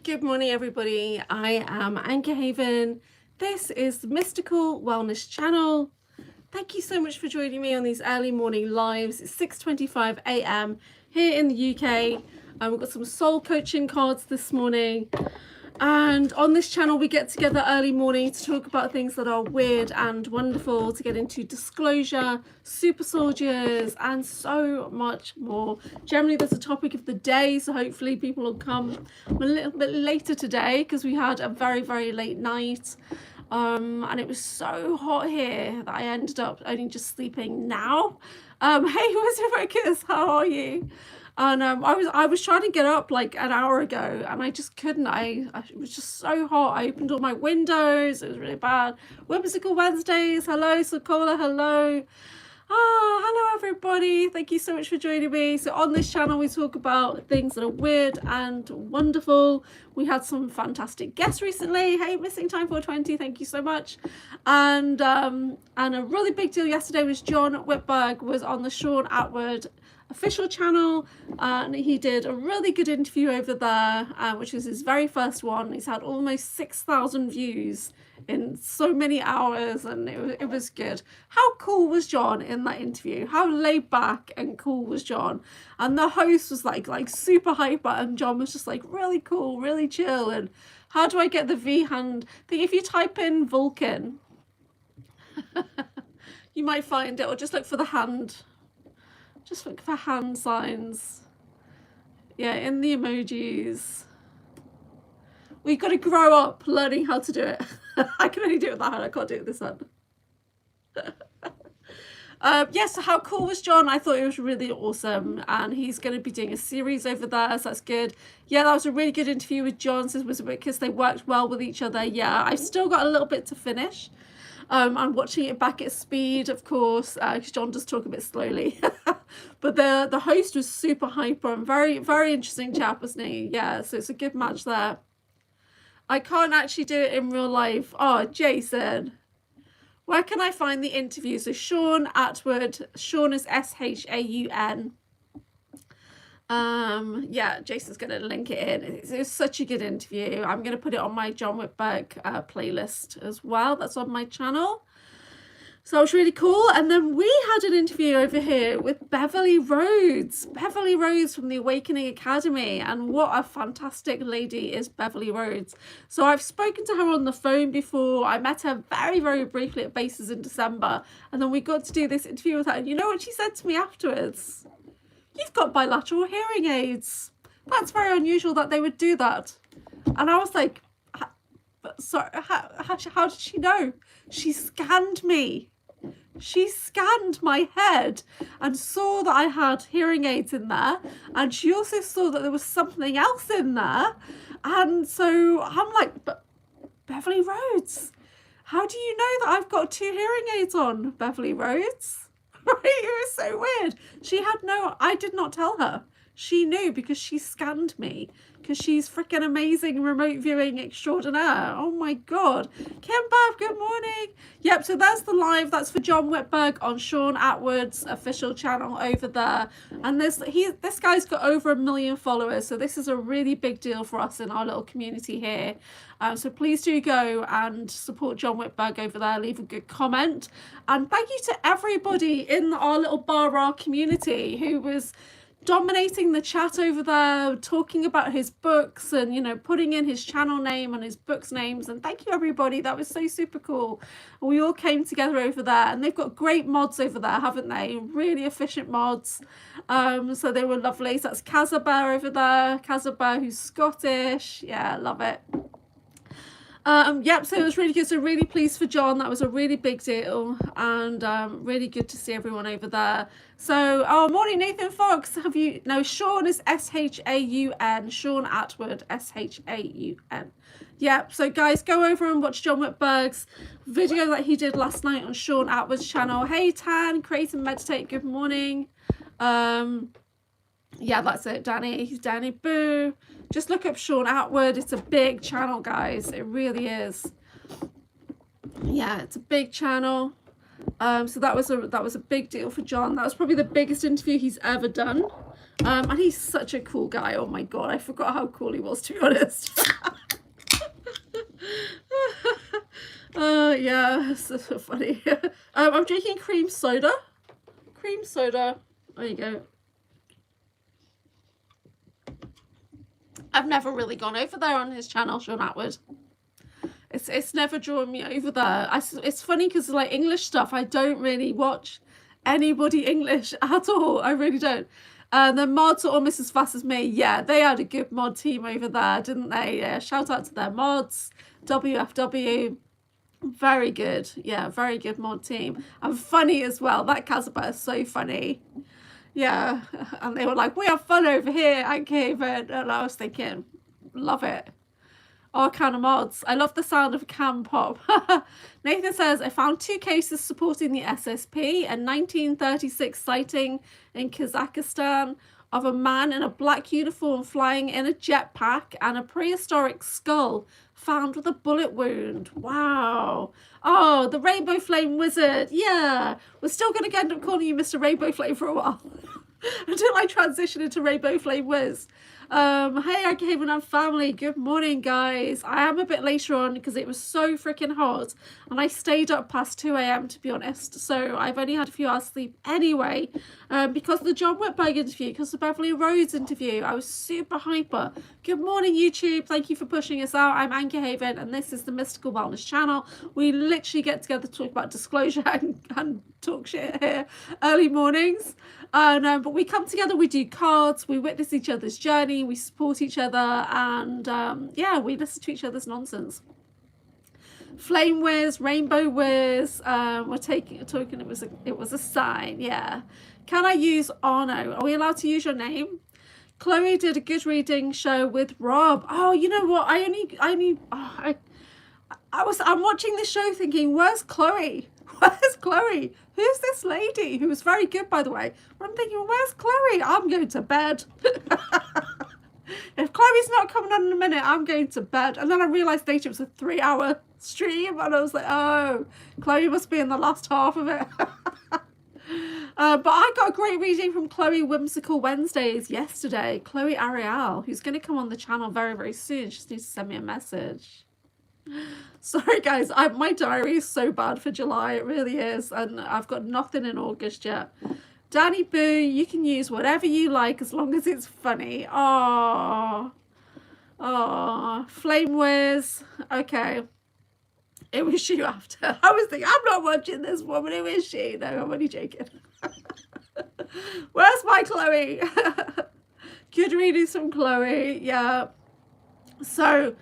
Good morning, everybody. I am Anchorhaven. This is the Mystical Wellness Channel. Thank you so much for joining me on these early morning lives. It's 6:25 a.m. here in the UK. We've got some soul coaching cards this morning. And on this channel, we get together early morning to talk about things that are weird and wonderful, to get into disclosure, super soldiers, and so much more. Generally, there's a topic of the day, so hopefully people will come a little bit later today because we had a very, very late night. And it was so hot here that I ended up only just sleeping now. Hey, Wizard Focus, how are you? And I was trying to get up like an hour ago and I just couldn't. It was just so hot. I opened all my windows. It was really bad. Whimsical Wednesdays. Hello, Sokola. Hello. Hello everybody. Thank you so much for joining me. So on this channel we talk about things that are weird and wonderful. We had some fantastic guests recently. Hey, Missing Time 420, thank you so much. And a really big deal yesterday was John Whitberg was on the Sean Atwood official channel, and he did a really good interview over there, which was his very first one. He's had almost 6,000 views in so many hours, and it was good. How cool was John in that interview? How laid back and cool was John? And the host was like super hyper, and John was just like really cool, really chill. And how do I get the V hand? I think if you type in Vulcan you might find it, or just look for the hand. Just look for hand signs. Yeah, in the emojis. We've got to grow up learning how to do it. I can only do it with that hand. I can't do it with this hand. Yes, so how cool was John? I thought it was really awesome. And he's going to be doing a series over there, so that's good. Yeah, that was a really good interview with John. So it was because they worked well with each other. Yeah, I've still got a little bit to finish. I'm watching it back at speed, of course, because John does talk a bit slowly. But the host was super hyper and very, very interesting chap, wasn't he? Yeah, so it's a good match there. I can't actually do it in real life. Oh, Jason. Where can I find the interview? So Sean Atwood. Sean is S-H-A-U-N. Yeah, Jason's going to link it in. It was such a good interview. I'm going to put it on my John Whitberg playlist as well. That's on my channel. So it was really cool. And then we had an interview over here with Beverly Rhodes. Beverly Rhodes from the Awakening Academy. And what a fantastic lady is Beverly Rhodes. So I've spoken to her on the phone before. I met her very, very briefly at Bases in December. And then we got to do this interview with her. And you know what she said to me afterwards? You've got bilateral hearing aids. That's very unusual that they would do that. And I was like, sorry, how did she know? She scanned me. She scanned my head and saw that I had hearing aids in there. And she also saw that there was something else in there. And so I'm like, but Beverly Rhodes, how do you know that I've got 2 hearing aids on, Beverly Rhodes? Right? It was so weird. She had I did not tell her. She knew because she scanned me, because she's freaking amazing remote viewing extraordinaire. Oh my God. Kim Babb, good morning. Yep, so that's the live. That's for John Whitberg on Sean Atwood's official channel over there. And this guy's got over 1 million followers. So this is a really big deal for us in our little community here. So please do go and support John Whitberg over there. Leave a good comment. And thank you to everybody in our little Bar community who was dominating the chat over there, talking about his books and, you know, putting in his channel name and his books names. And thank you, everybody. That was so super cool. We all came together over there, and they've got great mods over there, haven't they? Really efficient mods. So they were lovely. So that's Kazabear over there. Kazabear, who's Scottish. Yeah, love it. Yep, so it was really good. So really pleased for John. That was a really big deal, and really good to see everyone over there. So, morning, Nathan Fox. Sean is S-H-A-U-N. Sean Atwood, S-H-A-U-N. Yep, so guys, go over and watch John Whitberg's video that he did last night on Sean Atwood's channel. Hey, Tan, Create and Meditate, good morning. Yeah, that's it, Danny Boo. Just look up Sean Atwood. It's a big channel, guys. It really is. Yeah, it's a big channel. So that was a big deal for John. That was probably the biggest interview he's ever done. And he's such a cool guy. Oh my God, I forgot how cool he was, to be honest. Yeah, it's so funny. I'm drinking cream soda. Cream soda. There you go. I've never really gone over there on his channel, Sean Atwood. It's never drawn me over there. It's funny because like English stuff, I don't really watch anybody English at all. I really don't. The mods are almost as fast as me. Yeah, they had a good mod team over there, didn't they? Yeah, shout out to their mods. WFW. Very good. Yeah, very good mod team. And funny as well. That Casabah is so funny. Yeah. And they were like, we have fun over here, Anchorhaven. And I was thinking, love it. All kind of mods. I love the sound of a can pop. Nathan says, I found 2 cases supporting the SSP, a 1936 sighting in Kazakhstan of a man in a black uniform flying in a jetpack, and a prehistoric skull found with a bullet wound. Wow. Oh, the Rainbow Flame Wizard. Yeah. We're still going to end up calling you Mr. Rainbow Flame for a while. Until I transition into Rainbow Flame Wiz. Hey, Anchorhaven and family. Good morning, guys. I am a bit later on because it was so freaking hot and I stayed up past 2 a.m. to be honest. So I've only had a few hours sleep anyway. Because of the John Whitberg interview, because of the Beverly Rhodes interview, I was super hyper. Good morning, YouTube. Thank you for pushing us out. I'm Anchorhaven and this is the Mystical Wellness channel. We literally get together to talk about disclosure and talk shit here early mornings. But we come together, we do cards, we witness each other's journey, we support each other, and yeah, we listen to each other's nonsense. Flame Wiz, Rainbow Wiz, we're taking a token. It was a sign. Yeah. Can I use Arno? Are we allowed to use your name? Chloe did a good reading show with Rob. Oh, you know what? I'm watching this show thinking, where's Chloe? Where's Chloe? Who's this lady? Who was very good, by the way. But I'm thinking, where's Chloe? I'm going to bed. If Chloe's not coming on in a minute, I'm going to bed. And then I realised later it was a 3-hour stream. And I was like, oh, Chloe must be in the last half of it. But I got a great reading from Chloe Whimsical Wednesdays yesterday. Chloe Ariel, who's going to come on the channel very, very soon. She just needs to send me a message. Sorry guys, my diary is so bad for July, it really is, and I've got nothing in August yet. Danny Boo, you can use whatever you like as long as it's funny. Oh, Flame Wiz. Okay, it was you after. I was thinking, I'm not watching this woman. Who is she? No, I'm only joking. Where's my Chloe? Good readings from Chloe. Yeah. So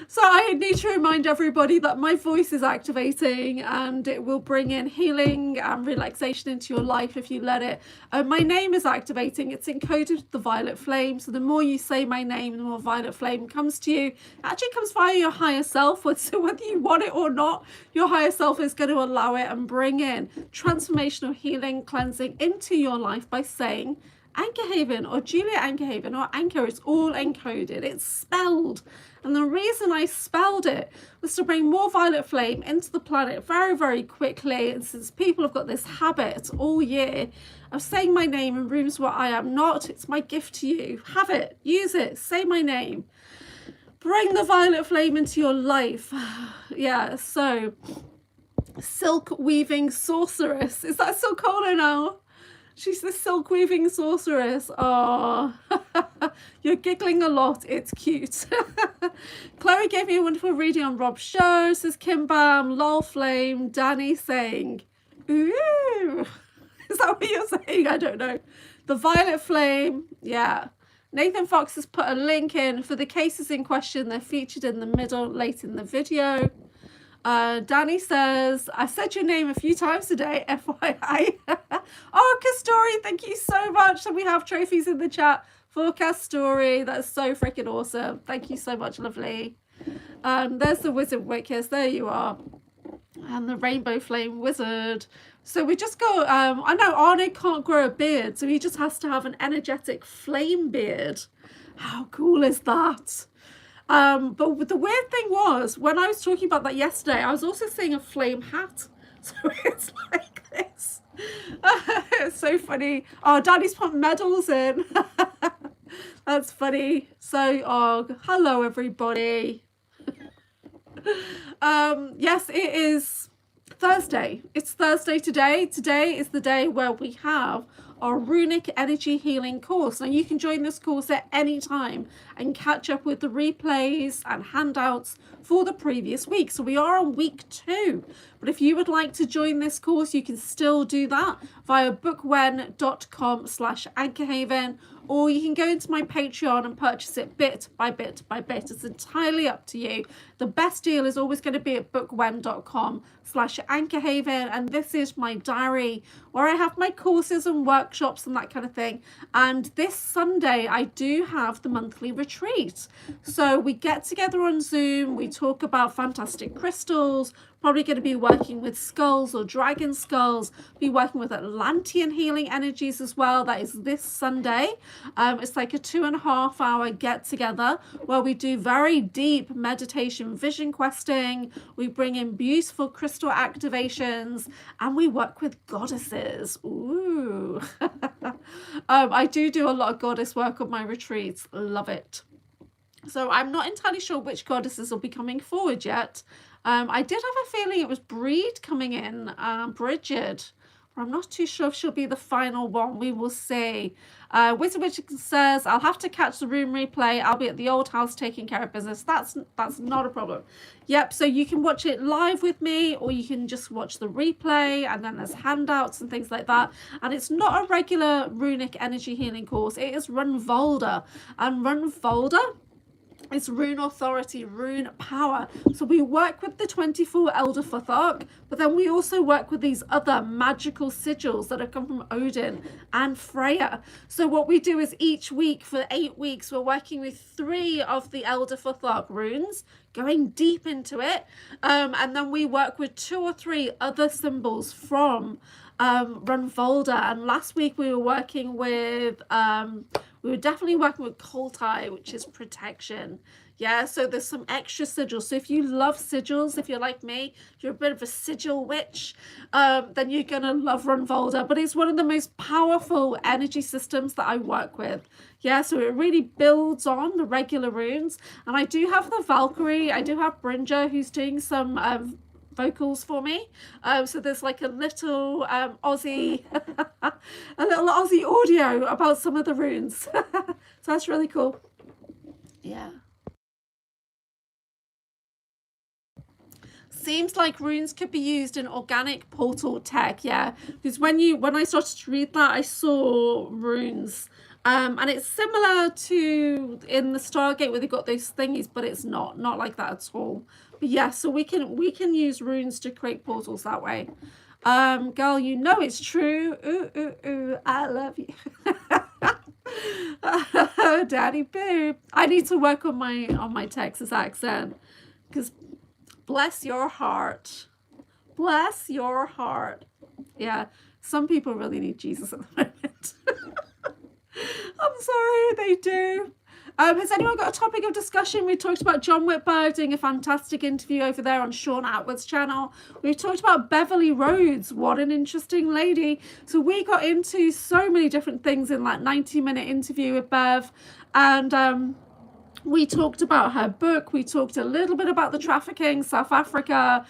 so I need to remind everybody that my voice is activating and it will bring in healing and relaxation into your life if you let it. My name is activating. It's encoded with the violet flame. So the more you say my name, the more violet flame comes to you. It actually comes via your higher self. So whether you want it or not, your higher self is going to allow it and bring in transformational healing, cleansing into your life by saying Anchorhaven or Julia Anchorhaven or Anchor. It's all encoded. It's spelled. And the reason I spelled it was to bring more violet flame into the planet very, very quickly. And since people have got this habit all year of saying my name in rooms where I am not, it's my gift to you. Have it. Use it. Say my name. Bring the violet flame into your life. Yeah, so silk weaving sorceress. Is that still called her now? She's the silk weaving sorceress. Oh, you're giggling a lot. It's cute. Chloe gave me a wonderful reading on Rob's show, says Kim Bam, lol flame, Danny saying, ooh. Is that what you're saying? I don't know. The violet flame. Yeah. Nathan Fox has put a link in for the cases in question. They're featured in the middle, late in the video. Danny says, I said your name a few times today, FYI. Oh, Castori, thank you so much. And we have trophies in the chat for Castori. That's so freaking awesome. Thank you so much, lovely. There's the Wizard Wickus. There you are. And the Rainbow Flame Wizard. So we just go, I know Arno can't grow a beard, so he just has to have an energetic flame beard. How cool is that? But the weird thing was, when I was talking about that yesterday, I was also seeing a flame hat. So it's like this. It's so funny. Oh, Daddy's put medals in. That's funny. So, oh, hello everybody. Yes, it is Thursday. It's Thursday today. Today is the day where we have our runic energy healing course. Now you can join this course at any time and catch up with the replays and handouts for the previous week. So we are on week 2, but if you would like to join this course, you can still do that via bookwen.com/Anchorhaven, or you can go into my Patreon and purchase it bit by bit by bit. It's entirely up to you. The best deal is always going to be at bookwen.com/Anchorhaven, and this is my diary where I have my courses and workshops and that kind of thing. And this Sunday I do have the monthly retreat. So we get together on Zoom, we talk about fantastic crystals, probably going to be working with skulls or dragon skulls, be working with Atlantean healing energies as well. That is this Sunday. It's like a 2.5 hour get together where we do very deep meditation, vision questing, we bring in beautiful crystal activations, and we work with goddesses. Ooh. I do a lot of goddess work on my retreats. Love it. So I'm not entirely sure which goddesses will be coming forward yet. I did have a feeling it was Breed coming in, Bridget, but I'm not too sure if she'll be the final one. We will see. Wizard Witch says, I'll have to catch the room replay. I'll be at the old house taking care of business. That's not a problem. Yep, so you can watch it live with me, or you can just watch the replay, and then there's handouts and things like that. And it's not a regular runic energy healing course. It is Runvolda. And Runvolda, it's rune authority, rune power. So we work with the 24 Elder Futhark, but then we also work with these other magical sigils that have come from Odin and Freya. So what we do is each week for 8 weeks, we're working with 3 of the Elder Futhark runes, going deep into it. And then we work with 2 or 3 other symbols from Runvolda. And last week we were working with we were definitely working with Koltai, which is protection. Yeah, so there's some extra sigils. So if you love sigils, if you're like me, you're a bit of a sigil witch, then you're going to love Runvolda. But it's one of the most powerful energy systems that I work with. Yeah, so it really builds on the regular runes. And I do have the Valkyrie. I do have Brinja, who's doing some vocals for me. So there's like a little Aussie a little Aussie audio about some of the runes. So that's really cool. Yeah, seems like runes could be used in organic portal tech. Yeah, because when I started to read that, I saw runes, and it's similar to in the Stargate where they got those thingies, but it's not like that at all. But yeah, so we can use runes to create portals that way. Girl, you know it's true. Ooh, I love you. Daddy boo. I need to work on my Texas accent, because bless your heart. Bless your heart. Yeah, some people really need Jesus at the moment. I'm sorry, they do. Has anyone got a topic of discussion? We talked about John Whitberg doing a fantastic interview over there on Sean Atwood's channel. We've talked about Beverly Rhodes. What an interesting lady. So we got into so many different things in that 90-minute interview with Bev. And we talked about her book. We talked a little bit about the trafficking, South Africa.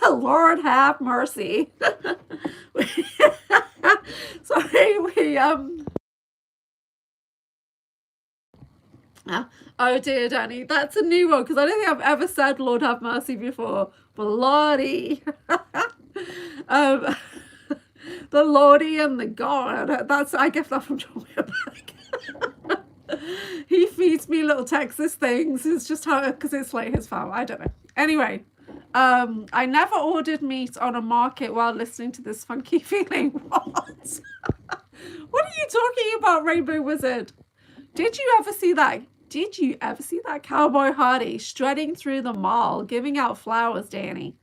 Lord have mercy. Sorry, oh dear, Danny, that's a new one, because I don't think I've ever said Lord have mercy before. But Lordy. The Lordy and the God. I get that from John Whitberg. He feeds me little Texas things. It's just how, because it's like his family. I don't know. Anyway, I never ordered meat on a market while listening to this funky feeling. What? What are you talking about, Rainbow Wizard? Did you ever see that Cowboy Hardy strutting through the mall, giving out flowers, Danny?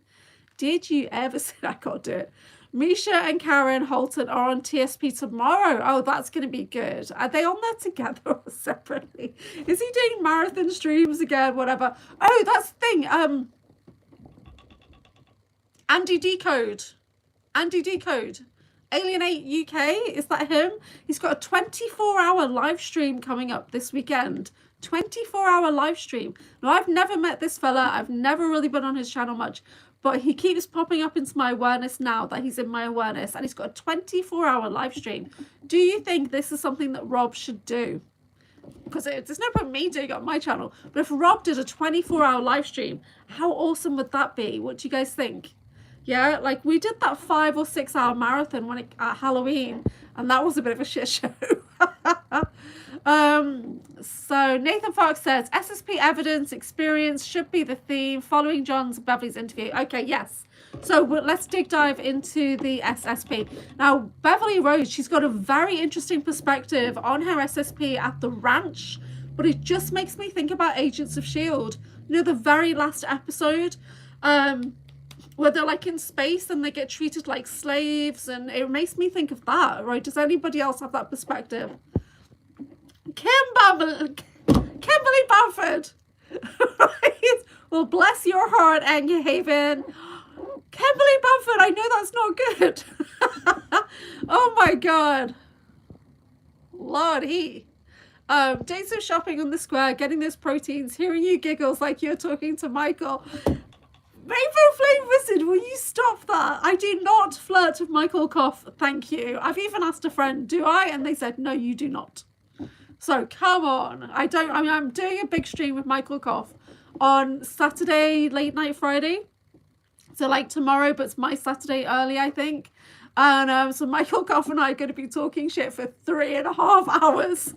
Did you ever see that? I can't do it. Misha and Karen Holton are on TSP tomorrow. Oh, that's going to be good. Are they on there together or separately? Is he doing marathon streams again? Whatever. Oh, that's the thing. Andy Decode. Alienate UK, is that him? He's got a 24-hour live stream coming up this weekend. 24-hour live stream. Now, I've never met this fella. I've never really been on his channel much, but he keeps popping up into my awareness now that he's in my awareness, and he's got a 24-hour live stream. Do you think this is something that Rob should do? Because there's no point me doing it on my channel, but if Rob did a 24-hour live stream, how awesome would that be? What do you guys think? Yeah, like we did that 5 or 6 hour marathon at Halloween, and that was a bit of a shit show. So Nathan Fox says SSP evidence experience should be the theme following John's and Beverly's interview. Okay, yes. So let's dive into the SSP. Now, Beverly Rose, she's got a very interesting perspective on her SSP at the ranch, but it just makes me think about Agents of S.H.I.E.L.D. You know, the very last episode, where they're like in space and they get treated like slaves, and it makes me think of that, right? Does anybody else have that perspective? Kimberly Bamford. Right? Well, bless your heart, Anchorhaven. Kimberly Bamford, I know that's not good. Oh my God. Lordy. Days of shopping on the square, getting those proteins, hearing you giggles like you're talking to Michael. Rainbow Flame Wizard, will you stop that? I do not flirt with Michael Koff, thank you. I've even asked a friend, do I? And they said, no, you do not. So come on. I'm doing a big stream with Michael Koff on Saturday, late night Friday. So like tomorrow, but it's my Saturday early, I think. And so Michael Koff and I are going to be talking shit for 3.5 hours.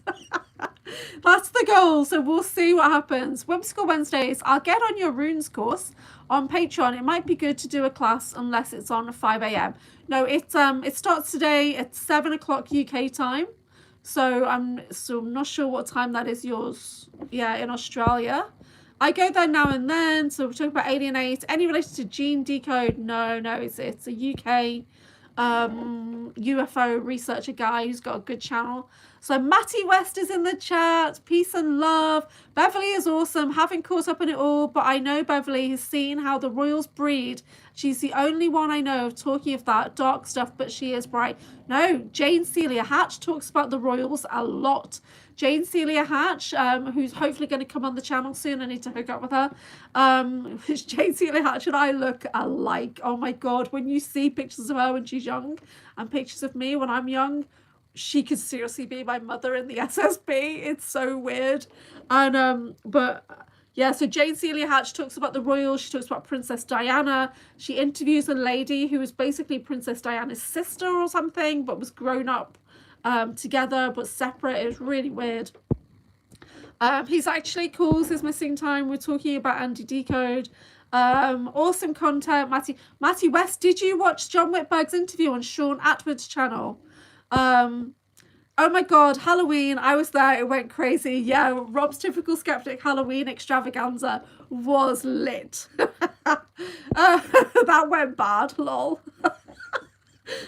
That's the goal. So we'll see what happens. Whimsical Wednesdays, I'll get on your runes course on Patreon. It might be good to do a class unless it's on 5 a.m. No, it starts today at 7 o'clock UK time. So I'm not sure what time that is yours. Yeah, in Australia. I go there now and then. So we're talking about Alienate. Any related to Gene Decode? No, it's a UK UFO researcher guy who's got a good channel. So Matty West is in the chat. Peace and love. Beverly is awesome. Haven't caught up in it all, but I know Beverly has seen how the royals breed. She's the only one I know of talking of that dark stuff, but she is bright. No, Jane Celia Hatch talks about the royals a lot. Jane Celia Hatch, who's hopefully going to come on the channel soon. I need to hook up with her. Jane Celia Hatch and I look alike. Oh my God, when you see pictures of her when she's young and pictures of me when I'm young, she could seriously be my mother in the SSP. It's so weird. And but yeah, so Jane Celia Hatch talks about the royals. She talks about Princess Diana. She interviews a lady who was basically Princess Diana's sister or something, but was grown up together but separate. It was really weird. He's actually calls his missing time. We're talking about Andy Decode. Awesome content. Matty West, did you watch John Whitberg's interview on Sean Atwood's channel? Oh my God, Halloween, I was there, it went crazy. Yeah, Rob's Typical Skeptic Halloween extravaganza was lit. That went bad, lol.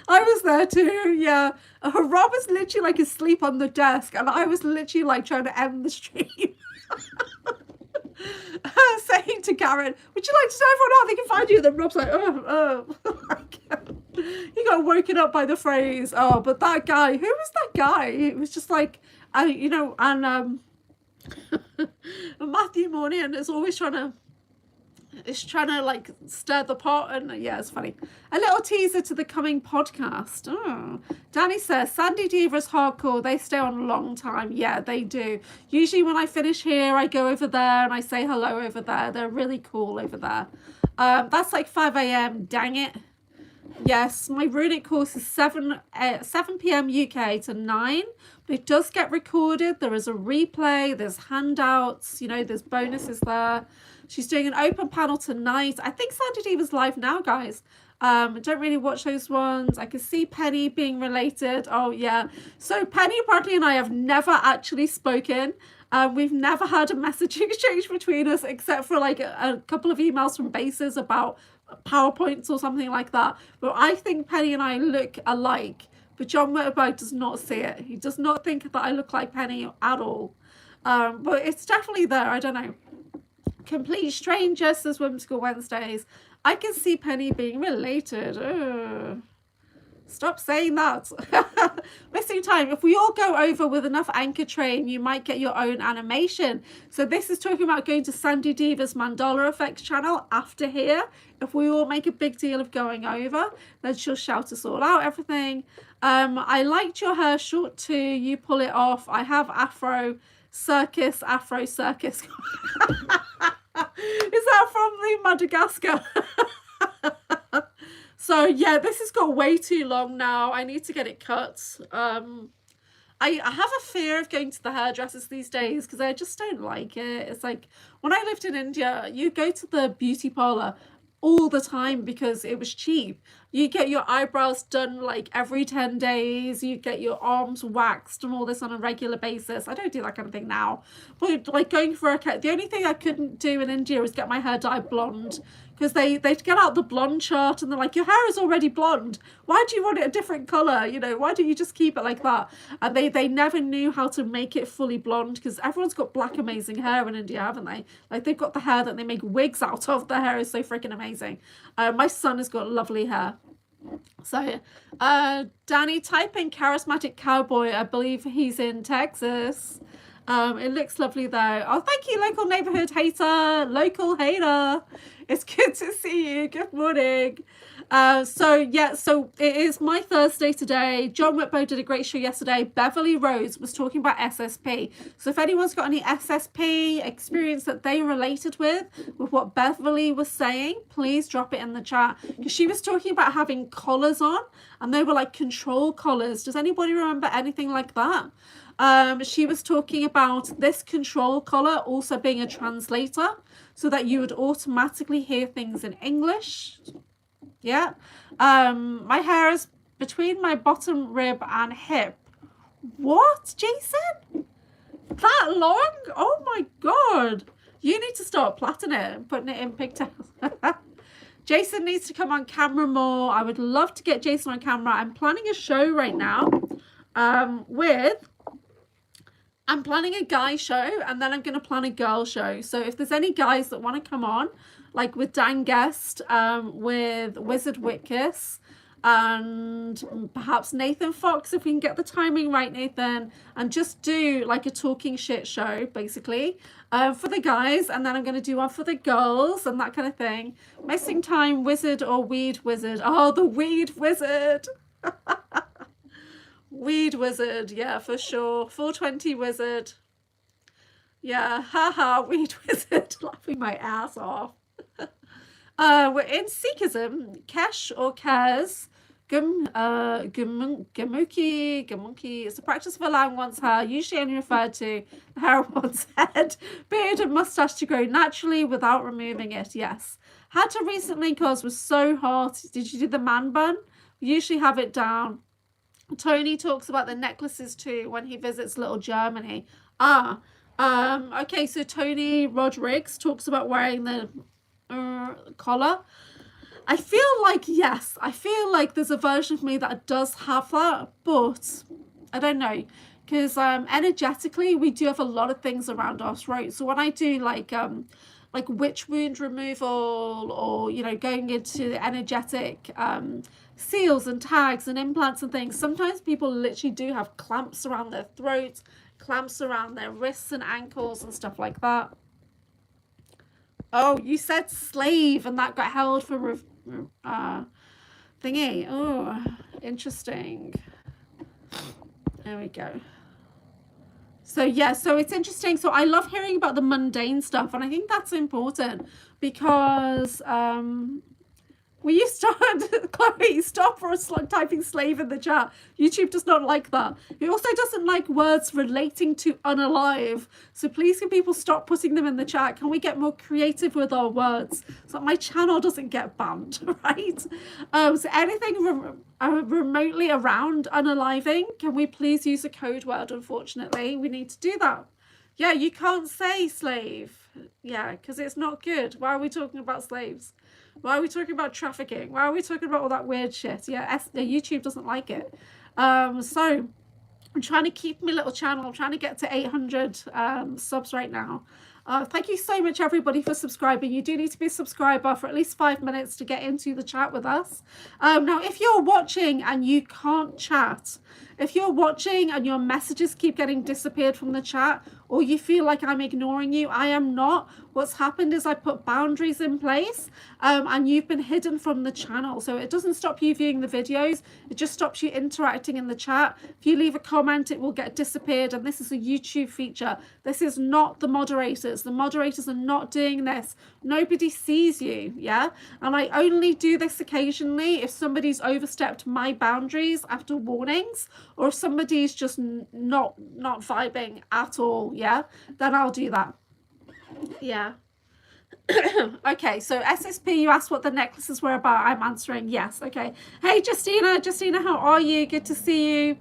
I was there too, yeah. Rob was literally like asleep on the desk, and I was literally like trying to end the stream. Saying to Karen, would you like to know everyone how they can find you? Then Rob's like, oh. He got woken up by the phrase, oh, but that guy, who was that guy? It was just like, you know, and Matthew Mornian is always trying to like stir the pot, and yeah, it's funny. A little teaser to the coming podcast. Oh, Danny says Sandy Diva's hardcore. They stay on a long time. Yeah, they do. Usually when I finish here, I go over there and I say hello over there. They're really cool over there. That's like 5 a.m. Dang it. Yes, my runic course is 7 p.m. UK to 9, but it does get recorded. There is a replay, there's handouts, you know, there's bonuses there. She's doing an open panel tonight. I think Sandy Diva's live now, guys. I don't really watch those ones. I can see Penny being related. Oh, yeah. So Penny, Bradley and I have never actually spoken. We've never had a message exchange between us except for like a couple of emails from bases about PowerPoints or something like that. But I think Penny and I look alike. But John Witterberg does not see it. He does not think that I look like Penny at all. But it's definitely there. I don't know. Complete strangers, says Whimsical Wednesdays. I can see Penny being related. Ugh. Stop saying that. Missing time. If we all go over with enough Anchor Train, you might get your own animation. So this is talking about going to Sandy Diva's Mandala Effects channel after here. If we all make a big deal of going over, then she'll shout us all out, everything. I liked your hair short too. You pull it off. I have Afro Circus. Is that from the Madagascar? So yeah, this has got way too long now. I need to get it cut. I have a fear of going to the hairdressers these days because I just don't like it. It's like when I lived in India, you go to the beauty parlor all the time because it was cheap. You get your eyebrows done like every 10 days. You get your arms waxed and all this on a regular basis. I don't do that kind of thing now. But like going for a cut, the only thing I couldn't do in India was get my hair dyed blonde, because they'd get out the blonde chart and they're like, your hair is already blonde. Why do you want it a different color? You know, why don't you just keep it like that? And they never knew how to make it fully blonde, because everyone's got black amazing hair in India, haven't they? Like they've got the hair that they make wigs out of. Their hair is so freaking amazing. My son has got lovely hair. So Danny, type in charismatic cowboy. I believe he's in Texas. It looks lovely though. Oh, thank you, local neighborhood hater, local hater. It's good to see you. Good morning. So it is my Thursday today. John Whitbo did a great show yesterday. Beverly Rose was talking about SSP. So if anyone's got any SSP experience that they related with what Beverly was saying, please drop it in the chat, because she was talking about having collars on and they were like control collars. Does anybody remember anything like that? She was talking about this control collar also being a translator, so that you would automatically hear things in English. Yeah. My hair is between my bottom rib and hip. What, Jason? That long? Oh my God. You need to start plaiting it and putting it in pigtails. Jason needs to come on camera more. I would love to get Jason on camera. I'm planning a show right now I'm planning a guy show, and then I'm going to plan a girl show. So if there's any guys that want to come on, like with Dan Guest, with Wizard Witkiss, and perhaps Nathan Fox, if we can get the timing right, Nathan, and just do like a talking shit show, basically, for the guys, and then I'm going to do one for the girls and that kind of thing. Missing time wizard or weed wizard? Oh, the weed wizard. Weed wizard, yeah, for sure. 420 wizard. Yeah, haha, weed wizard. Laughing my ass off. We're in Sikhism. Kesh or Kaz. Gamuki is the practice of allowing one's hair, usually only referred to the hair on one's head, beard and mustache, to grow naturally without removing it. Yes. Had to recently because it was so hot. Did you do the man bun? We usually have it down. Tony talks about the necklaces too when he visits Little Germany. Okay, so Tony Rodriguez talks about wearing the collar. I feel like, yes, I feel like there's a version of me that does have that, but I don't know, because energetically we do have a lot of things around our throat. So when I do like witch wound removal, or you know, going into energetic seals and tags and implants and things, sometimes people literally do have clamps around their throats, clamps around their wrists and ankles and stuff like that. Oh, you said slave and that got held for thingy. Oh, interesting. There we go. So yeah, so it's interesting. So I love hearing about the mundane stuff, and I think that's important, because will you start, Chloe, stop for typing slave in the chat. YouTube does not like that. It also doesn't like words relating to unalive. So please, can people stop putting them in the chat? Can we get more creative with our words so that my channel doesn't get banned, right? So anything remotely around unaliving, can we please use a code word? Unfortunately, we need to do that. Yeah, you can't say slave. Yeah, because it's not good. Why are we talking about slaves? Why are we talking about trafficking? Why are we talking about all that weird shit? Yeah, YouTube doesn't like it. So I'm trying to keep my little channel. I'm trying to get to 800 subs right now. Thank you so much, everybody, for subscribing. You do need to be a subscriber for at least 5 minutes to get into the chat with us. Now, if you're watching and you can't chat, if you're watching and your messages keep getting disappeared from the chat, or you feel like I'm ignoring you, I am not. What's happened is I put boundaries in place, and you've been hidden from the channel. So it doesn't stop you viewing the videos. It just stops you interacting in the chat. If you leave a comment, it will get disappeared. And this is a YouTube feature. This is not the moderators. The moderators are not doing this. Nobody sees you, yeah? And I only do this occasionally if somebody's overstepped my boundaries after warnings, or if somebody's just not vibing at all, yeah? Then I'll do that. Yeah. Okay, so SSP, you asked what the necklaces were about. I'm answering yes. Okay. Hey, Justina, how are you? Good to see you.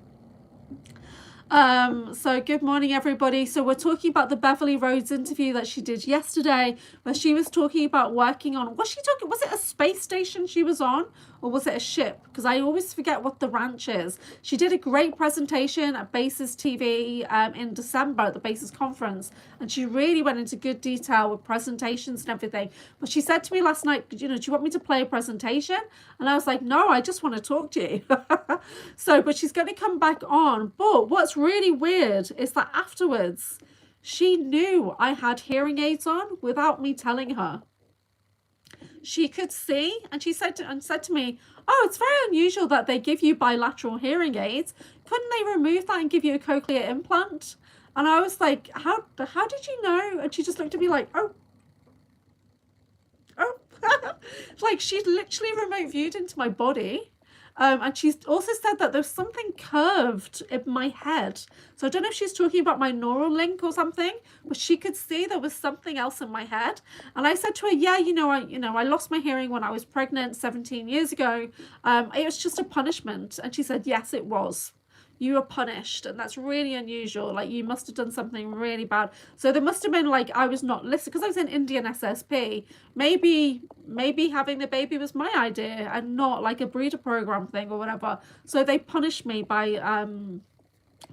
So good morning, everybody. So we're talking about the Beverly Rhodes interview that she did yesterday, where she was talking about working on, was it a space station she was on, or was it a ship? Because I always forget what the ranch is. She did a great presentation at Bases TV in December at the Bases conference, and she really went into good detail with presentations and everything. But she said to me last night, do you want me to play a presentation? And I was like, no, I just want to talk to you. But she's going to come back on. But what's really weird is that afterwards, she knew I had hearing aids on without me telling her. She could see, and she said to me, oh, it's very unusual that they give you bilateral hearing aids. Couldn't they remove that and give you a cochlear implant? And I was like, how did you know? And she just looked at me like, oh. Like she'd literally remote viewed into my body. And she's also said that there's something curved in my head. So I don't know if she's talking about my neural link or something, but she could see there was something else in my head. And I said to her, yeah, I lost my hearing when I was pregnant 17 years ago. It was just a punishment. And she said, yes, it was. You were punished, and that's really unusual. Like, you must have done something really bad. So there must have been, like, I was not listening, because I was in Indian SSP. Maybe having the baby was my idea and not like a breeder program thing or whatever. So they punished me by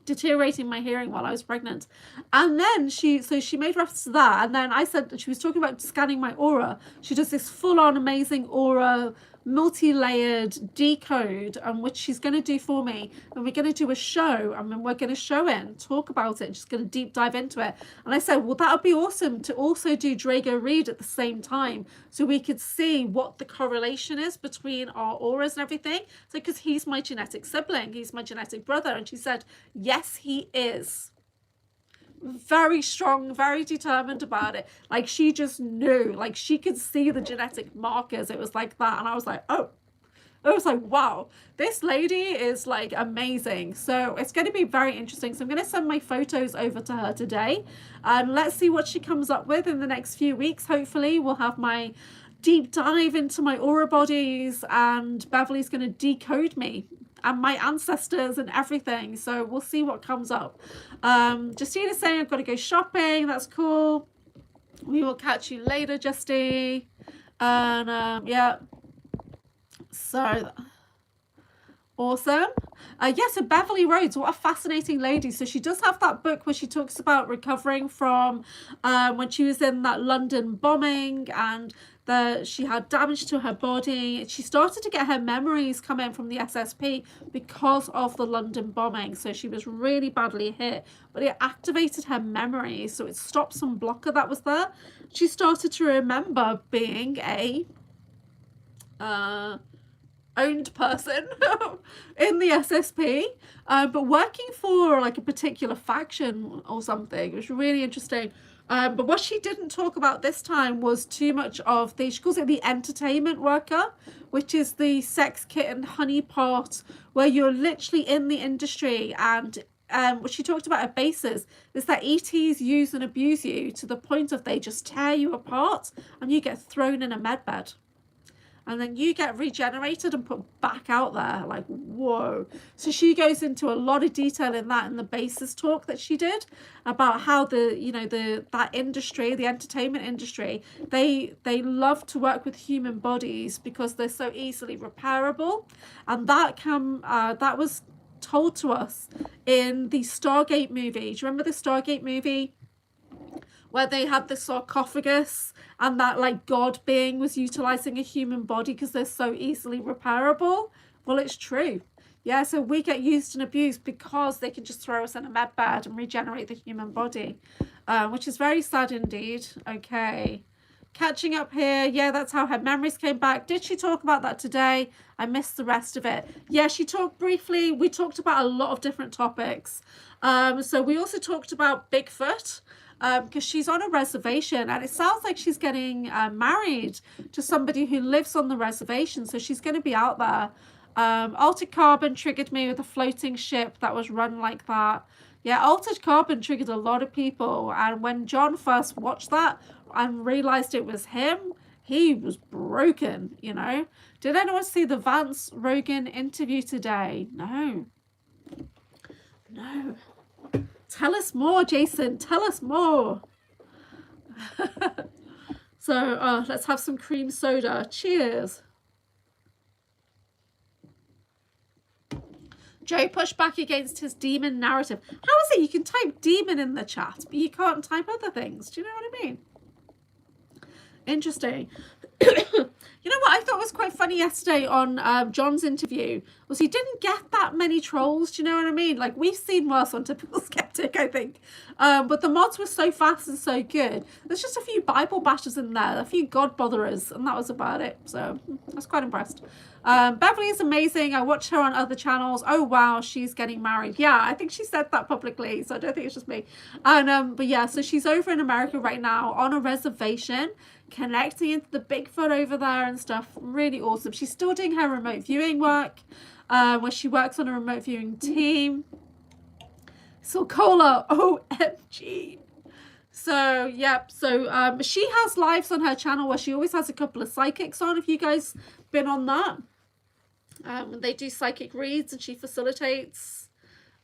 deteriorating my hearing while I was pregnant. And then she made reference to that, and then I said, she was talking about scanning my aura. She does this full-on amazing aura, multi-layered decode, which she's going to do for me, and we're going to do a show, and then we're going to show it and talk about it, and she's going to deep dive into it. And I said, well, that would be awesome to also do Drago read at the same time, so we could see what the correlation is between our auras and everything. So because he's my genetic sibling, he's my genetic brother. And she said, yes, he is. Very strong, very determined about it. Like, she just knew, like, she could see the genetic markers. It was like that. And I was like, oh, I was like, wow, this lady is like amazing. So it's going to be very interesting. So I'm going to send my photos over to her today, and let's see what she comes up with in the next few weeks. Hopefully we'll have my deep dive into my aura bodies, and Beverly's going to decode me and my ancestors and everything. So we'll see what comes up. Justina's saying I've got to go shopping. That's cool. We will catch you later, Justy. And yeah. So awesome. So Beverly Rhodes, what a fascinating lady. So she does have that book where she talks about recovering from when she was in that London bombing, and she had damage to her body. She started to get her memories come in from the SSP because of the London bombing. So she was really badly hit, but it activated her memories. So it stopped some blocker that was there. She started to remember being a owned person in the SSP, but working for like a particular faction or something. It was really interesting. But what she didn't talk about this time was too much of she calls it the entertainment worker, which is the sex kitten honeypot, where you're literally in the industry. And what she talked about at Bases is that ETs use and abuse you to the point of they just tear you apart and you get thrown in a med bed. and then you get regenerated and put back out there. Like, whoa. So she goes into a lot of detail in that, in the basis talk that she did, about how that industry, the entertainment industry, they love to work with human bodies because they're so easily repairable. And that was told to us in the Stargate movie. Do you remember the Stargate movie where they had the sarcophagus and that like God being was utilizing a human body because they're so easily repairable? Well, it's true. Yeah, so we get used and abused because they can just throw us in a med bed and regenerate the human body, which is very sad indeed. Okay. Catching up here. Yeah, that's how her memories came back. Did she talk about that today? I missed the rest of it. Yeah, she talked briefly. We talked about a lot of different topics. So we also talked about Bigfoot, because she's on a reservation, and it sounds like she's getting married to somebody who lives on the reservation. So she's going to be out there. Altered Carbon triggered me with a floating ship that was run like that. Yeah, Altered Carbon triggered a lot of people. And when John first watched that and realized it was him, he was broken, you know. Did anyone see the Vance Rogan interview today? No. Tell us more, Jason. Tell us more. So let's have some cream soda. Cheers. Joe pushed back against his demon narrative. How is it you can type demon in the chat, but you can't type other things? Do you know what I mean? Interesting. You know what I thought was quite funny yesterday on John's interview was he didn't get that many trolls. Do you know what I mean? Like, we've seen worse on Typical Skeptic, I think. But the mods were so fast and so good. There's just a few Bible bashers in there, a few God botherers, and that was about it. So I was quite impressed. Beverly is amazing. I watch her on other channels. Oh wow, she's getting married. Yeah, I think she said that publicly, so I don't think it's just me. And but yeah, so she's over in America right now on a reservation, connecting into the Bigfoot over there and stuff. Really awesome. She's still doing her remote viewing work, where she works on a remote viewing team. So Cola, OMG. So yep, so she has lives on her channel where she always has a couple of psychics on. If you guys been on that, they do psychic reads and she facilitates.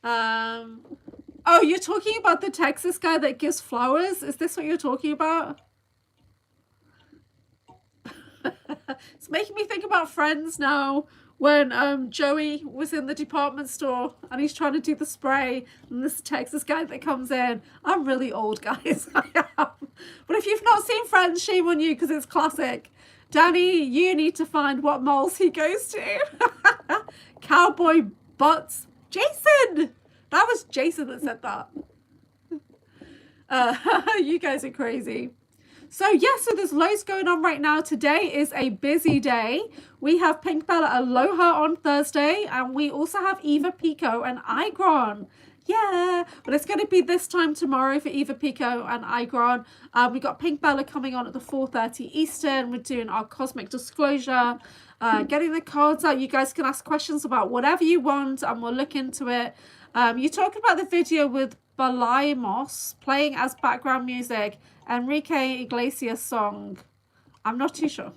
Oh, you're talking about the Texas guy that gives flowers? Is this what you're talking about? It's making me think about Friends now, when Joey was in the department store and he's trying to do the spray, and this Texas guy that comes in. I'm really old, guys. I am. But if you've not seen Friends, shame on you, because it's classic. Danny, you need to find what malls he goes to. Cowboy butts. Jason! That was Jason that said that. You guys are crazy. So yeah, so there's loads going on right now. Today is a busy day. We have Pink Bella Aloha on Thursday, and we also have Eva Pico and Igron. Yeah, but it's going to be this time tomorrow for Eva Pico and Igron. We got Pink Bella coming on at the 4:30 Eastern. We're doing our cosmic disclosure, getting the cards out. You guys can ask questions about whatever you want, and we'll look into it. You're talking about the video with Balaimos playing as background music, Enrique Iglesias song. I'm not too sure.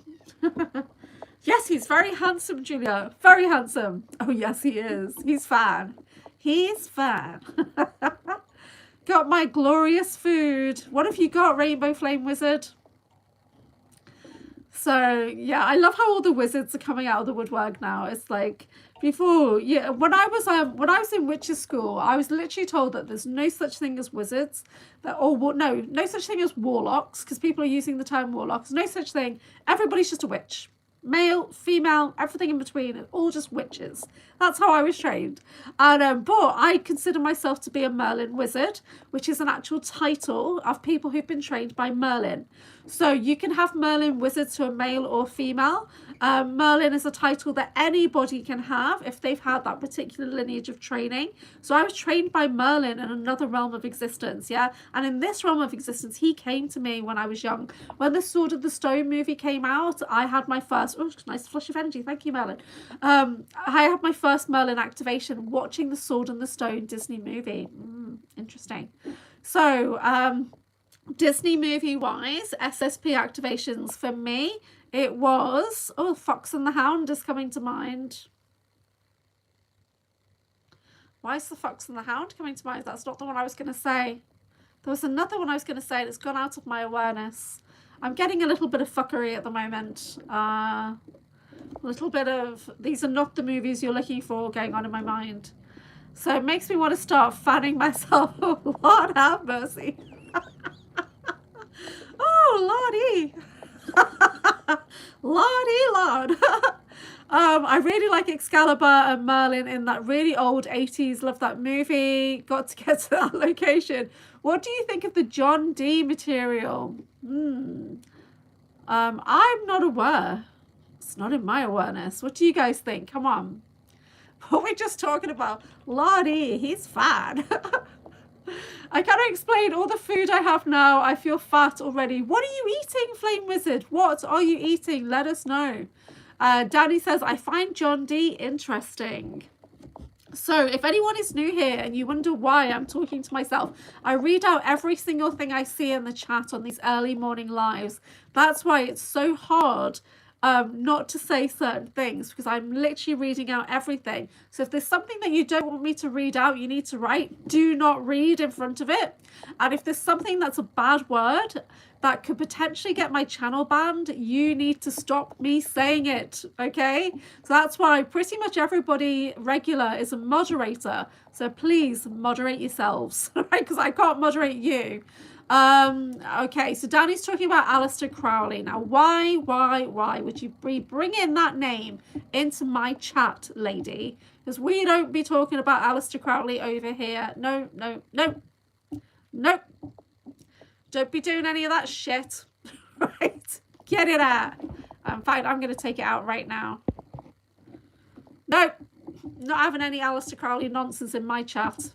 Yes, he's very handsome, Julia. Very handsome. Oh, yes, he is. He's fan. He's fan. Got my glorious food. What have you got, Rainbow Flame Wizard? So, yeah, I love how all the wizards are coming out of the woodwork now. It's like, before, yeah, when I was in witches school, I was literally told that there's no such thing as wizards, no such thing as warlocks, because people are using the term warlocks. No such thing. Everybody's just a witch. Male, female, everything in between, it's all just witches. That's how I was trained. And but I consider myself to be a Merlin wizard, which is an actual title of people who've been trained by Merlin. So you can have Merlin wizards who are male or female. Merlin is a title that anybody can have if they've had that particular lineage of training. So I was trained by Merlin in another realm of existence, yeah? And in this realm of existence, he came to me when I was young. When the Sword of the Stone movie came out, I had my first, oh, nice flush of energy, thank you, Merlin. I had my first Merlin activation watching the Sword and the Stone Disney movie. Interesting. So, Disney movie wise, SSP activations for me It was, oh, Fox and the Hound is coming to mind. Why is the Fox and the Hound coming to mind? That's not the one I was going to say. There was another one I was going to say, and it's gone out of my awareness. I'm getting a little bit of fuckery at the moment. A little bit of, these are not the movies you're looking for going on in my mind. So it makes me want to start fanning myself. Oh, Lord have mercy. Oh, Lordy. Lordy, Lord. I really like Excalibur and Merlin in that really old 80s. Love that movie. Got to get to that location. What do you think of the John Dee material? I'm not aware. It's not in my awareness. What do you guys think? Come on. What we're just talking about. Lordy, he's fat. I cannot explain all the food I have now. I feel fat already. What are you eating, Flame Wizard? What are you eating? Let us know. Danny says, I find John Dee interesting. So if anyone is new here and you wonder why I'm talking to myself, I read out every single thing I see in the chat on these early morning lives. That's why it's so hard not to say certain things, because I'm literally reading out everything. So if there's something that you don't want me to read out, you need to write, do not read in front of it. And if there's something that's a bad word that could potentially get my channel banned, you need to stop me saying it, okay? So that's why pretty much everybody regular is a moderator. So please moderate yourselves, right? Because I can't moderate you. Okay, so Danny's talking about Aleister Crowley. Now, why would you be bringing that name into my chat, lady? Because we don't be talking about Aleister Crowley over here. No. Don't be doing any of that shit, right? Get it out. In fact, I'm going to take it out right now. Nope, not having any Aleister Crowley nonsense in my chat.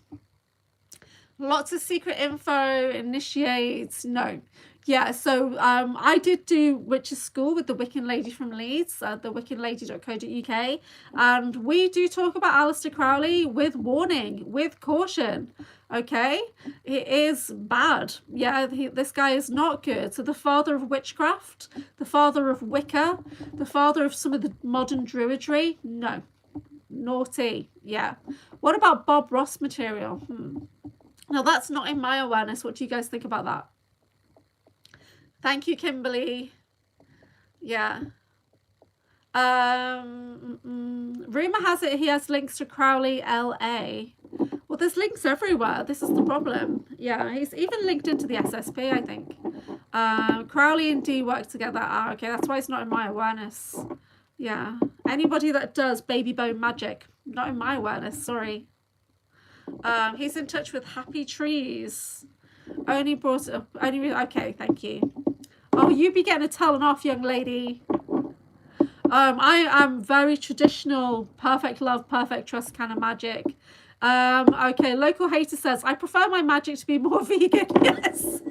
Lots of secret info, initiates, no. Yeah, so I did do Witches School with the Wiccan Lady from Leeds, thewiccanlady.co.uk, and we do talk about Aleister Crowley with warning, with caution, okay? It is bad. Yeah, this guy is not good. So the father of witchcraft, the father of Wicca, the father of some of the modern druidry, no. Naughty, yeah. What about Bob Ross material? Now, that's not in my awareness. What do you guys think about that? Thank you, Kimberly. Yeah. Rumor has it he has links to Crowley LA. Well, there's links everywhere. This is the problem. Yeah, he's even linked into the SSP, I think. Crowley and Dee work together. Ah, okay, that's why it's not in my awareness. Yeah. Anybody that does baby bone magic, not in my awareness, sorry. He's in touch with Happy Trees. Only brought up, okay, thank you. Oh, you be getting a telling off, young lady. I am very traditional, perfect love, perfect trust kind of magic. Okay, local hater says, I prefer my magic to be more vegan. Yes.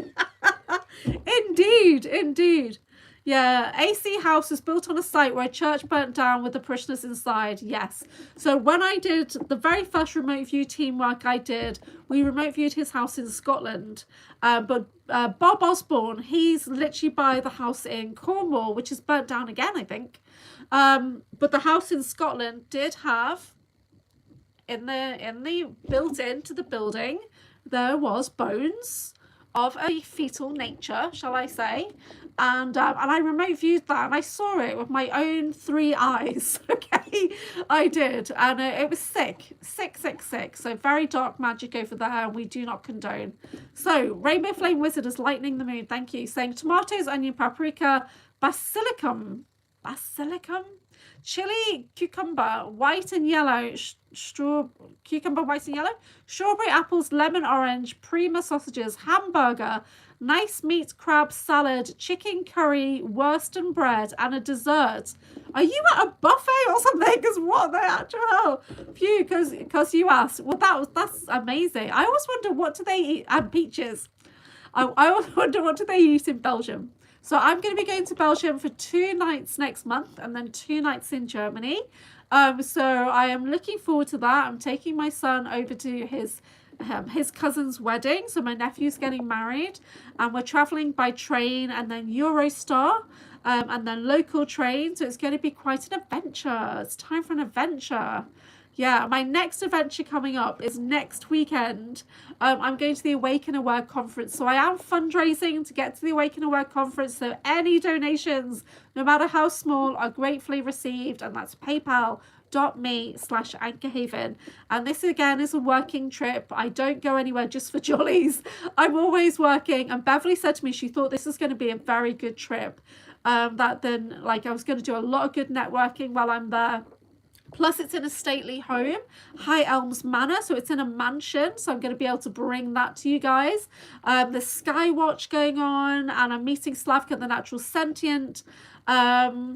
Indeed. Yeah, AC House is built on a site where a church burnt down with the parishioners inside. Yes. So when I did the very first remote view teamwork I did, we remote viewed his house in Scotland. But Bob Osborne, he's literally by the house in Cornwall, which is burnt down again, I think. But the house in Scotland did have, in the built into the building, there was bones of a fetal nature, shall I say, and I remote viewed that, and I saw it with my own 3 eyes. Okay, I did, and it was sick. So very dark magic over there, and we do not condone. So Rainbow Flame Wizard is lightening the mood. Thank you. Saying tomatoes, onion, paprika, basilicum, chili, cucumber, white and yellow, cucumber, white and yellow, strawberry, apples, lemon, orange, prima sausages, hamburger, nice meat, crab, salad, chicken curry, Worston bread, and a dessert. Are you at a buffet or something? Because what the actual hell? Phew, because you asked. Well, that's amazing. I always wonder, what do they eat? And peaches. I always wonder, what do they eat in Belgium? So I'm going to be going to Belgium for 2 nights next month, and then 2 nights in Germany. So I am looking forward to that. I'm taking my son over to his cousin's wedding. So my nephew's getting married, and we're traveling by train and then Eurostar. and then local train. So it's going to be quite an adventure. It's time for an adventure. Yeah, my next adventure coming up is next weekend. I'm going to the Awaken Aware conference. So I am fundraising to get to the Awaken Aware conference. So any donations, no matter how small, are gratefully received. And that's paypal.me/Anchorhaven. And this again is a working trip. I don't go anywhere just for jollies. I'm always working. And Beverly said to me she thought this was going to be a very good trip. That then, like, I was going to do a lot of good networking while I'm there. Plus, it's in a stately home, High Elms Manor, so it's in a mansion, so I'm going to be able to bring that to you guys. There's Skywatch going on, and I'm meeting Slavka, the natural sentient. Okay,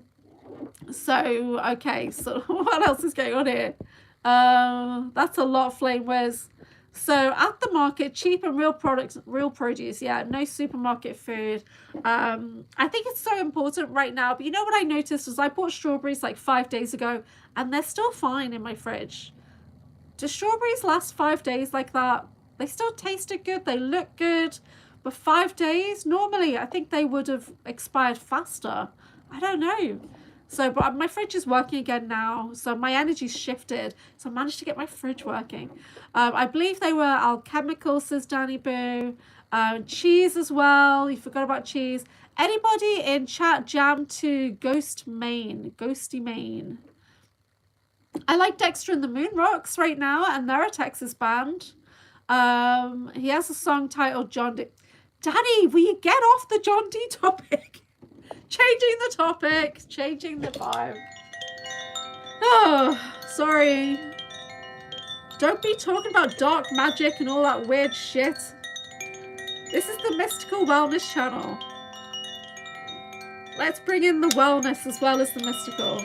so what else is going on here? That's a lot of flame whiz. So at the market, cheap and real products, real produce. Yeah, no supermarket food. I think it's so important right now. But you know what I noticed is I bought strawberries like 5 days ago and they're still fine in my fridge. Do strawberries last 5 days like that? They still tasted good. They look good. But 5 days, normally I think they would have expired faster. I don't know. So, but my fridge is working again now. So my energy's shifted. So I managed to get my fridge working. I believe they were alchemical, says Danny Boo. Cheese as well. You forgot about cheese. Anybody in chat jam to Ghosty Maine? I like Dexter and the Moon Rocks right now, and they're a Texas band. He has a song titled John D. Daddy, will you get off the John D topic? Changing the topic, changing the vibe. Oh, sorry. Don't be talking about dark magic and all that weird shit. This is the Mystical Wellness channel. Let's bring in the wellness as well as the mystical.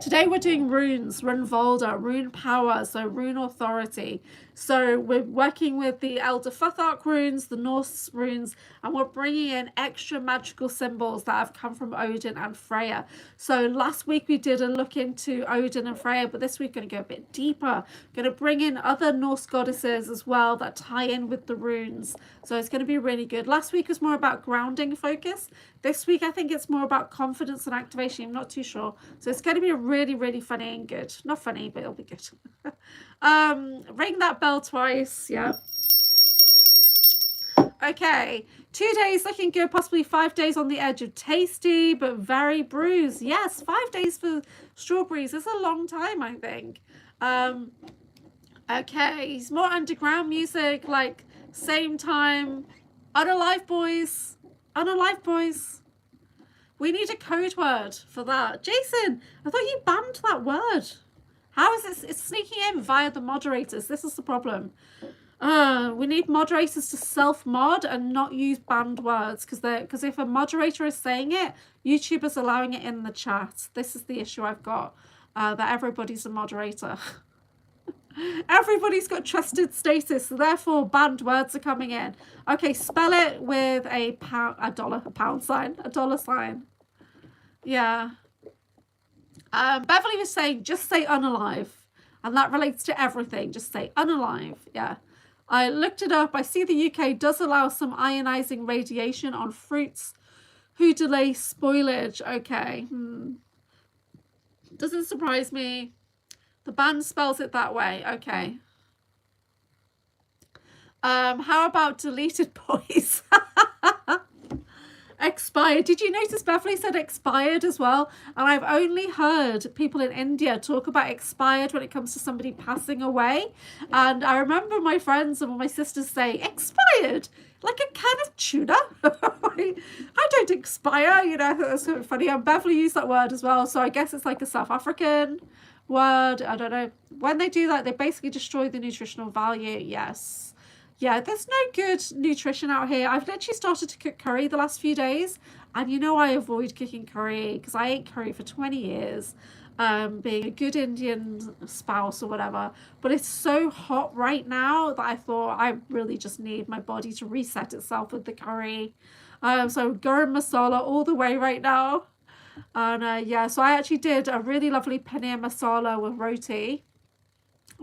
Today we're doing runes, Runvolda, rune power, so rune authority. So we're working with the Elder Futhark runes, the Norse runes, and we're bringing in extra magical symbols that have come from Odin and Freya. So last week we did a look into Odin and Freya, but this week we're going to go a bit deeper. Going to bring in other Norse goddesses as well that tie in with the runes. So it's going to be really good. Last week was more about grounding focus. This week I think it's more about confidence and activation. I'm not too sure. So it's going to be really, really funny and good. Not funny, but it'll be good. Ring that bell twice. Yeah. Okay, 2 days looking good, possibly 5 days on the edge of tasty, but very bruised. Yes, 5 days for strawberries is a long time, I think. Okay, more underground music, like same time. Unalive Boys. Unalive Boys. We need a code word for that. Jason, I thought you banned that word. How is it? It's sneaking in via the moderators. This is the problem. We need moderators to self-mod and not use banned words because if a moderator is saying it, YouTube is allowing it in the chat. This is the issue I've got, that everybody's a moderator. Everybody's got trusted status, so therefore banned words are coming in. Okay, spell it with a pound sign, a dollar sign. Yeah. Beverly was saying, just say unalive. And that relates to everything. Just say unalive. Yeah. I looked it up. I see the UK does allow some ionizing radiation on fruits who delay spoilage. Okay. Doesn't surprise me. The band spells it that way. Okay. How about deleted boys? Expired. Did you notice Beverly said expired as well? And I've only heard people in India talk about expired when it comes to somebody passing away. And I remember my friends and my sisters say, expired? Like a can of tuna? I don't expire, you know. That's so funny. And Beverly used that word as well. So I guess it's like a South African word. I don't know. When they do that, they basically destroy the nutritional value. Yes. Yeah, there's no good nutrition out here. I've literally started to cook curry the last few days. And you know I avoid cooking curry because I ate curry for 20 years, being a good Indian spouse or whatever. But it's so hot right now that I thought I really just need my body to reset itself with the curry. So garam masala all the way right now. And yeah, so I actually did a really lovely paneer masala with roti.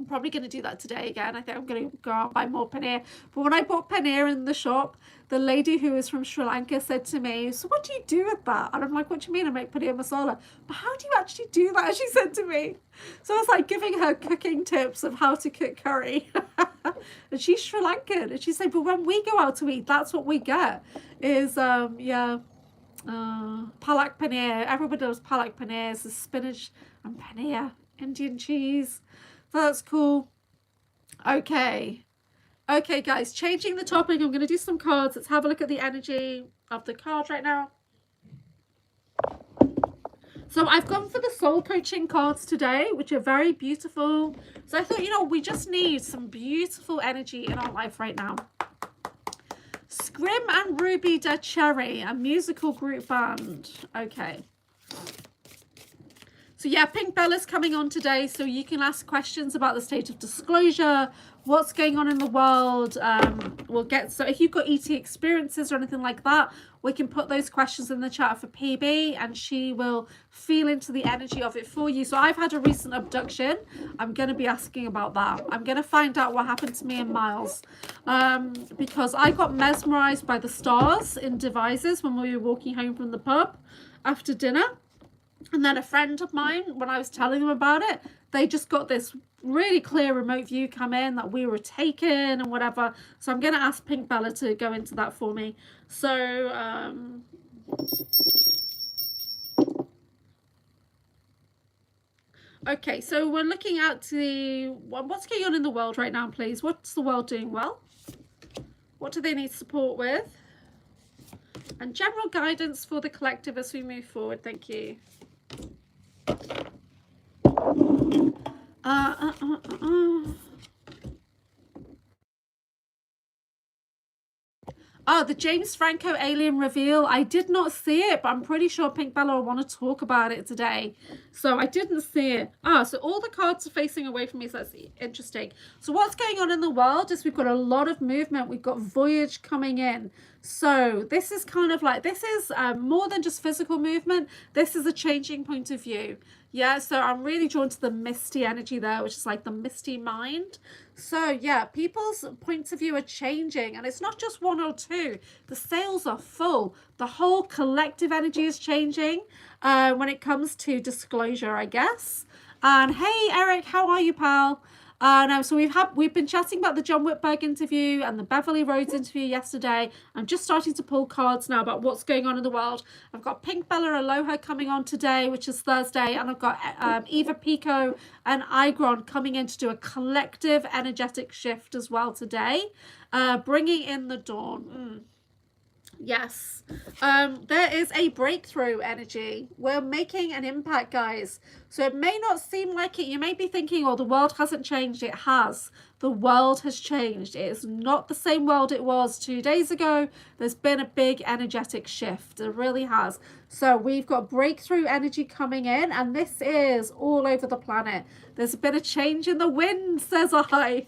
I'm probably going to do that today again. I think I'm going to go out and buy more paneer. But when I bought paneer in the shop, the lady who is from Sri Lanka said to me, so what do you do with that? And I'm like, what do you mean? I make paneer masala. But how do you actually do that? She said to me. So I was like giving her cooking tips of how to cook curry. And she's Sri Lankan. And she said, but when we go out to eat, that's what we get is, palak paneer. Everybody loves palak paneer. It's spinach and paneer, Indian cheese. So that's cool. Okay, guys, changing the topic. I'm going to do some cards. Let's have a look at the energy of the cards right now. So I've gone for the soul coaching cards today, which are very beautiful. So I thought, you know, we just need some beautiful energy in our life right now. Scrim and Ruby Da Cherry, a musical group band. Okay. So yeah, Pink Bella's coming on today, so you can ask questions about the state of disclosure, what's going on in the world. So if you've got ET experiences or anything like that, we can put those questions in the chat for PB, and she will feel into the energy of it for you. So I've had a recent abduction. I'm going to be asking about that. I'm going to find out what happened to me and Miles, because I got mesmerized by the stars in Devices when we were walking home from the pub after dinner. And then a friend of mine, when I was telling them about it, they just got this really clear remote view come in that we were taken and whatever. So I'm going to ask Pink Bella to go into that for me. So, okay, so we're looking at what's going on in the world right now, please. What's the world doing well? What do they need support with? And general guidance for the collective as we move forward. Thank you. Oh, the James Franco alien reveal. I did not see it, but I'm pretty sure Pink Bella will want to talk about it today. So I didn't see it. So all the cards are facing away from me, so that's interesting. So what's going on in the world is we've got a lot of movement. We've got Voyage coming in. So this is kind of like, this is more than just physical movement. This is a changing point of view. Yeah, so I'm really drawn to the misty energy there, which is like the misty mind. So yeah, people's points of view are changing, and it's not just one or two. The sails are full. The whole collective energy is changing when it comes to disclosure, I guess. And hey, Eric, how are you, pal? So we've been chatting about the John Whitberg interview and the Beverly Rhodes interview yesterday. I'm just starting to pull cards now about what's going on in the world. I've got Pink Bella Aloha coming on today, which is Thursday, and I've got Eva Pico and Igron coming in to do a collective energetic shift as well today, bringing in the dawn. Yes, there is a breakthrough energy. We're making an impact, guys. So it may not seem like it. You may be thinking, oh, the world hasn't changed. It has. The world has changed. It is not the same world it was 2 days ago. There's been a big energetic shift. It really has. So we've got breakthrough energy coming in, and this is all over the planet. There's been a change in the wind, says I.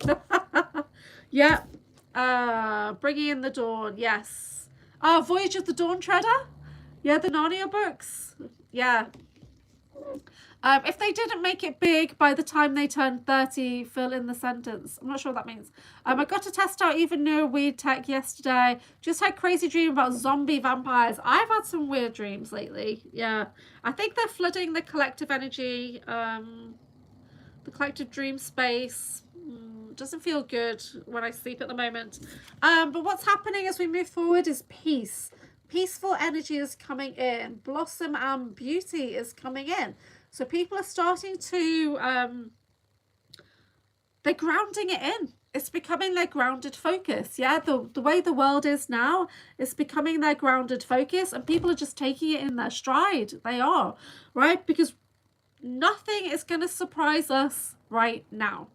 Yeah. Bringing in the dawn. Yes. Voyage of the Dawn Treader? Yeah, the Narnia books. Yeah. If they didn't make it big by the time they turned 30, fill in the sentence. I'm not sure what that means. I got to test out even newer weird tech yesterday. Just had crazy dream about zombie vampires. I've had some weird dreams lately. Yeah. I think they're flooding the collective energy, the collective dream space. Doesn't feel good when I sleep at the moment. But what's happening as we move forward is peace. Peaceful energy is coming in. Blossom and beauty is coming in. So people are starting to, they're grounding it in. It's becoming their grounded focus. Yeah, the way the world is now, it's becoming their grounded focus, and people are just taking it in their stride. They are, right? Because nothing is going to surprise us right now.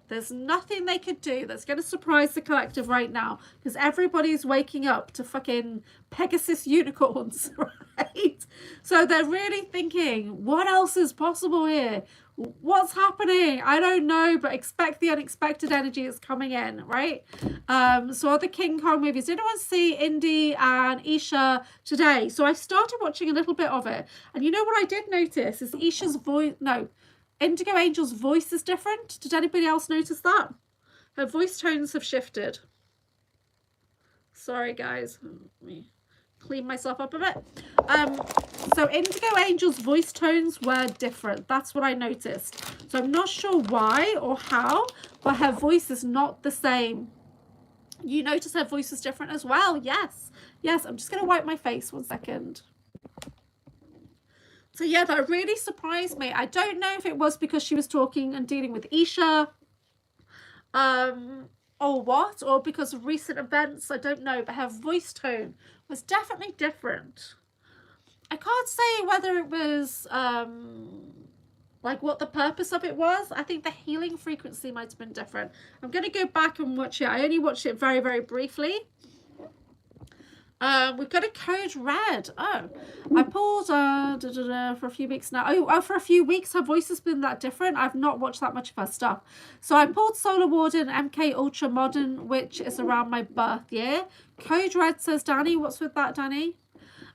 There's nothing they could do that's going to surprise the collective right now, because everybody's waking up to fucking Pegasus unicorns, right? So they're really thinking, what else is possible here? What's happening? I don't know, but expect the unexpected energy is coming in, right? So other King Kong movies. Did anyone see Indy and Isha today? So I started watching a little bit of it, and you know what I did notice is Isha's voice. No, Indigo Angel's voice is different. Did anybody else notice that? Her voice tones have shifted. Sorry, guys. Let me clean myself up a bit. So Indigo Angel's voice tones were different. That's what I noticed. So I'm not sure why or how, but her voice is not the same. You notice her voice is different as well. Yes. Yes, I'm just going to wipe my face 1 second. So yeah, that really surprised me. I don't know if it was because she was talking and dealing with Isha, or what, or because of recent events. I don't know, but her voice tone was definitely different. I can't say whether it was like what the purpose of it was. I think the healing frequency might have been different. I'm going to go back and watch it. I only watched it very, very briefly. We've got a code red. Oh, I pulled for a few weeks now. Oh, for a few weeks her voice has been that different. I've not watched that much of her stuff. So I pulled Solar Warden MK Ultra Modern, which is around my birth year. Code red, says Danny. What's with that, Danny?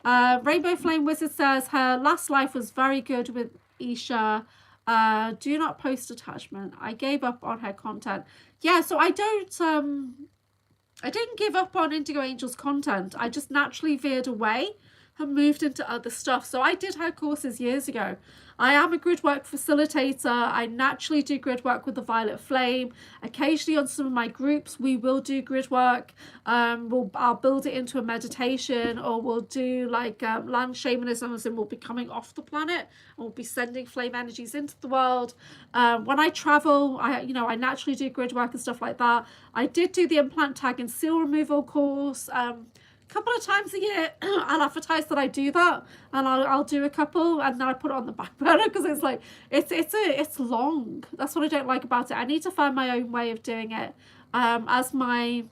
Rainbow Flame Wizard says her last life was very good with Isha. Do not post attachment. I gave up on her content. Yeah, so I didn't give up on Indigo Angel's content. I just naturally veered away and moved into other stuff. So I did her courses years ago. I am a grid work facilitator. I naturally do grid work with the Violet Flame. Occasionally on some of my groups, we will do grid work. I'll build it into a meditation, or we'll do like land shamanism, as in we'll be coming off the planet and we'll be sending flame energies into the world. When I travel, I naturally do grid work and stuff like that. I did do the implant tag and seal removal course. Couple of times a year I'll advertise that I do that, and I'll do a couple, and then I put it on the back burner because it's like it's long. That's what I don't like about it. I need to find my own way of doing it. As my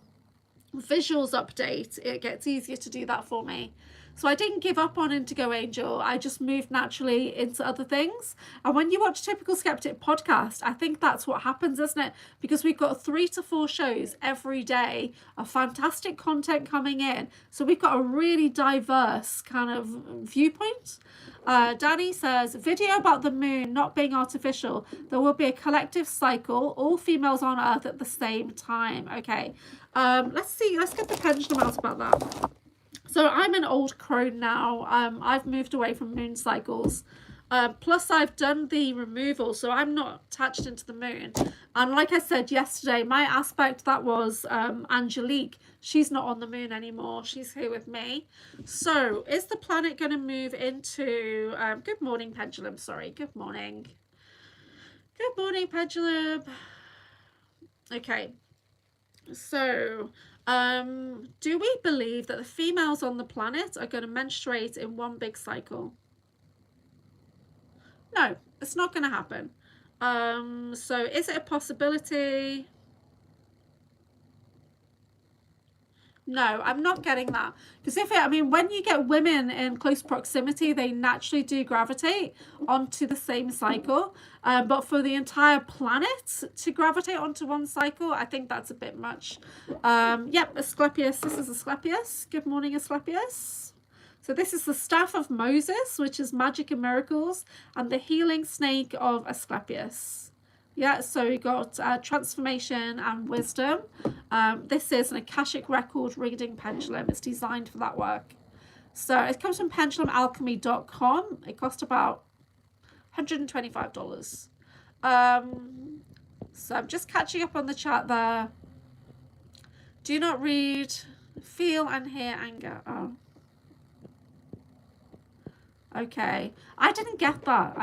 visuals update, it gets easier to do that for me. So I didn't give up on Indigo Angel. I just moved naturally into other things. And when you watch Typical Skeptic podcast, I think that's what happens, isn't it? Because we've got 3 to 4 shows every day of fantastic content coming in. So we've got a really diverse kind of viewpoint. Danny says, video about the moon not being artificial. There will be a collective cycle, all females on Earth at the same time. Okay, let's see. Let's get the pendulum out about that. So I'm an old crone now. I've moved away from moon cycles. Plus I've done the removal, so I'm not attached into the moon. And like I said yesterday, my aspect, that was Angelique. She's not on the moon anymore. She's here with me. So is the planet going to move into... good morning, Pendulum. Sorry, good morning. Good morning, Pendulum. Okay. So... do we believe that the females on the planet are going to menstruate in one big cycle? No, it's not going to happen. So is it a possibility? No, I'm not getting that. Because when you get women in close proximity, they naturally do gravitate onto the same cycle. But for the entire planet to gravitate onto one cycle, I think that's a bit much. Yep, Asclepius. This is Asclepius. Good morning, Asclepius. So this is the Staff of Moses, which is magic and miracles, and the healing snake of Asclepius. Yeah, so we got transformation and wisdom. This is an Akashic record reading pendulum. It's designed for that work. So it comes from pendulumalchemy.com. It cost about $125. So I'm just catching up on the chat there. Do not read, feel and hear anger. Oh. Okay. I didn't get that.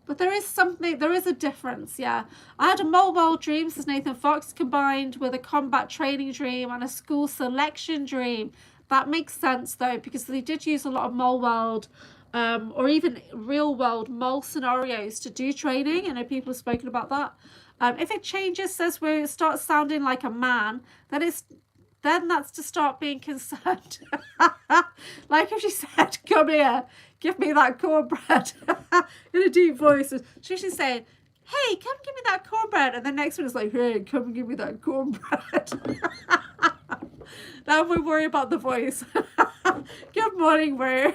But there is something, there is a difference, yeah. I had a mobile dream, says Nathan Fox, combined with a combat training dream and a school selection dream. That makes sense, though, because they did use a lot of mole world or even real world mole scenarios to do training. I know people have spoken about that. If it changes, says where it starts sounding like a man, then that's to start being concerned. Like if she said, come here, give me that cornbread in a deep voice. She's saying, hey, come give me that cornbread. And the next one is like, hey, come give me that cornbread. Now we worry about the voice. Good morning, Rue.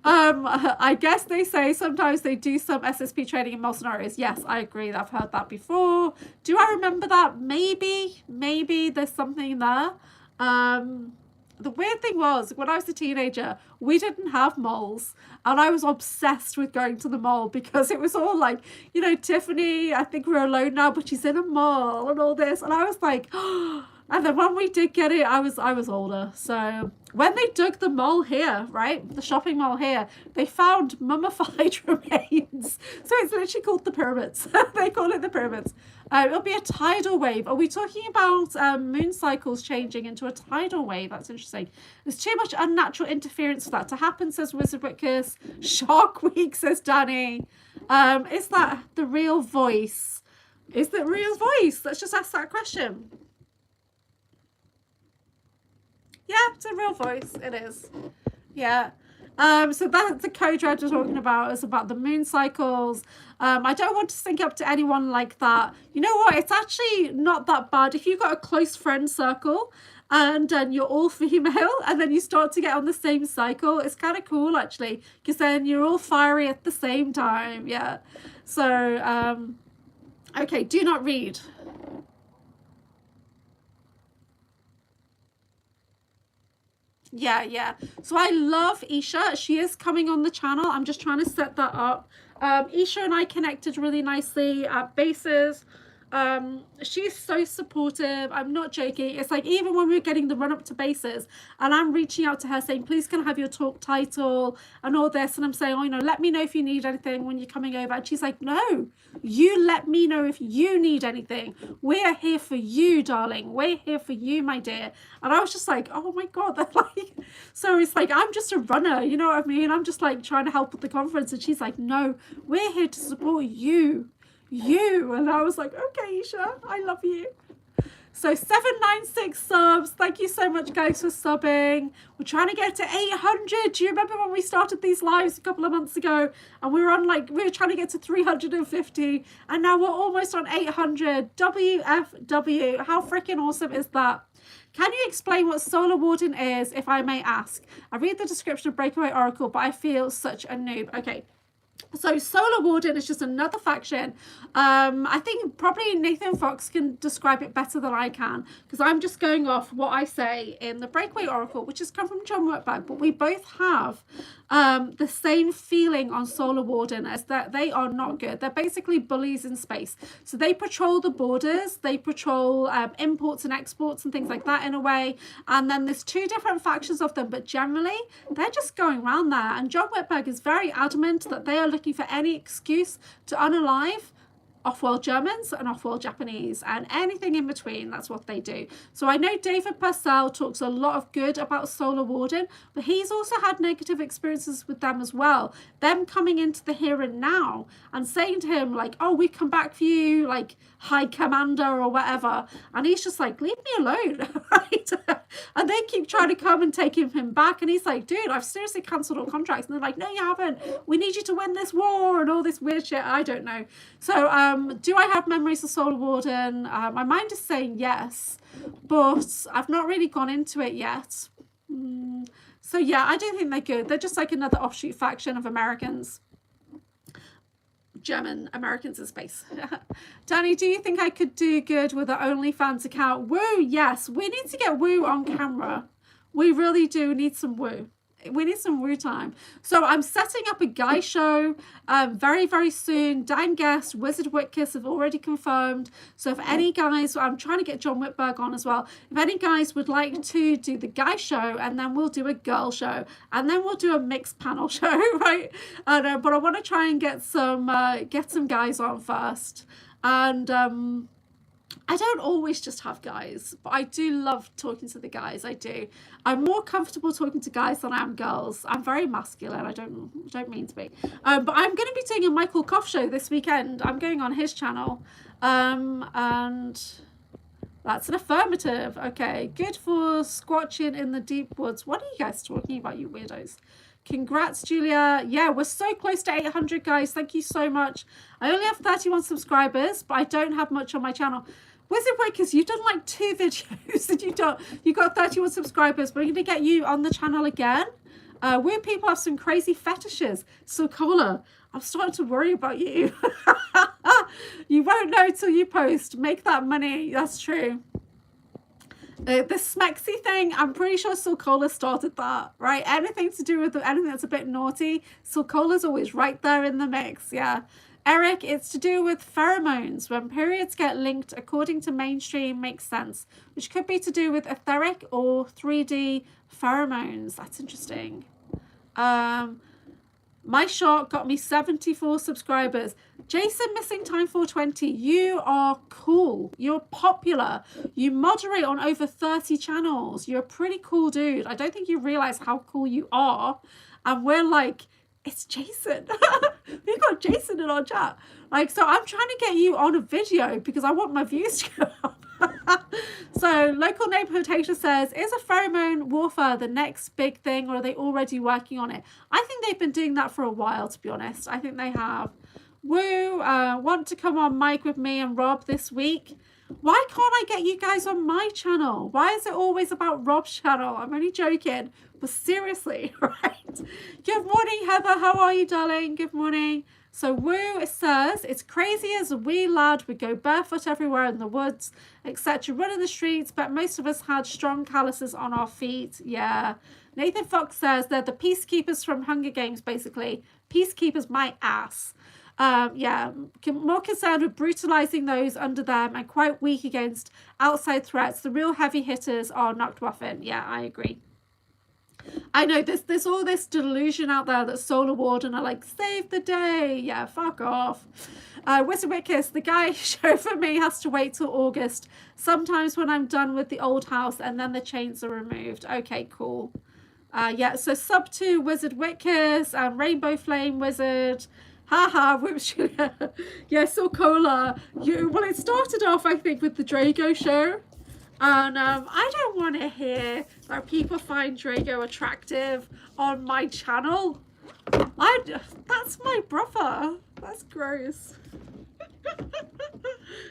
I guess they say sometimes they do some SSP training in more scenarios. Yes, I agree. I've heard that before. Do I remember that? Maybe there's something there. The weird thing was, when I was a teenager, we didn't have malls. And I was obsessed with going to the mall because it was all like, you know, Tiffany, I think we're alone now, but she's in a mall and all this. And I was like, oh. And then when we did get it, I was older. So when they dug the mall here, right, the shopping mall here, they found mummified remains. So it's literally called the pyramids. They call it the pyramids. It'll be a tidal wave. Are we talking about moon cycles changing into a tidal wave? That's interesting. There's too much unnatural interference for that to happen, says Wizard Witkus. Shark Week, says Danny. Is that the real voice? Is that real voice? Let's just ask that question. Yeah, it's a real voice. It is. Yeah. So that's the code red we're talking about, is about the moon cycles. I don't want to sync up to anyone like that. You know what? It's actually not that bad. If you've got a close friend circle and you're all female and then you start to get on the same cycle, it's kind of cool actually, because then you're all fiery at the same time. Yeah. So, okay, do not read. Yeah. So I love Isha. She is coming on the channel. I'm just trying to set that up. Isha and I connected really nicely at Bases. She's so supportive. I'm not joking. It's like, even when we were getting the run up to Bases and I'm reaching out to her saying, please can I have your talk title and all this, and I'm saying, oh, you know, let me know if you need anything when you're coming over, and she's like, no, you let me know if you need anything. We're here for you, darling. We're here for you, my dear. And I was just like, oh my god, that's like, so it's like, I'm just a runner, you know what I mean? I'm just like trying to help with the conference, and she's like, no, we're here to support you. And I was like, okay, Isha, I love you. So 796 subs. Thank you so much, guys, for subbing. We're trying to get to 800. Do you remember when we started these lives a couple of months ago and we were trying to get to 350, and now we're almost on 800. WFW. How freaking awesome is that? Can you explain what Solar Warden is, if I may ask? I read the description of Breakaway Oracle, but I feel such a noob. Okay. So Solar Warden is just another faction. I think probably Nathan Fox can describe it better than I can, because I'm just going off what I say in the Breakaway Oracle, which has come from John Workbag, but we both have the same feeling on Solar Warden, as that they are not good. They're basically bullies in space. So they patrol the borders, they patrol imports and exports and things like that in a way. And then there's two different factions of them, but generally they're just going around there. And John Whitberg is very adamant that they are looking for any excuse to unalive off-world Germans and off-world Japanese and anything in between. That's what they do. So I know David Purcell talks a lot of good about Solar Warden, but he's also had negative experiences with them as well. Them coming into the here and now and saying to him like, oh, we come back for you, like High Commander or whatever. And he's just like, leave me alone. Right? And they keep trying to come and take him back. And he's like, dude, I've seriously cancelled all contracts. And they're like, no, you haven't. We need you to win this war and all this weird shit. I don't know. So do I have memories of Solar Warden? My mind is saying yes, but I've not really gone into it yet. So yeah, I don't think they're good. They're just like another offshoot faction of Americans. German Americans in space. Danny, do you think I could do good with an OnlyFans account? Woo, yes. We need to get Woo on camera. We really do need some Woo. We need some Woo time. So I'm setting up a guy show very, very soon. Dan Guest, Wizard Witkus have already confirmed. So if any guys, I'm trying to get John Whitberg on as well. If any guys would like to do the guy show, and then we'll do a girl show, and then we'll do a mixed panel show, right? But I want to try and get some guys on first. And I don't always just have guys, but I do love talking to the guys. I do. I'm more comfortable talking to guys than I am girls. I'm very masculine. I don't mean to be. But I'm going to be doing a Michael Koff show this weekend. I'm going on his channel. And that's an affirmative. Okay. Good for squatching in the deep woods. What are you guys talking about, you weirdos? Congrats, Julia. Yeah, we're so close to 800, guys. Thank you so much. I only have 31 subscribers, but I don't have much on my channel. Wizard Wickers, you've done like 2 videos and you got 31 subscribers. We're going to get you on the channel again. Weird people have some crazy fetishes. So Cola, I'm starting to worry about you. You won't know till you post. Make that money. That's true. The smexy thing, I'm pretty sure Sulcola started that, right? Anything to do with anything that's a bit naughty, Sulcola's always right there in the mix, yeah. Eric, it's to do with pheromones. When periods get linked according to mainstream, makes sense, which could be to do with etheric or 3D pheromones. That's interesting. My shot got me 74 subscribers. Jason Missing Time 420, you are cool. You're popular. You moderate on over 30 channels. You're a pretty cool dude. I don't think you realize how cool you are. And we're like, it's Jason. We got Jason in our chat. Like, so I'm trying to get you on a video because I want my views to go up. So local neighborhood hater says, is a pheromone warfare the next big thing, or are they already working on it? I think they've been doing that for a while, to be honest. I think they have. Woo, want to come on mic with me and Rob this week? Why can't I get you guys on my channel? Why is it always about Rob's channel? I'm only joking, but seriously, right? Good morning, Heather. How are you, darling? Good morning. So Woo, it says, it's crazy as a wee lad would go barefoot everywhere in the woods, etc., running the streets, but most of us had strong calluses on our feet. Yeah. Nathan Fox says they're the peacekeepers from Hunger Games, basically. Peacekeepers, my ass. Yeah, more concerned with brutalizing those under them and quite weak against outside threats. The real heavy hitters are knocked muffin. Yeah, I agree. I know there's all this delusion out there that Solar Warden are like, save the day. Yeah, fuck off. Wizard Wickus, the guy show for me has to wait till August. Sometimes when I'm done with the old house and then the chains are removed. Okay, cool. Yeah, so sub to Wizard Wickus and Rainbow Flame Wizard. Haha, yeah, so Cola. Well, it started off, I think, with the Drago show. And I don't want to hear that people find Drago attractive on my channel. That's my brother. That's gross.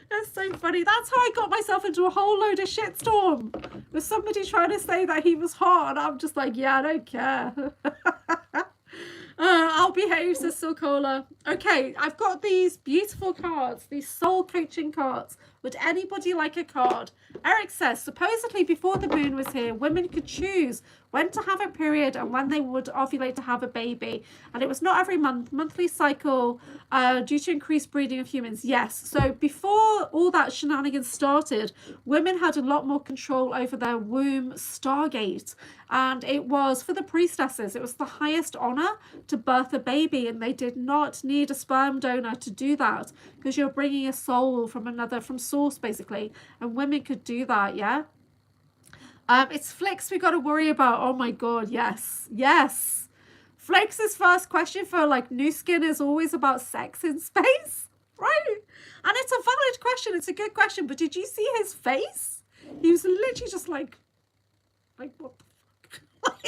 That's so funny. That's how I got myself into a whole load of shitstorm. With somebody trying to say that he was hot, and I'm just like, yeah, I don't care. I'll behave, says Silcola. Okay, I've got these beautiful cards, these soul coaching cards. Would anybody like a card? Eric says, supposedly before the moon was here, women could choose when to have a period and when they would ovulate to have a baby. And it was not every month, monthly cycle due to increased breeding of humans. Yes, so before all that shenanigans started, women had a lot more control over their womb stargate. And it was for the priestesses, it was the highest honor to birth a baby, and they did not need a sperm donor to do that because you're bringing a soul from source basically, and women could do that. Yeah. It's Flix we got to worry about. Oh my god, yes. Flix's first question for like new skin is always about sex in space, right? And it's a valid question, it's a good question, but did you see his face? He was literally just like what the fuck?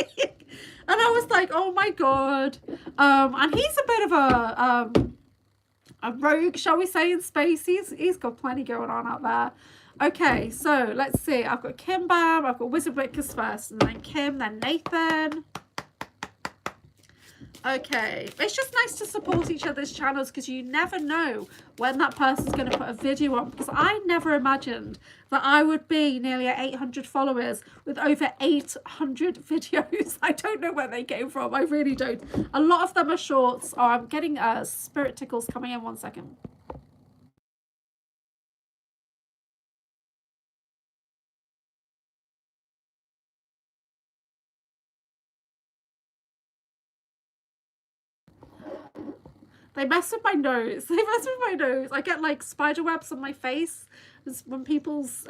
And I was like, oh my god. And he's a bit of a rogue, shall we say, in space. He's got plenty going on out there. Okay, so let's see. I've got Kim Bam, I've got Wizard Wickers first, and then Kim, then Nathan. Okay, it's just nice to support each other's channels because you never know when that person's going to put a video on, because I never imagined that I would be nearly at 800 followers with over 800 videos. I don't know where they came from. I really don't. A lot of them are shorts. Oh, I'm getting spirit tickles coming in. 1 second. They mess with my nose. I get like spider webs on my face when people's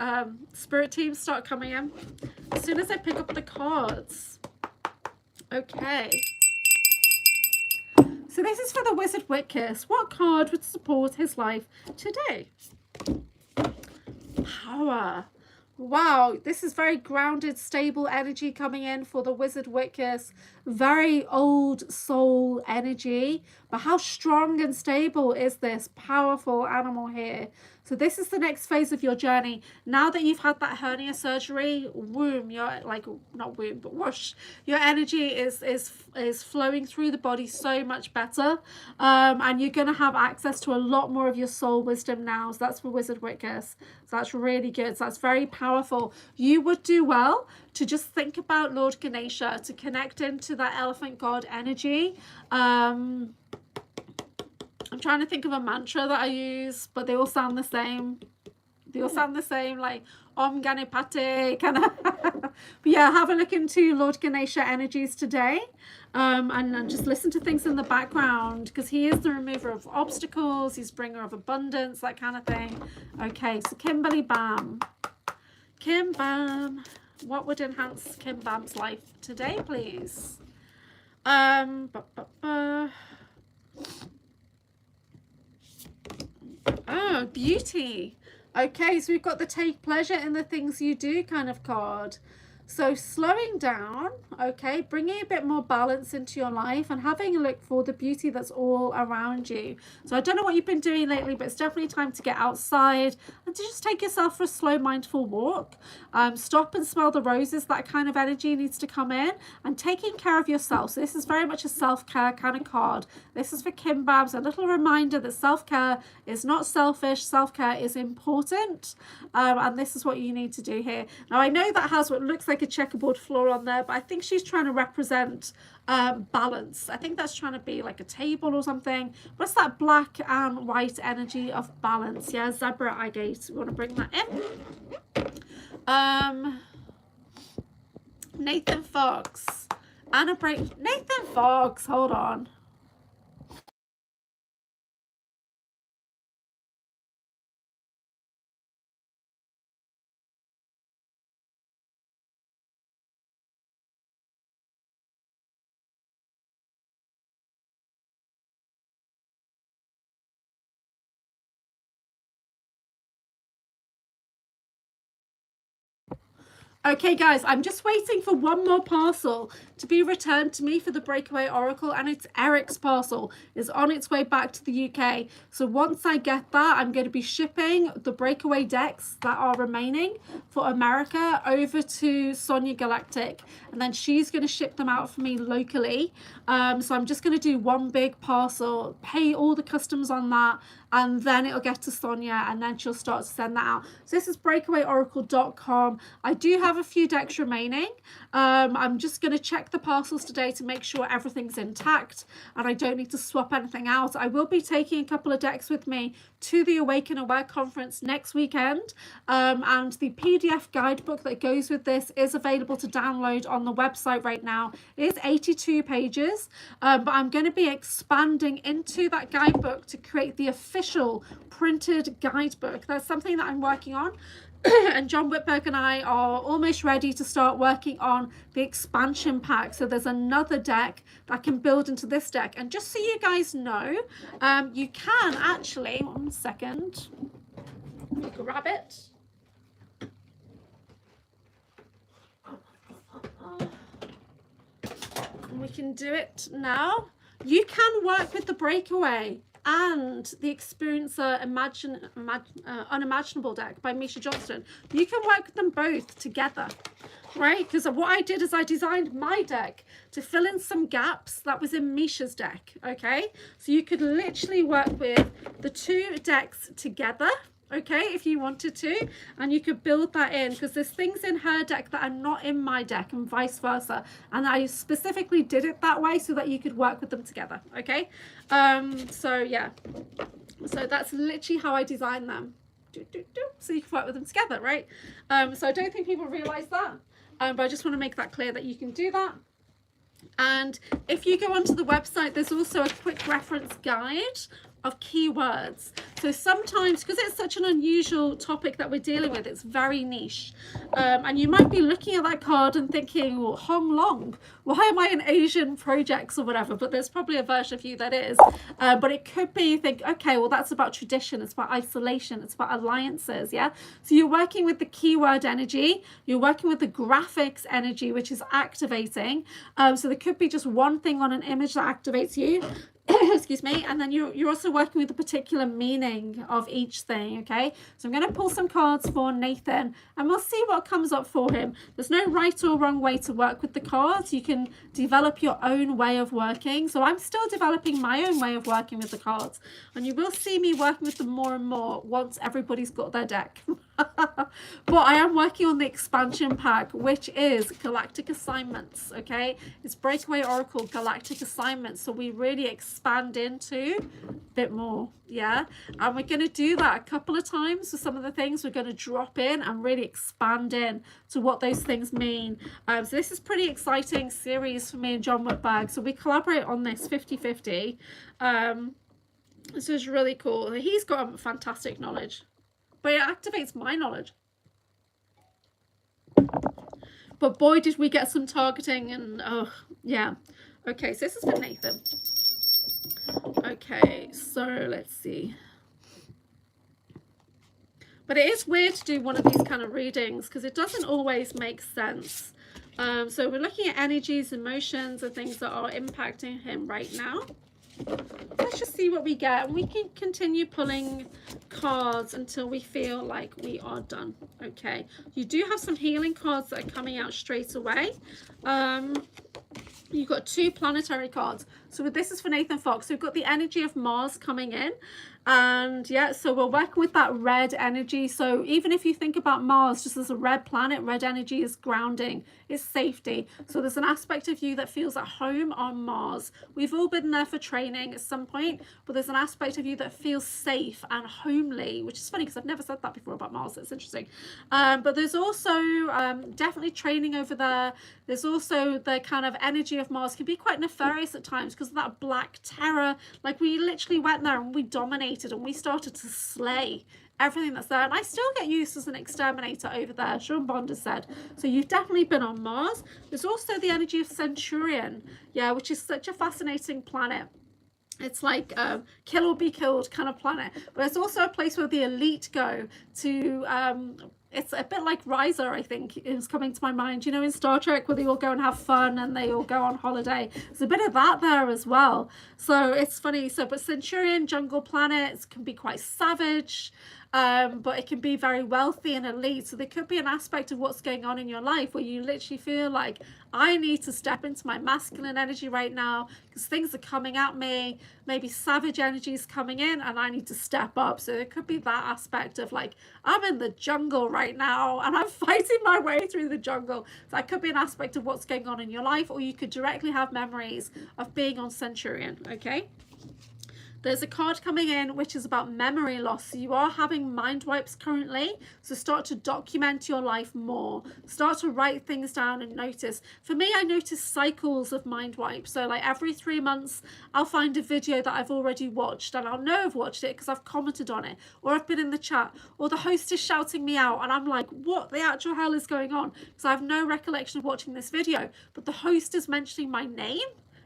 spirit teams start coming in. As soon as I pick up the cards. Okay. So this is for the Wizard Wickers. What card would support his life today? Power. Wow, this is very grounded, stable energy coming in for the Wizard Wickers. Very old soul energy. But how strong and stable is this powerful animal here? So this is the next phase of your journey. Now that you've had that hernia surgery, your energy is flowing through the body so much better, and you're going to have access to a lot more of your soul wisdom now. So that's for Wizard Wickus. So that's really good. So that's very powerful. You would do well to just think about Lord Ganesha, to connect into that elephant god energy. I'm trying to think of a mantra that I use, but they all sound the same. They all sound the same, like Om Ganapati, kind of. But yeah, have a look into Lord Ganesha energies today, and just listen to things in the background, because he is the remover of obstacles, he's bringer of abundance, that kind of thing. Okay, so Kimberly Bam. Kim Bam. What would enhance Kim Bam's life today, please? Oh, beauty. Okay, so we've got the take pleasure in the things you do kind of card. So slowing down, okay, bringing a bit more balance into your life and having a look for the beauty that's all around you. So I don't know what you've been doing lately, but it's definitely time to get outside and to just take yourself for a slow, mindful walk. Stop and smell the roses. That kind of energy needs to come in, and taking care of yourself. So this is very much a self-care kind of card. This is for Kim Babs, a little reminder that self-care is not selfish. Self-care is important, and this is what you need to do here. Now I know that has what looks like a checkerboard floor on there, but I think she's trying to represent balance. I think that's trying to be like a table or something. What's that black and white energy of balance? Yeah, zebra agate. We want to bring that in. Nathan Fox. Nathan Fox, hold on. Okay guys, I'm just waiting for one more parcel to be returned to me for the Breakaway Oracle, and it's Eric's parcel. It's on its way back to the UK. So once I get that, I'm going to be shipping the Breakaway decks that are remaining for America over to Sonia Galactic, and then she's going to ship them out for me locally. So I'm just going to do one big parcel, pay all the customs on that, and then it'll get to Sonia, and then she'll start to send that out. So this is breakawayoracle.com. I do have a few decks remaining. I'm just going to check the parcels today to make sure everything's intact and I don't need to swap anything out. I will be taking a couple of decks with me to the Awaken Aware conference next weekend, and the PDF guidebook that goes with this is available to download on the website right now. It is 82 pages, but I'm going to be expanding into that guidebook to create the official printed guidebook. That's something that I'm working on. And John Whitberg and I are almost ready to start working on the expansion pack. So there's another deck that can build into this deck. And just so you guys know, you can actually, 1 second, let me grab it. And we can do it now. You can work with the Breakaway and the Experiencer Unimaginable deck by Misha Johnston. You can work with them both together, right? Because what I did is I designed my deck to fill in some gaps that was in Misha's deck, okay? So you could literally work with the two decks together, okay, if you wanted to, and you could build that in, because there's things in her deck that are not in my deck and vice versa, and I specifically did it that way so that you could work with them together, okay? So yeah, so that's literally how I designed them, so you can work with them together, right? So I don't think people realize that, but I just want to make that clear that you can do that. And if you go onto the website, there's also a quick reference guide of keywords. So sometimes, because it's such an unusual topic that we're dealing with, it's very niche, and you might be looking at that card and thinking, well, Hong Long, why am I in Asian projects or whatever? But there's probably a version of you that is, but it could be you think, okay, well, that's about tradition, it's about isolation, it's about alliances. Yeah, so you're working with the keyword energy, you're working with the graphics energy, which is activating. So there could be just one thing on an image that activates you. excuse me, and then you're also working with the particular meaning of each thing. Okay, so I'm going to pull some cards for Nathan and we'll see what comes up for him. There's no right or wrong way to work with the cards. You can develop your own way of working. So I'm still developing my own way of working with the cards, and you will see me working with them more and more once everybody's got their deck. But I am working on the expansion pack, which is galactic assignments. Okay, it's Breakaway Oracle galactic assignments, so we really expand into a bit more. Yeah, and we're going to do that a couple of times. For some of the things, we're going to drop in and really expand in to what those things mean. So this is pretty exciting series for me and John Whitberg. So we collaborate on this 50-50. This is really cool. He's got fantastic knowledge, but it activates my knowledge. But boy, did we get some targeting, and oh yeah. Okay, so this is for Nathan. Okay, so let's see. But it is weird to do one of these kind of readings because it doesn't always make sense. So we're looking at energies, emotions, and things that are impacting him right now. Let's just see what we get, and we can continue pulling cards until we feel like we are done. Okay, you do have some healing cards that are coming out straight away. You've got 2 planetary cards. So this is for Nathan Fox. So we've got the energy of Mars coming in, and yeah, so we're working with that red energy. So even if you think about Mars just as a red planet, red energy is grounding, it's safety. So there's an aspect of you that feels at home on Mars. We've all been there for training at some point, but there's an aspect of you that feels safe and homely, which is funny because I've never said that before about Mars. It's interesting. But there's also definitely training over there. There's also the kind of energy of Mars can be quite nefarious at times because of that black terror. Like we literally went there and we dominated and we started to slay everything that's there. And I still get used as an exterminator over there, Sean Bond has said. So you've definitely been on Mars. There's also the energy of Centurion, yeah, which is such a fascinating planet. It's like kill or be killed kind of planet. But it's also a place where the elite go to... it's a bit like Riser, I think, is coming to my mind. You know, in Star Trek, where they all go and have fun and they all go on holiday. There's a bit of that there as well. So it's funny. So, but Centurion, jungle planets can be quite savage, but it can be very wealthy and elite. So there could be an aspect of what's going on in your life where you literally feel like, I need to step into my masculine energy right now because things are coming at me. Maybe savage energy is coming in and I need to step up. So there could be that aspect of like, I'm in the jungle right now and I'm fighting my way through the jungle. So that could be an aspect of what's going on in your life, or you could directly have memories of being on Centurion. Okay. There's a card coming in which is about memory loss. So you are having mind wipes currently. So start to document your life more. Start to write things down and notice. For me, I notice cycles of mind wipes. So like every 3 months, I'll find a video that I've already watched and I'll know I've watched it because I've commented on it, or I've been in the chat, or the host is shouting me out and I'm like, what the actual hell is going on? Because I have no recollection of watching this video, but the host is mentioning my name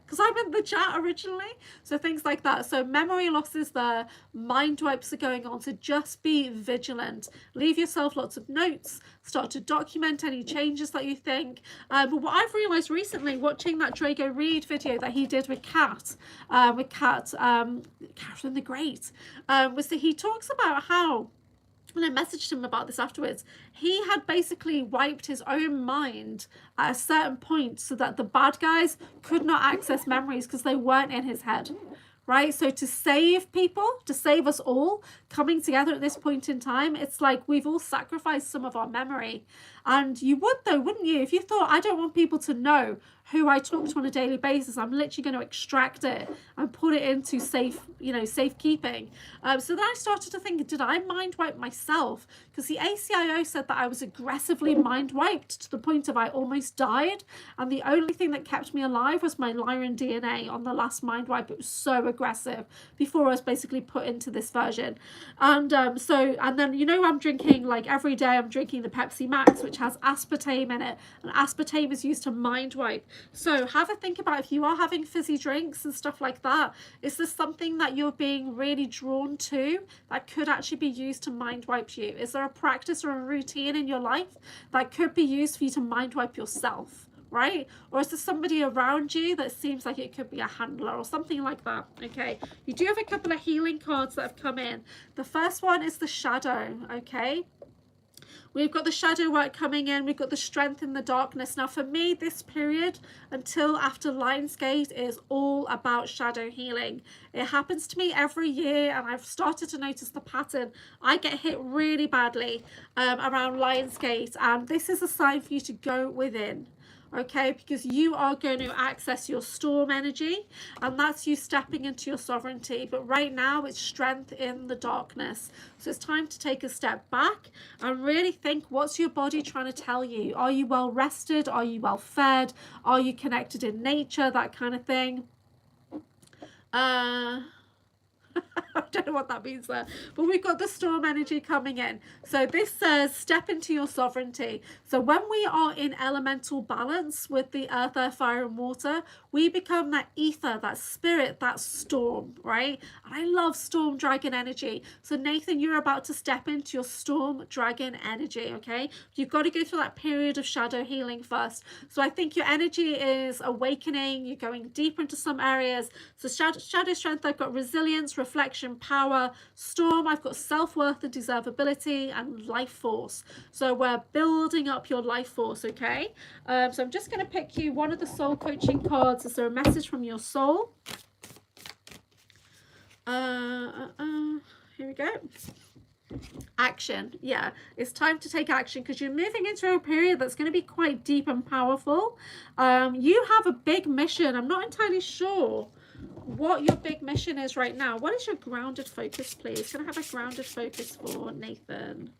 because I'm in the chat originally. So things like that. So memory loss is there, mind wipes are going on. So just be vigilant. Leave yourself lots of notes. Start to document any changes that you think. But what I've realised recently, watching that Drago Reed video that he did with Catherine the Great, was that he talks about how, and I messaged him about this afterwards, he had basically wiped his own mind at a certain point so that the bad guys could not access memories because they weren't in his head, right? So to save people, to save us all coming together at this point in time, it's like we've all sacrificed some of our memory. And you would though, wouldn't you? If you thought, I don't want people to know who I talk to on a daily basis, I'm literally going to extract it and put it into safekeeping. So then I started to think, did I mind wipe myself? Because the ACIO said that I was aggressively mind wiped to the point of I almost died. And the only thing that kept me alive was my Lyran DNA on the last mind wipe. It was so aggressive before I was basically put into this version. And then, you know, I'm drinking, like every day I'm drinking the Pepsi Max, which has aspartame in it. And aspartame is used to mind wipe. So have a think about if you are having fizzy drinks and stuff like that, is this something that you're being really drawn to that could actually be used to mind wipe you? Is there a practice or a routine in your life that could be used for you to mind wipe yourself? right? Or is there somebody around you that seems like it could be a handler or something like that? Okay, you do have a couple of healing cards that have come in. The first one is the shadow. Okay, we've got the shadow work coming in. We've got the strength in the darkness. Now for me, this period until after Lionsgate is all about shadow healing. It happens to me every year, and I've started to notice the pattern. I get hit really badly around Lionsgate, and this is a sign for you to go within. Okay, because you are going to access your storm energy, and that's you stepping into your sovereignty. But right now it's strength in the darkness. So it's time to take a step back and really think, what's your body trying to tell you? Are you well rested? Are you well fed? Are you connected in nature? That kind of thing. I don't know what that means there, but we've got the storm energy coming in. So this says step into your sovereignty. So when we are in elemental balance with the earth, air, fire and water, we become that ether, that spirit, that storm, right? And I love storm dragon energy. So Nathan, you're about to step into your storm dragon energy. Okay, you've got to go through that period of shadow healing first. So I think your energy is awakening. You're going deeper into some areas. So shadow strength, I've got resilience, reflection, power. Storm, I've got self-worth and deservability, and life force. So we're building up your life force. Okay, so I'm just going to pick you one of the soul coaching cards. Is there a message from your soul? Here we go. Action. Yeah, it's time to take action because you're moving into a period that's going to be quite deep and powerful. You have a big mission. I'm not entirely sure what your big mission is right now. What is your grounded focus, please? Can I have a grounded focus for Nathan?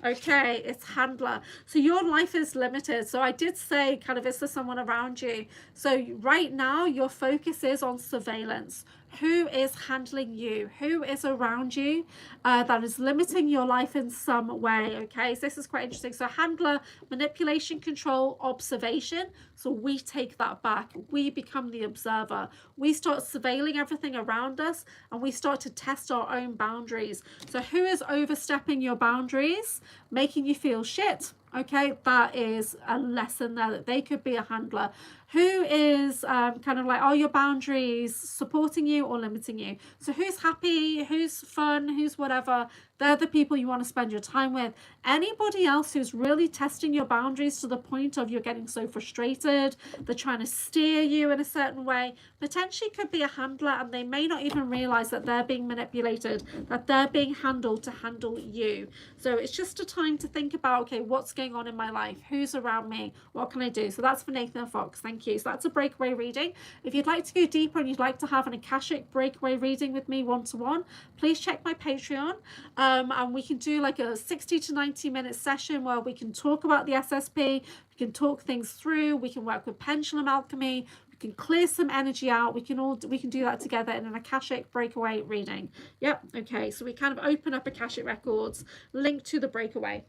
Okay, it's handler. So your life is limited. So I did say kind of, is there someone around you? So right now your focus is on surveillance. Who is handling you? Who is around you that is limiting your life in some way? Okay, so this is quite interesting. So handler, manipulation, control, observation. So we take that back. We become the observer. We start surveilling everything around us, and we start to test our own boundaries. So who is overstepping your boundaries, making you feel shit? Okay, that is a lesson there, that they could be a handler. Who is kind of like, are your boundaries supporting you or limiting you? So who's happy, who's fun, who's whatever? They're the people you want to spend your time with. Anybody else who's really testing your boundaries to the point of you're getting so frustrated, they're trying to steer you in a certain way, potentially could be a handler, and they may not even realize that they're being manipulated, that they're being handled to handle you. So it's just a time to think about, okay, what's going on in my life? Who's around me? What can I do? So that's for Nathan Fox. Thank you. So that's a breakaway reading. If you'd like to go deeper and you'd like to have an Akashic breakaway reading with me one-to-one, please check my Patreon. And we can do like a 60 to 90 minute session where we can talk about the SSP, we can talk things through, we can work with pendulum alchemy, we can clear some energy out, we can do that together in an Akashic breakaway reading. Yep. Okay, so we kind of open up Akashic records, link to the breakaway.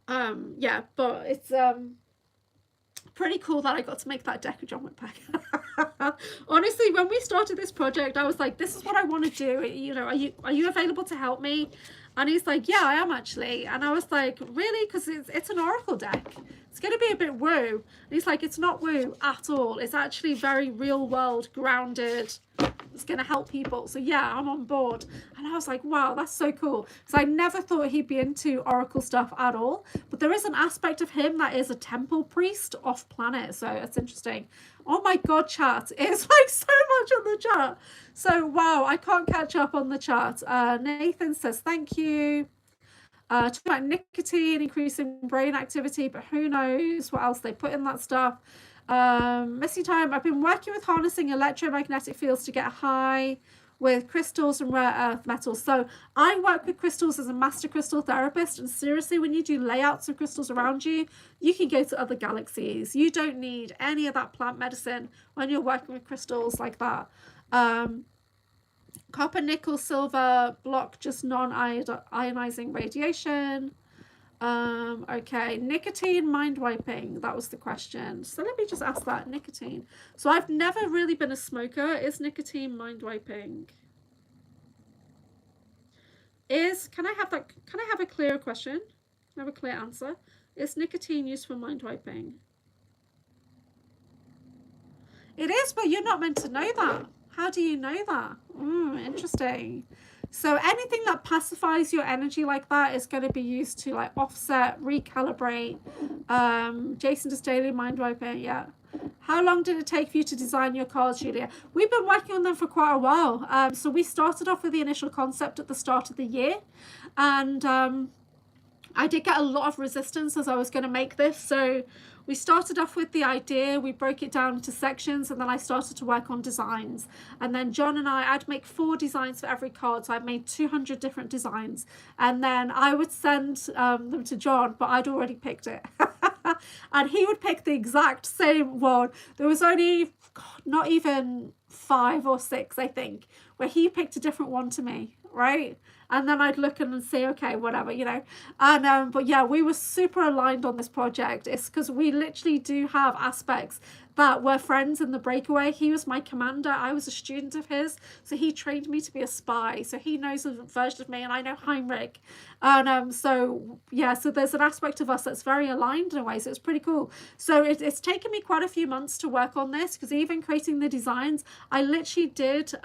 Yeah, but it's pretty cool that I got to make that deck of John Whitbeck. Honestly, when we started this project, I was like, this is what I want to do. You know, are you available to help me? And he's like, yeah, I am actually. And I was like, really? Because it's an oracle deck. It's going to be a bit woo. And he's like, it's not woo at all. It's actually very real world, grounded. It's going to help people. So yeah, I'm on board. And I was like, wow, that's so cool. Because I never thought he'd be into oracle stuff at all. But there is an aspect of him that is a temple priest off planet. So it's interesting. Oh my God, chat. It's like so much on the chat. So wow, I can't catch up on the chat. Nathan says, thank you. Talking about nicotine, increasing brain activity, but who knows what else they put in that stuff. Missing time. I've been working with harnessing electromagnetic fields to get high with crystals and rare earth metals. So I work with crystals as a master crystal therapist, and seriously, when you do layouts of crystals around you, you can go to other galaxies. You don't need any of that plant medicine when you're working with crystals like that. Copper, nickel, silver block just non-ionizing radiation. Okay, nicotine mind wiping, that was the question. So let me just ask that. Nicotine. So I've never really been a smoker. Is nicotine mind wiping? Can I have a clearer question? Can I have a clear answer? Is nicotine used for mind wiping? It is, but you're not meant to know that. How do you know that? Interesting. So anything that pacifies your energy like that is going to be used to like offset, recalibrate. Jason does daily mind wiping. Yeah. How long did it take for you to design your cards, Julia? We've been working on them for quite a while. So we started off with the initial concept at the start of the year, and I did get a lot of resistance as I was going to make this. So we started off with the idea, we broke it down into sections, and then I started to work on designs. And then John and I'd make 4 designs for every card. So I made 200 different designs. And then I would send them to John, but I'd already picked it. And he would pick the exact same one. There was only not even 5 or 6, I think, where he picked a different one to me, right? And then I'd look and say, okay, whatever, you know. And but yeah, we were super aligned on this project. It's because we literally do have aspects that were friends in the Breakaway. He was my commander. I was a student of his. So he trained me to be a spy. So he knows a version of me, and I know Heinrich. And so yeah, so there's an aspect of us that's very aligned in a way. So it's pretty cool. So it's taken me quite a few months to work on this, because even creating the designs, I literally did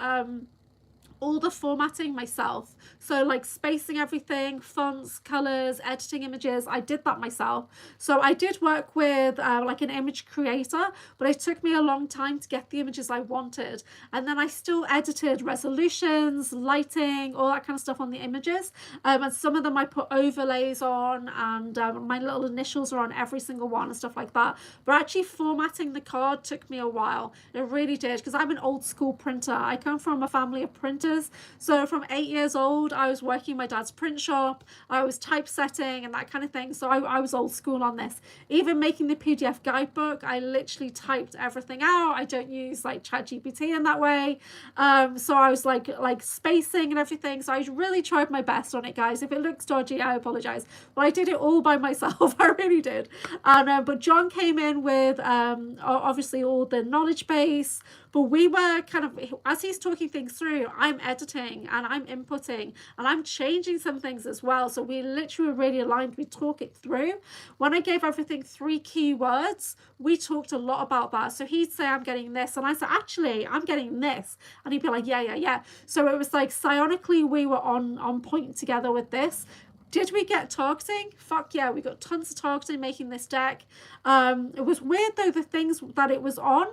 all the formatting myself. So like spacing everything, fonts, colors, editing images, I did that myself. So I did work with like an image creator, but it took me a long time to get the images I wanted. And then I still edited resolutions, lighting, all that kind of stuff on the images. And some of them I put overlays on, and my little initials are on every single one and stuff like that. But actually formatting the card took me a while. It really did, because I'm an old school printer. I come from a family of printers. So from 8 years old, I was working in my dad's print shop. I was typesetting and that kind of thing. So I was old school on this. Even making the PDF guidebook, I literally typed everything out. I don't use like ChatGPT in that way. So I was like spacing and everything. So I really tried my best on it, guys. If it looks dodgy, I apologize. But I did it all by myself. I really did. And but John came in with obviously all the knowledge base. But we were kind of, as he's talking things through, I'm editing and I'm inputting and I'm changing some things as well. So we literally were really aligned. We talk it through. When I gave everything 3 keywords, we talked a lot about that. So he'd say, I'm getting this. And I said, actually, I'm getting this. And he'd be like, yeah. So it was like psionically, we were on point together with this. Did we get targeting? Fuck yeah, we got tons of targeting making this deck. It was weird though, the things that it was on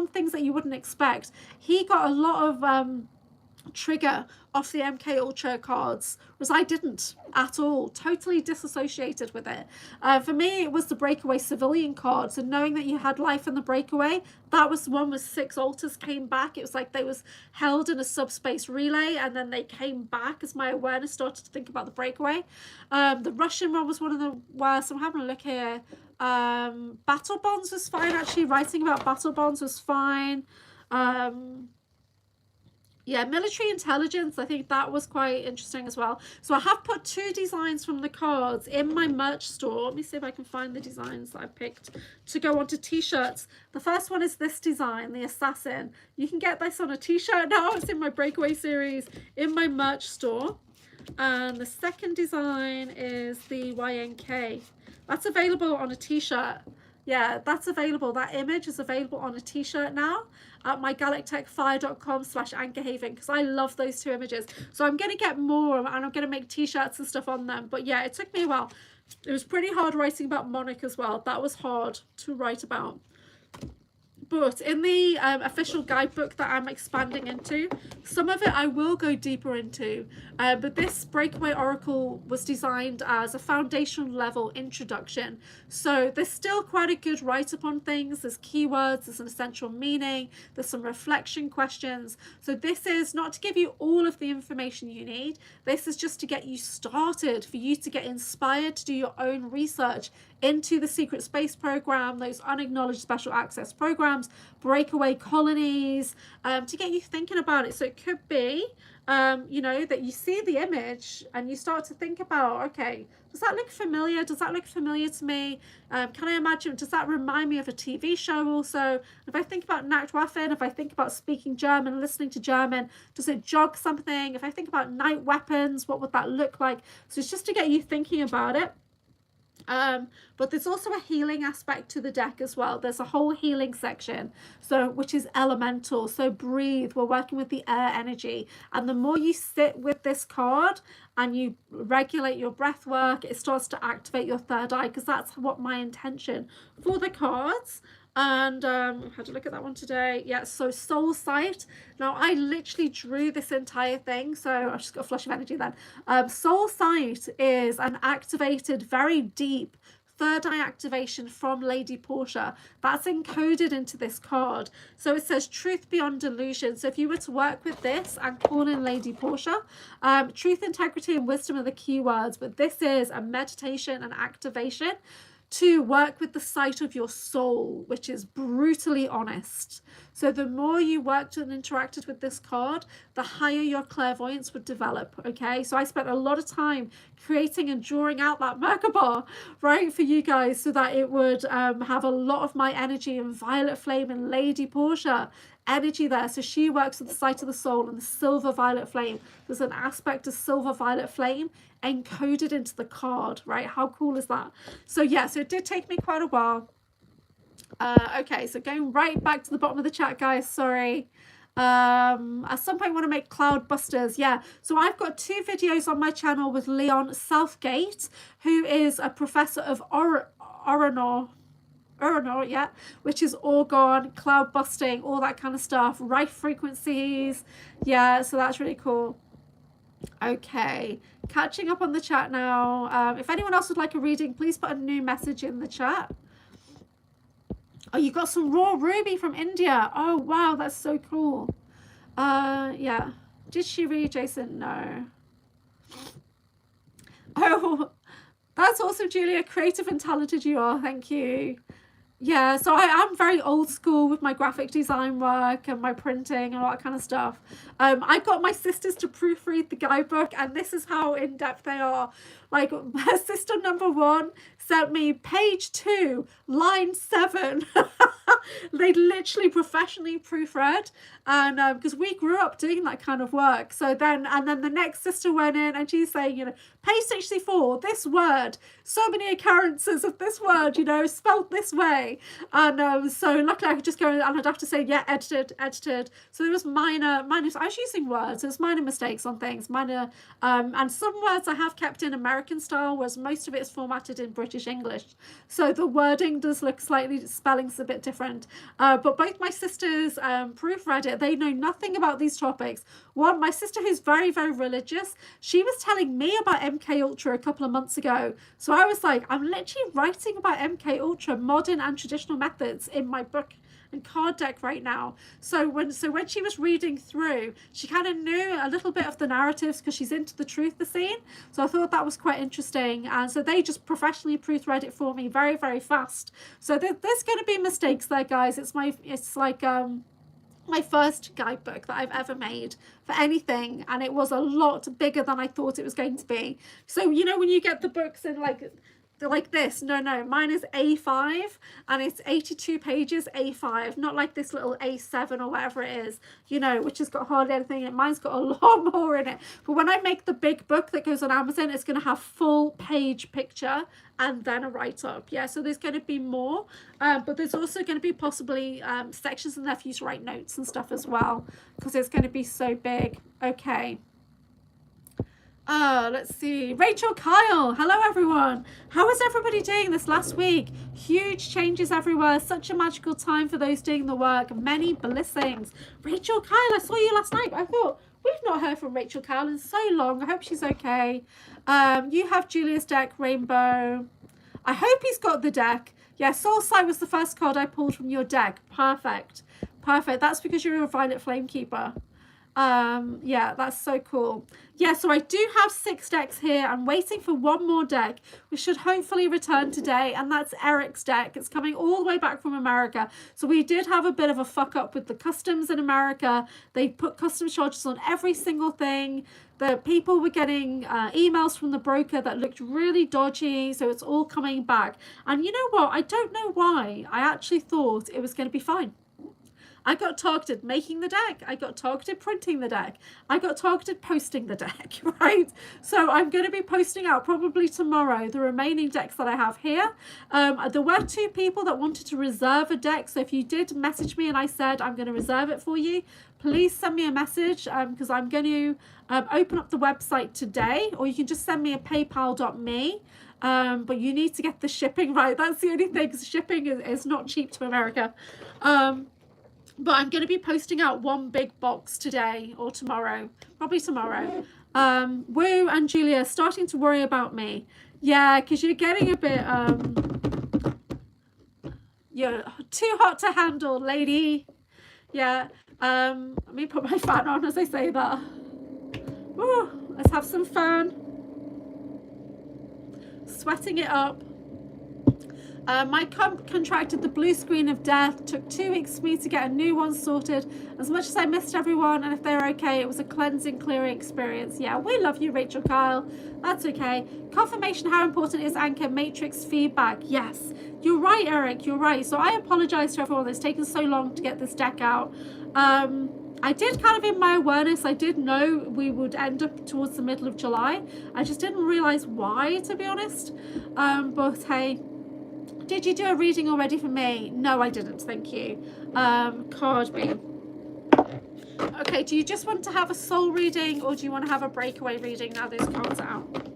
things that you wouldn't expect. He got a lot of trigger off the MK Ultra cards, whereas I didn't at all. Totally disassociated with it. For me, it was the Breakaway civilian cards, and knowing that you had life in the Breakaway, that was the one with 6 altars came back. It was like they was held in a subspace relay, and then they came back as my awareness started to think about the Breakaway. The Russian one was one of the worst. I'm having a look here. Battle bonds was fine, actually. Writing about battle bonds was fine. Yeah, military intelligence, I think that was quite interesting as well. So I have put 2 designs from the cards in my merch store. Let me see if I can find the designs that I picked to go onto t-shirts. The first one is this design, the Assassin. You can get this on a t-shirt now. It's in my Breakaway series in my merch store. And the second design is the YNK. That's available on a t-shirt. Yeah, that's available. That image is available on a t-shirt now at my galactechfire.com/Anchorhaven, because I love those 2 images. So I'm going to get more, and I'm going to make t-shirts and stuff on them. But yeah, it took me a while. It was pretty hard writing about Monarch as well. That was hard to write about. But in the official guidebook that I'm expanding into, some of it I will go deeper into. But this Breakaway Oracle was designed as a foundation level introduction. So there's still quite a good write-up on things. There's keywords, there's an essential meaning, there's some reflection questions. So this is not to give you all of the information you need. This is just to get you started, for you to get inspired to do your own research into the secret space program, those unacknowledged special access programs, breakaway colonies, to get you thinking about it. So it could be, you know, that you see the image and you start to think about, okay, does that look familiar? Does that look familiar to me? Can I imagine, does that remind me of a TV show also? If I think about Nachtwaffen, if I think about speaking German, listening to German, does it jog something? If I think about night weapons, what would that look like? So it's just to get you thinking about it. But there's also a healing aspect to the deck as well. There's a whole healing section, so which is elemental. So breathe. We're working with the air energy, and the more you sit with this card and you regulate your breath work, it starts to activate your third eye, because that's what my intention for the cards. And I had to look at that one today. Yeah, so soul sight. Now I literally drew this entire thing, so I just got a flush of energy then. Soul sight is an activated, very deep third eye activation from Lady Portia. That's encoded into this card. So it says truth beyond delusion. So if you were to work with this and call in Lady Portia, truth, integrity, and wisdom are the key words, but this is a meditation and activation to work with the sight of your soul, which is brutally honest. So the more you worked and interacted with this card, the higher your clairvoyance would develop. Okay, so I spent a lot of time creating and drawing out that Merkaba, right, for you guys, so that it would have a lot of my energy and Violet Flame and Lady Portia energy there. So she works with the sight of the soul and the silver violet flame. There's an aspect of silver violet flame encoded into the card, right? How cool is that? So yeah, so it did take me quite a while. Okay, so going right back to the bottom of the chat, guys, sorry. At some point I want to make cloud busters. Yeah, so I've got 2 videos on my channel with Leon Southgate, who is a professor of Oranor, yeah, which is orgone, cloud busting, all that kind of stuff, Rife frequencies. Yeah, so that's really cool. Okay, catching up on the chat now. If anyone else would like a reading, please put a new message in the chat. Oh, you got some raw ruby from India. Oh wow, that's so cool. Yeah, did she read, Jason? No. Oh, that's awesome, Julia. Creative and talented you are. Thank you. Yeah, so I am very old school with my graphic design work and my printing and all that kind of stuff. I got my sisters to proofread the guidebook, and this is how in-depth they are. Like, sister number 1 sent me page 2, line 7. They literally professionally proofread, and because we grew up doing that kind of work. So then the next sister went in and she's saying, you know, page 64, this word, so many occurrences of this word, you know, spelt this way. And so luckily I could just go and I'd have to say, yeah, edited. So there was minor, I was using words, there's minor mistakes on things, minor, and some words I have kept in American style, whereas most of it is formatted in British English. So the wording does look slightly, spelling's a bit different. But both my sisters proofread it. They know nothing about these topics. One, my sister, who's very, very religious, she was telling me about MK Ultra a couple of months ago. So I was like, I'm literally writing about MK Ultra, modern and traditional methods, in my book and card deck right now. So when she was reading through, she kind of knew a little bit of the narratives because she's into the truth scene. So I thought that was quite interesting. And so they just professionally proofread it for me very, very fast. So there's going to be mistakes there, guys. It's like my first guidebook that I've ever made for anything, and it was a lot bigger than I thought it was going to be. So you know when you get the books in like this, no, mine is A5 and it's 82 pages A5, not like this little A7 or whatever it is, you know, which has got hardly anything in it. Mine's got a lot more in it. But when I make the big book that goes on Amazon, it's going to have full page picture and then a write-up. Yeah, so there's going to be more, but there's also going to be possibly sections in there for you to write notes and stuff as well, because it's going to be so big. Okay. Let's see. Rachel Kyle. Hello, everyone. How is everybody doing this last week? Huge changes everywhere. Such a magical time for those doing the work. Many blessings. Rachel Kyle, I saw you last night. I thought, we've not heard from Rachel Kyle in so long. I hope she's okay. You have Julia's deck, Rainbow. I hope he's got the deck. Yeah, Soul Sight was the first card I pulled from your deck. Perfect. That's because you're a Violet Flamekeeper. Yeah, that's so cool. Yeah, so I do have 6 decks here. I'm waiting for one more deck. We should hopefully return today, and that's Eric's deck. It's coming all the way back from America. So we did have a bit of a fuck up with the customs in America. They put customs charges on every single thing. The people were getting emails from the broker that looked really dodgy, so it's all coming back. And you know what? I don't know why. I actually thought it was going to be fine. I got targeted making the deck. I got targeted printing the deck. I got targeted posting the deck, right? So I'm going to be posting out probably tomorrow the remaining decks that I have here. There were 2 people that wanted to reserve a deck. So if you did message me and I said I'm going to reserve it for you, please send me a message, because I'm going to open up the website today, or you can just send me a paypal.me. But you need to get the shipping right. That's the only thing, because shipping is not cheap to America. But I'm going to be posting out one big box today or tomorrow, probably tomorrow. Woo and Julia starting to worry about me. Yeah, because you're getting a bit, you're too hot to handle, lady. Yeah. Let me put my fan on as I say that. Woo, let's have some fun. Sweating it up. My comp contracted the blue screen of death. Took 2 weeks for me to get a new one sorted. As much as I missed everyone, and if they were okay, it was a cleansing, clearing experience. Yeah, we love you, Rachel Kyle. That's okay. Confirmation, how important is Anchor Matrix feedback? Yes, you're right, Eric, you're right. So I apologize to everyone that's taken so long to get this deck out. I did kind of, in my awareness, I did know we would end up towards the middle of July. I just didn't realize why, to be honest. But hey, did you do a reading already for me? No, I didn't, thank you. Card me. Okay, do you just want to have a soul reading, or do you want to have a breakaway reading now those cards are out?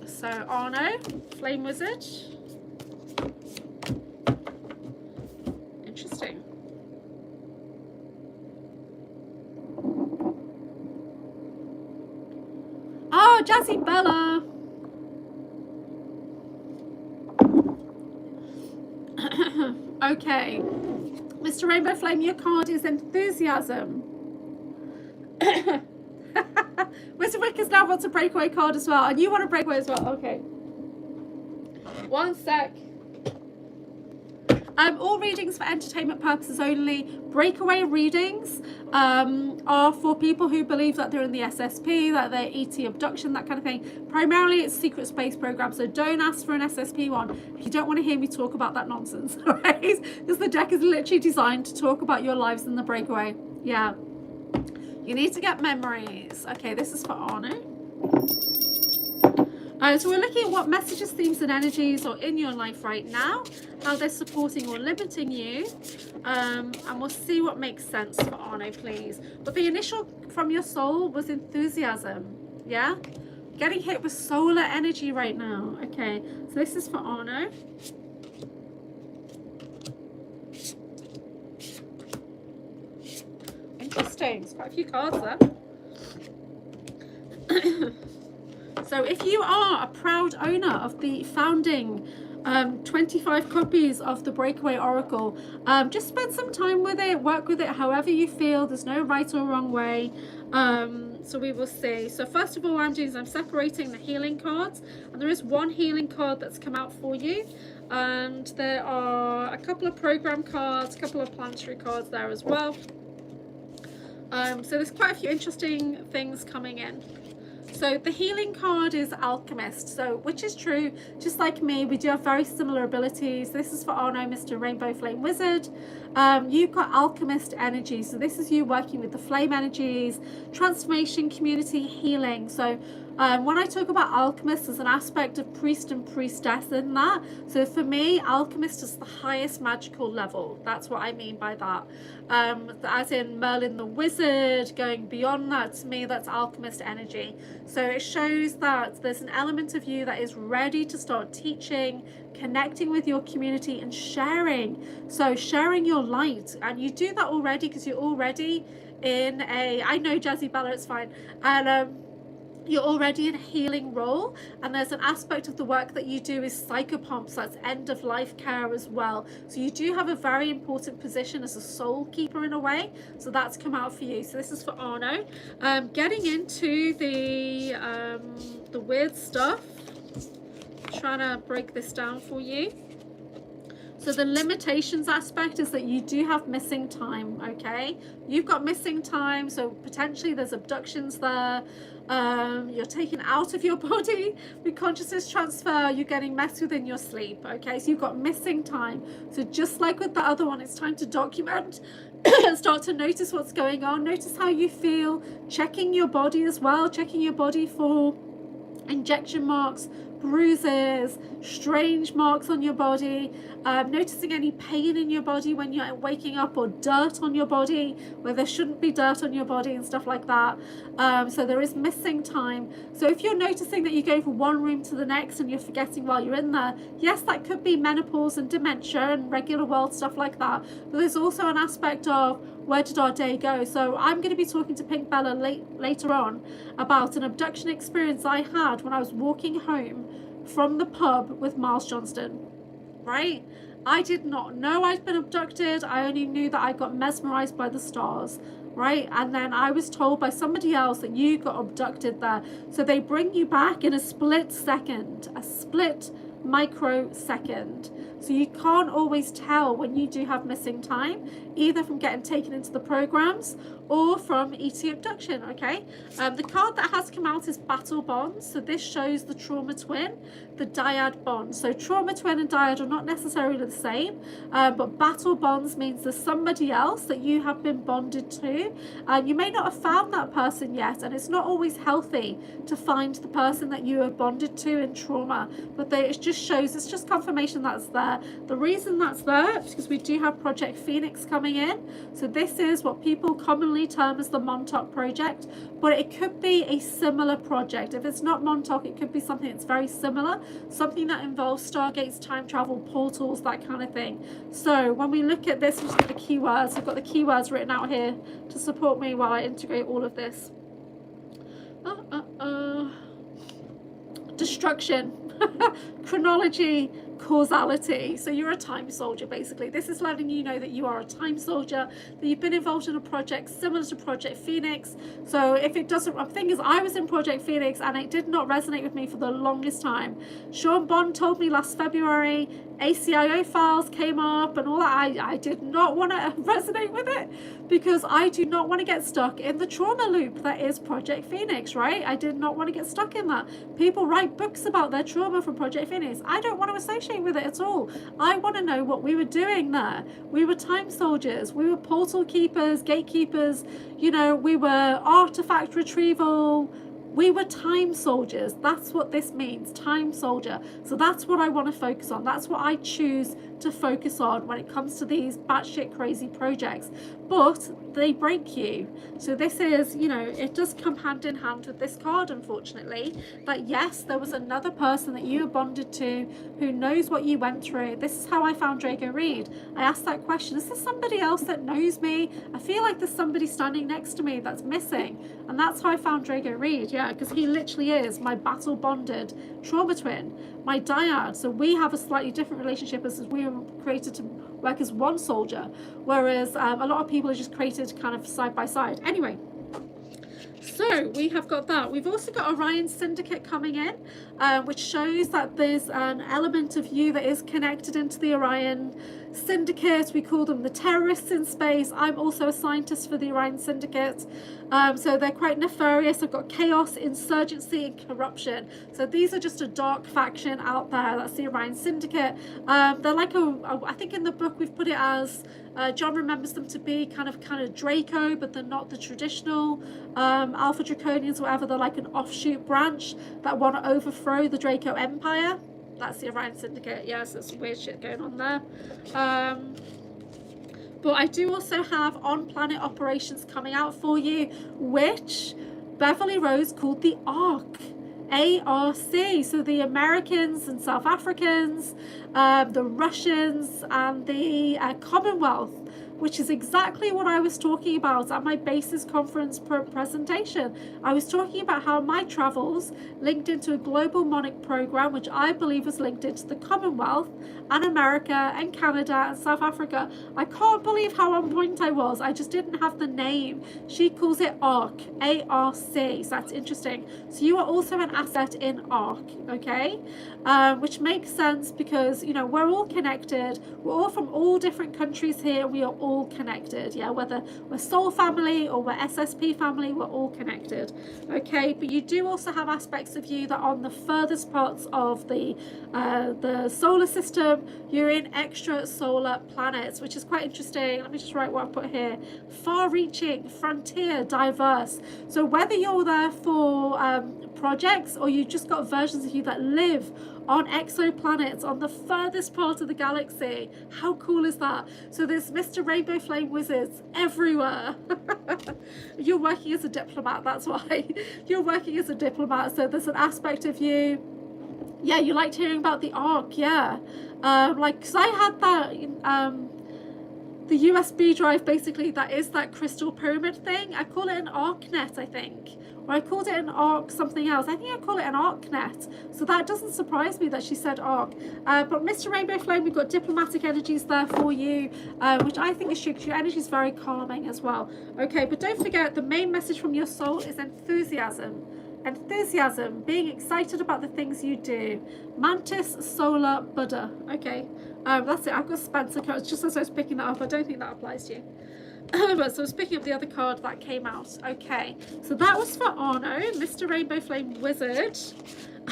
So Arno, Flame Wizard. Interesting. Oh, Jazzy Bella. Okay. Mr. Rainbow Flame, your card is enthusiasm. Mr. Wickers now wants a breakaway card as well. And you want a breakaway as well. Okay. One sec. All readings for entertainment purposes only. Breakaway readings are for people who believe that they're in the SSP, that they're ET abduction, that kind of thing. Primarily, it's secret space program, so don't ask for an SSP one if you don't want to hear me talk about that nonsense, right? Because the deck is literally designed to talk about your lives in the breakaway. Yeah. You need to get memories. Okay, this is for Arno. So we're looking at what messages, themes, and energies are in your life right now, how they're supporting or limiting you, and we'll see what makes sense for Arno, please. But the initial from your soul was enthusiasm, yeah? Getting hit with solar energy right now. Okay, so this is for Arno. Interesting, there's quite a few cards there. So if you are a proud owner of the founding 25 copies of the Breakaway Oracle, just spend some time with it, work with it however you feel. There's no right or wrong way. So we will see. So first of all, what I'm doing is I'm separating the healing cards, and there is one healing card that's come out for you, and there are a couple of program cards, a couple of planetary cards there as well. So there's quite a few interesting things coming in. So the healing card is Alchemist, so which is true, just like me, we do have very similar abilities. This is for Arno, Mr. Rainbow Flame Wizard. You've got Alchemist energy, so this is you working with the flame energies, transformation, community, healing. So when I talk about Alchemist, there's an aspect of priest and priestess in that. So for me, Alchemist is the highest magical level. That's what I mean by that. As in Merlin the Wizard, going beyond that, to me, that's Alchemist energy. So it shows that there's an element of you that is ready to start teaching, connecting with your community, and sharing. So sharing your light, and you do that already because you're already in a, I know Jazzy Bella, it's fine, and you're already in a healing role, and there's an aspect of the work that you do is psychopomps, that's end of life care as well. So you do have a very important position as a soul keeper in a way, so that's come out for you. So this is for Arno. Getting into the weird stuff, trying to break this down for you. So the limitations aspect is that you do have missing time, okay? You've got missing time, so potentially there's abductions there. You're taken out of your body with consciousness transfer. You're getting messed with in your sleep, okay? So you've got missing time. So just like with the other one, it's time to document and start to notice what's going on. Notice how you feel, checking your body as well, checking your body for injection marks, bruises, strange marks on your body, noticing any pain in your body when you're waking up, or dirt on your body where there shouldn't be dirt on your body and stuff like that. So there is missing time. So if you're noticing that you go from one room to the next and you're forgetting while you're in there, yes, that could be menopause and dementia and regular world stuff like that. But there's also an aspect of, where did our day go? So I'm going to be talking to Pink Bella later on about an abduction experience I had when I was walking home from the pub with Miles Johnston, right? I did not know I'd been abducted. I only knew that I got mesmerized by the stars, right? And then I was told by somebody else that you got abducted there. So they bring you back in a split second, a split microsecond. So you can't always tell when you do have missing time, either from getting taken into the programs or from ET abduction, okay? The card that has come out is Battle Bonds. So this shows the trauma twin, the dyad bond. So trauma twin and dyad are not necessarily the same, but battle bonds means there's somebody else that you have been bonded to. You may not have found that person yet, and it's not always healthy to find the person that you are bonded to in trauma, but it just shows, it's just confirmation that's there. The reason that's there is because we do have Project Phoenix coming in. So this is what people commonly term as the Montauk project, but it could be a similar project. If it's not Montauk, it could be something that's very similar, something that involves stargates, time travel, portals, that kind of thing. So when we look at this, I'm just got the keywords. I've got the keywords written out here to support me while I integrate all of this. Destruction, chronology, causality. So you're a time soldier, basically. This is letting you know that you are a time soldier, that you've been involved in a project similar to Project Phoenix. So if it doesn't, the thing is, I was in Project Phoenix and it did not resonate with me for the longest time. Sean Bond told me last February, ACIO files came up and all that. I did not want to resonate with it because I do not want to get stuck in the trauma loop that is Project Phoenix, right? I did not want to get stuck in that. People write books about their trauma from Project Phoenix. I don't want to associate with it at all. I want to know what we were doing there. We were time soldiers. We were portal keepers, gatekeepers. You know, we were artifact retrieval. We were time soldiers. That's what this means, time soldier. So that's what I want to focus on. That's what I choose to focus on when it comes to these batshit crazy projects. But they break you. So this is, you know, it does come hand in hand with this card, unfortunately, that yes, there was another person that you were bonded to who knows what you went through. This is how I found Draco Reed. I asked that question, is there somebody else that knows me? I feel like there's somebody standing next to me that's missing. And that's how I found Draco Reed, yeah, because he literally is my battle bonded trauma twin, my dyad. So we have a slightly different relationship as we were created to work as one soldier, whereas a lot of people are just created kind of side by side. Anyway, so we have got that. We've also got Orion Syndicate coming in, which shows that there's an element of you that is connected into the Orion Syndicate. We call them the terrorists in space. I'm also a scientist for the Orion Syndicate. So they're quite nefarious. I've got chaos, insurgency, and corruption. So these are just a dark faction out there. That's the Orion Syndicate. They're like I think in the book we've put it as, John remembers them to be kind of Draco, but they're not the traditional Alpha Draconians, whatever. They're like an offshoot branch that want to overthrow the Draco Empire. That's the Orion Syndicate. Yes, there's some weird shit going on there. But I do also have on-planet operations coming out for you, which Beverly Rose called the ARC. ARC. So the Americans and South Africans, the Russians and the Commonwealth which is exactly what I was talking about at my BASIS conference presentation. I was talking about how my travels linked into a global MONIC program, which I believe was linked into the Commonwealth and America and Canada and South Africa. I can't believe how on point I was. I just didn't have the name. She calls it ARC, A-R-C, so that's interesting. So you are also an asset in ARC, okay? Which makes sense because, you know, we're all connected. We're all from all different countries here. We are all connected, yeah? Whether we're soul family or we're SSP family, we're all connected, okay? But you do also have aspects of you that are on the furthest parts of the solar system. You're in extra solar planets, which is quite interesting. Let me just write what I put here. Far-reaching, frontier, diverse. So whether you're there for projects or you've just got versions of you that live on exoplanets on the furthest part of the galaxy, how cool is that? So there's Mr. Rainbow Flame Wizards everywhere. You're working as a diplomat, that's why. You're working as a diplomat, so there's an aspect of you. Yeah, you liked hearing about the ARC, yeah. Like, because I had that, the USB drive, basically, that is that crystal pyramid thing. I call it an ARCnet, I think. Or I called it an ARC something else. I think I call it an ARCnet. So that doesn't surprise me that she said ARC. But Mr. Rainbow Flame, we've got diplomatic energies there for you, which I think is your energy is very calming as well. Okay, but don't forget, the main message from your soul is enthusiasm. Enthusiasm, being excited about the things you do. Mantis Solar Buddha. Okay, that's it. I've got Spencer cards just as I was picking that up. I don't think that applies to you. But so I was picking up the other card that came out. Okay, so that was for Arno, Mr. Rainbow Flame Wizard.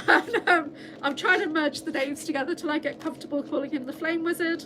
And, I'm trying to merge the names together till I get comfortable calling him the Flame Wizard,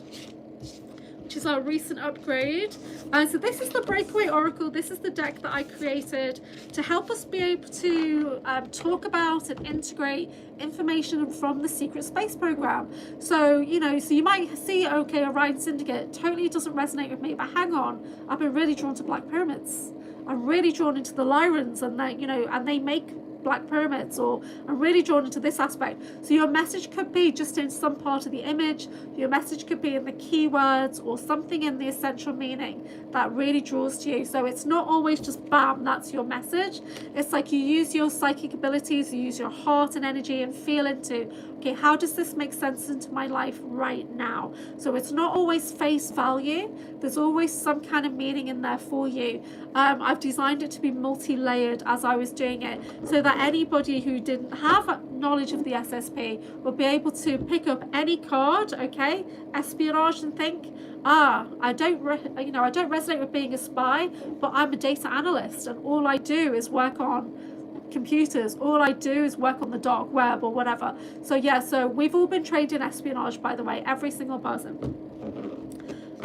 which is our recent upgrade. So this is the Breakaway Oracle. This is the deck that I created to help us be able to talk about and integrate information from the Secret Space Program. So, you know, so you might see, okay, Orion Syndicate totally doesn't resonate with me, but hang on, I've been really drawn to Black Pyramids. I'm really drawn into the Lyrans, and they, you know, and they make Black Pyramids, or I'm really drawn into this aspect. So your message could be just in some part of the image, your message could be in the keywords or something in the essential meaning that really draws to you. So it's not always just bam, that's your message. It's like you use your psychic abilities, you use your heart and energy and feel into, okay, how does this make sense into my life right now? So it's not always face value. There's always some kind of meaning in there for you. I've designed it to be multi-layered as I was doing it, so that anybody who didn't have knowledge of the SSP will be able to pick up any card, okay, espionage, and think, I don't resonate with being a spy, but I'm a data analyst, and all I do is work on computers. All I do is work on the dark web or whatever. So yeah, so we've all been trained in espionage, by the way, every single person.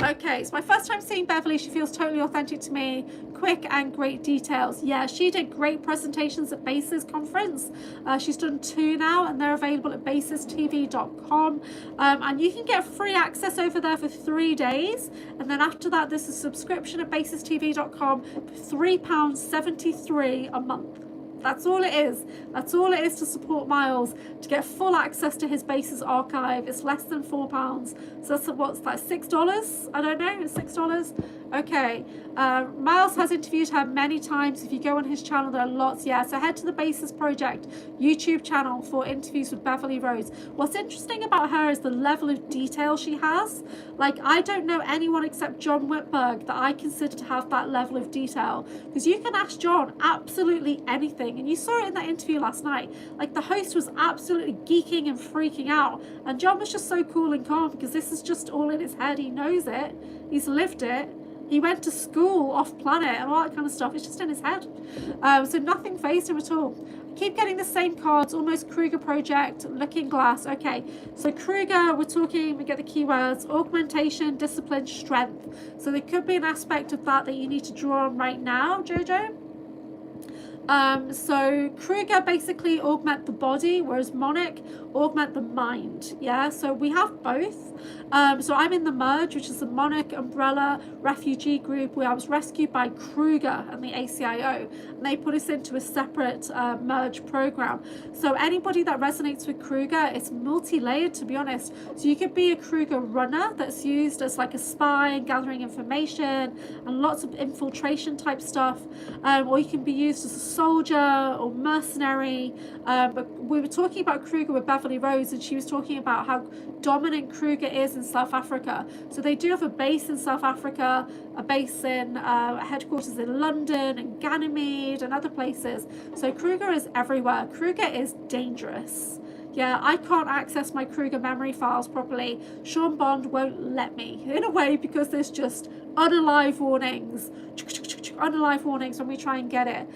Okay, it's my first time seeing Beverly. She feels totally authentic to me. Quick and great details. Yeah, she did great presentations at BASIS conference. She's done 2 now, and they're available at basistv.com. And you can get free access over there for 3 days. And then after that, there's a subscription at basistv.com for £3.73 a month. That's all it is. That's all it is to support Miles, to get full access to his BASIS archive. It's less than £4. So that's what's that, $6? I don't know, it's $6. Okay, Miles has interviewed her many times. If you go on his channel, there are lots. Yeah, so head to the BASIS Project YouTube channel for interviews with Beverly Rose. What's interesting about her is the level of detail she has. Like, I don't know anyone except John Whitberg that I consider to have that level of detail, because you can ask John absolutely anything, and you saw it in that interview last night. Like, the host was absolutely geeking and freaking out, and John was just so cool and calm, because this is just all in his head. He knows it, he's lived it. He went to school off planet and all that kind of stuff. It's just in his head. So nothing fazed him at all. Keep getting the same cards, almost Kruger Project, Looking Glass. Okay, so Kruger, we're talking, we get the keywords, augmentation, discipline, strength. So there could be an aspect of that you need to draw on right now, Jojo. So Kruger basically augment the body, whereas Monarch augment the mind. Yeah, so we have both. So I'm in the Merge, which is the Monarch umbrella refugee group, where I was rescued by Kruger and the ACIO, and they put us into a separate Merge program. So anybody that resonates with Kruger, it's multi-layered, to be honest. So you could be a Kruger runner that's used as like a spy and gathering information and lots of infiltration type stuff, or you can be used as a soldier or mercenary. But we were talking about Kruger with Beverly Rose, and she was talking about how dominant Kruger is in South Africa. So they do have a base in South Africa, a base in headquarters in London and Ganymede and other places. So Kruger is everywhere. Kruger is dangerous. Yeah, I can't access my Kruger memory files properly. Sean Bond won't let me, in a way, because there's just unalive warnings. Unalive warnings when we try and get it.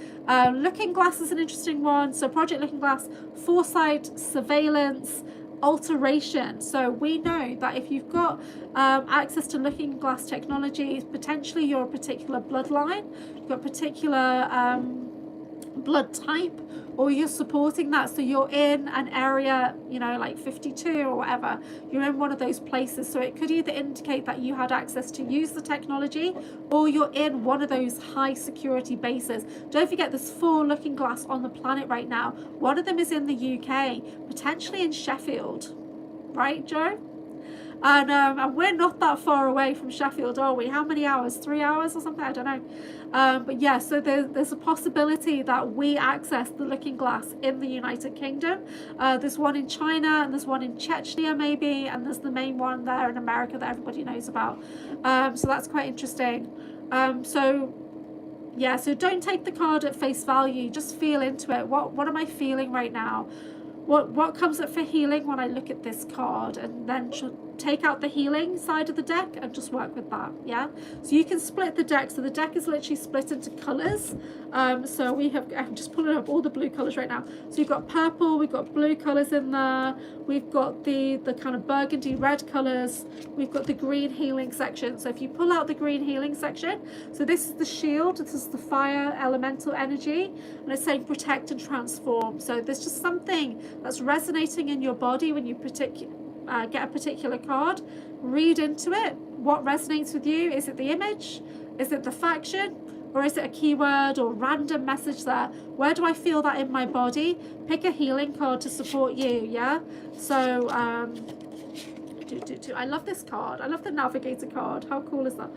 Looking Glass is an interesting one. So Project Looking Glass, foresight, surveillance, alteration. So we know that if you've got access to Looking Glass technology, potentially you're a particular bloodline, you've got a particular blood type, or you're supporting that, so you're in an area, you know, like 52 or whatever, you're in one of those places. So it could either indicate that you had access to use the technology, or you're in one of those high security bases. Don't forget, there's 4 Looking Glass on the planet right now. One of them is in the UK, potentially in Sheffield, right, Joe? And we're not that far away from Sheffield, are we? How many hours? 3 hours or something? I don't know. But yeah, so there's a possibility that we access the Looking Glass in the United Kingdom. There's one in China, and there's one in Chechnya maybe, and there's the main one there in America that everybody knows about. So that's quite interesting. So yeah, so don't take the card at face value. Just feel into it. What am I feeling right now? What comes up for healing when I look at this card, and then take out the healing side of the deck and just work with that. Yeah, so you can split the deck. So the deck is literally split into colors. So we have, I'm just pulling up all the blue colors right now. So you've got purple, we've got blue colors in there, we've got the kind of burgundy red colors, we've got the green healing section. So if you pull out the green healing section, so this is the shield, this is the fire elemental energy, and it's saying protect and transform. So there's just something that's resonating in your body when you get a particular card. Read into it. What resonates with you? Is it the image? Is it the faction? Or is it a keyword or random message there? Where do I feel that in my body? Pick a healing card to support you. Yeah, so I love this card. I love the navigator card. How cool is that?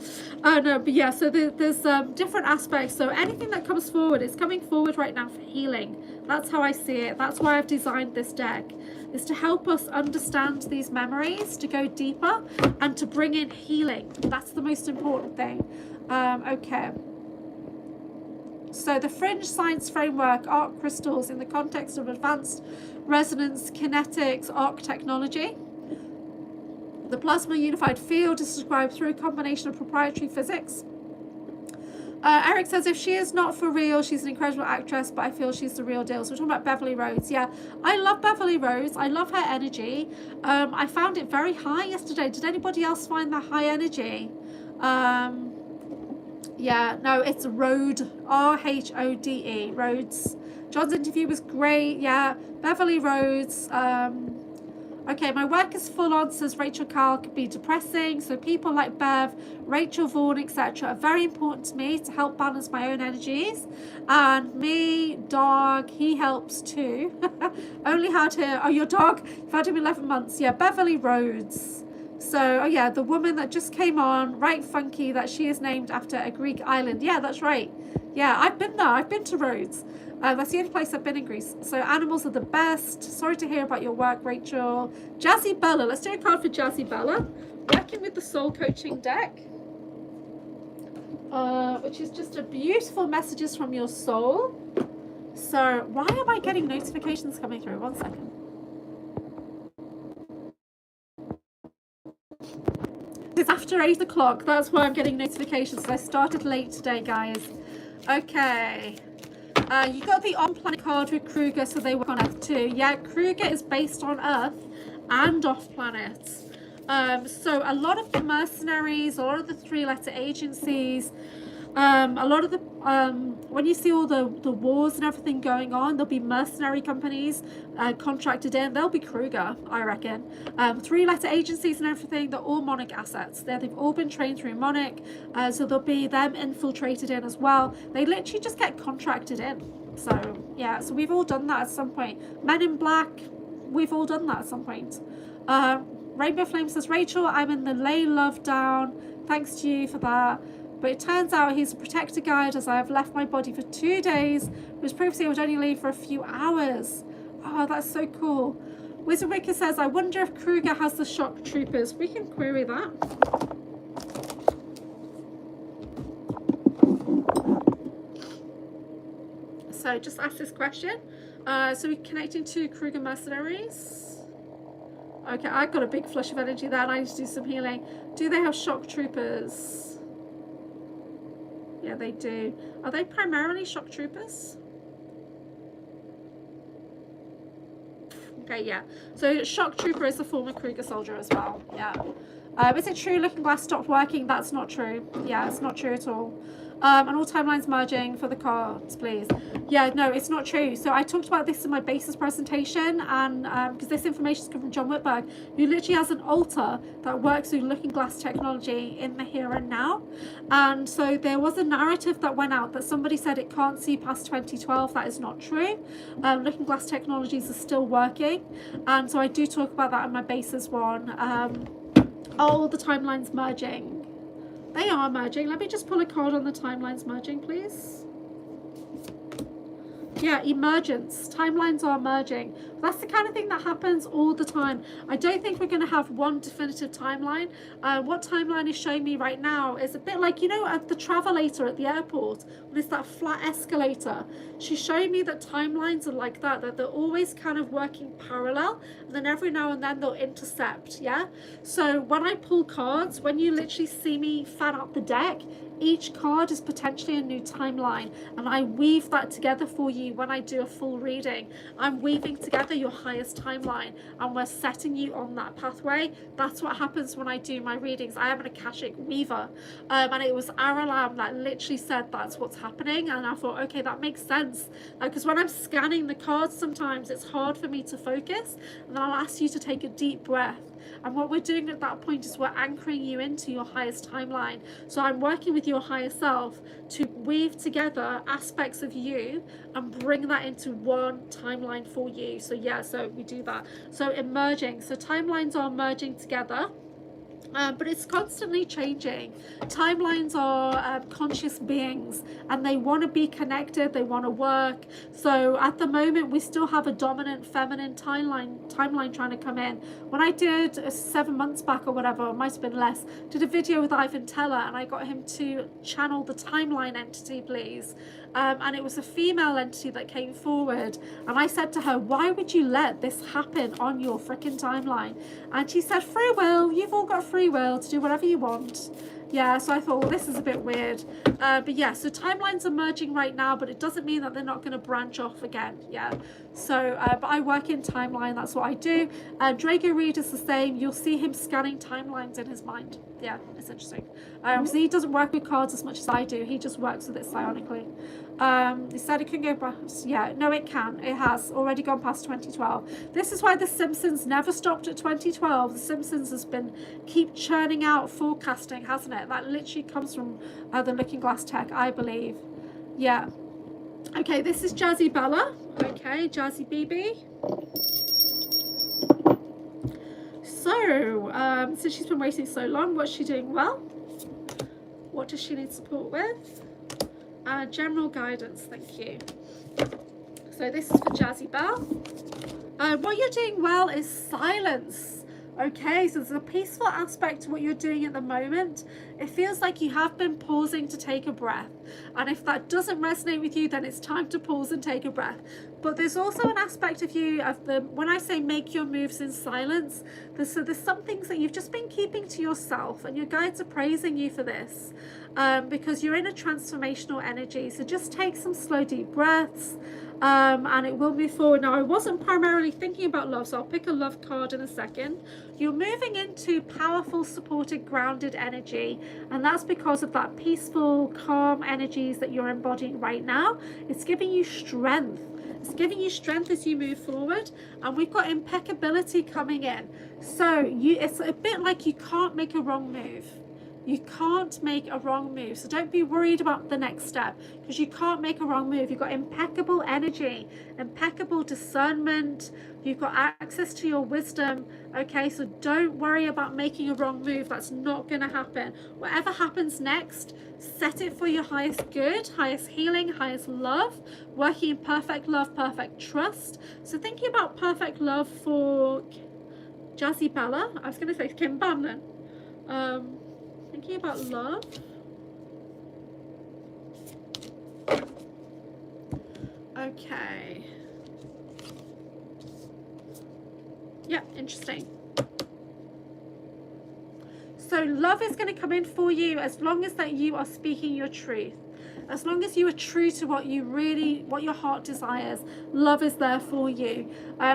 Oh no, but yeah, so there's different aspects. So anything that comes forward is coming forward right now for healing. That's how I see it. That's why I've designed this deck, is to help us understand these memories, to go deeper, and to bring in healing. That's the most important thing. Okay. So the Fringe Science Framework, arc crystals in the context of advanced resonance kinetics, arc technology. The plasma unified field is described through a combination of proprietary physics. Eric says, if she is not for real, she's an incredible actress, but I feel she's the real deal. So we're talking about Beverly Rose. Yeah, I love Beverly Rose. I love her energy. I found it very high yesterday. Did anybody else find that high energy? Yeah, no, it's Rhode, R-H-O-D-E, Rhodes. John's interview was great. Yeah, Beverly Rose. Okay, my work is full on, says Rachel Carl, could be depressing. So people like Bev, Rachel Vaughan, etc. are very important to me to help balance my own energies. And me, dog, he helps too. Only had her, oh, your dog, you've had him 11 months. Yeah, Beverly Rhodes. So, oh yeah, the woman that just came on, right funky, that she is named after a Greek island. Yeah, that's right. Yeah, I've been there. I've been to Rhodes. That's the only place I've been in Greece. So animals are the best. Sorry to hear about your work, Rachel. Jazzy Bella. Let's do a card for Jazzy Bella. Working with the soul coaching deck, which is just a beautiful messages from your soul. So why am I getting notifications coming through? 1 second. It's after 8 o'clock. That's why I'm getting notifications. I started late today, guys. Okay. You got the on-planet card with Kruger, so they work on Earth too. Yeah, Kruger is based on Earth and off-planet. So a lot of the mercenaries, a lot of the 3-letter agencies, a lot of the when you see all the wars and everything going on, there'll be mercenary companies contracted in. They'll be Kruger, I reckon. 3-letter agencies and everything, they're all Monarch assets. They've all been trained through Monarch, so there'll be them infiltrated in as well. They literally just get contracted in. So yeah, so we've all done that at some point. Men in Black, we've all done that at some point. Rainbow Flame says, Rachel, I'm in the lay love down. Thanks to you for that. But it turns out he's a protector guide as I have left my body for 2 days, which previously I would only leave for a few hours. Oh, that's so cool. Wizard Wicker says, I wonder if Kruger has the shock troopers. We can query that. So just ask this question. So we're connecting to Kruger mercenaries. Okay, I got a big flush of energy there and I need to do some healing. Do they have shock troopers? Yeah, they do. Are they primarily shock troopers? Okay, yeah. So shock trooper is a former Kruger soldier as well. Yeah. Is it true Looking Glass stopped working? That's not true. Yeah, it's not true at all. And all timelines merging for the cards, please. Yeah, no, it's not true. So I talked about this in my basis presentation, and because this information is coming from John Whitberg, who literally has an altar that works with Looking Glass technology in the here and now. And so there was a narrative that went out that somebody said it can't see past 2012. That is not true. Looking Glass technologies are still working, and so I do talk about that in my basis one. All the timelines merging. They are merging. Let me just pull a card on the timelines merging, please. Yeah, emergence. Timelines are merging. That's the kind of thing that happens all the time. I don't think we're going to have one definitive timeline. What timeline is showing me right now is a bit like, you know, at the travelator at the airport, when it's that flat escalator. She's showing me that timelines are like that they're always kind of working parallel, and then every now and then they'll intercept, yeah? So when I pull cards, when you literally see me fan out the deck, each card is potentially a new timeline, and I weave that together for you when I do a full reading. I'm weaving together your highest timeline, and we're setting you on that pathway. That's what happens when I do my readings. I am an Akashic weaver, and it was Aralam that literally said that's what's happening, and I thought, okay, that makes sense, because when I'm scanning the cards, sometimes it's hard for me to focus, and then I'll ask you to take a deep breath. And what we're doing at that point is we're anchoring you into your highest timeline. So I'm working with your higher self to weave together aspects of you and bring that into one timeline for you. So yeah, so we do that. So emerging. So timelines are merging together. But it's constantly changing. Timelines are conscious beings, and they want to be connected, they want to work. So at the moment we still have a dominant feminine timeline trying to come in. When I did 7 months back or whatever, it might have been less, did a video with Ivan Teller, and I got him to channel the timeline entity, please. And it was a female entity that came forward, and I said to her, why would you let this happen on your freaking timeline? And she said, free will. You've all got free will to do whatever you want. Yeah, so I thought, well, this is a bit weird. But yeah, so timelines are merging right now, but it doesn't mean that they're not going to branch off again. Yeah, so but I work in timeline. That's what I do. Drago Reed is the same. You'll see him scanning timelines in his mind. Yeah, it's interesting. So he doesn't work with cards as much as I do. He just works with it psionically. He said it can go past. Yeah, no, it can. It has already gone past 2012. This is why The Simpsons never stopped at 2012. The Simpsons has been keep churning out forecasting, hasn't it? That literally comes from the Looking Glass tech, I believe. Yeah. Okay, this is Jazzy Bella. Okay, Jazzy BB. So, since she's been waiting so long, what's she doing well? What does she need support with? General guidance, thank you. So this is for Jazzy Bell. What you're doing well is silence. Okay, so there's a peaceful aspect to what you're doing at the moment. It feels like you have been pausing to take a breath. And if that doesn't resonate with you, then it's time to pause and take a breath. But there's also an aspect of you, when I say make your moves in silence, there's some things that you've just been keeping to yourself, and your guides are praising you for this. Because you're in a transformational energy. So just take some slow, deep breaths. and it will move forward. Now, I wasn't primarily thinking about love, so I'll pick a love card in a second. You're moving into powerful, supported, grounded energy, and that's because of that peaceful, calm energies that you're embodying right now. It's giving you strength. It's giving you strength as you move forward, and we've got impeccability coming in. So it's a bit like you can't make a wrong move. You can't make a wrong move. So don't be worried about the next step, because you can't make a wrong move. You've got impeccable energy, impeccable discernment. You've got access to your wisdom. Okay, so don't worry about making a wrong move. That's not going to happen. Whatever happens next, set it for your highest good, highest healing, highest love, working in perfect love, perfect trust. So thinking about perfect love for Jazzy Bella. I was going to say Kim Bamlin. Thinking about love. Okay. Yeah, interesting. So love is going to come in for you as long as that you are speaking your truth. As long as you are true to what your heart desires, love is there for you.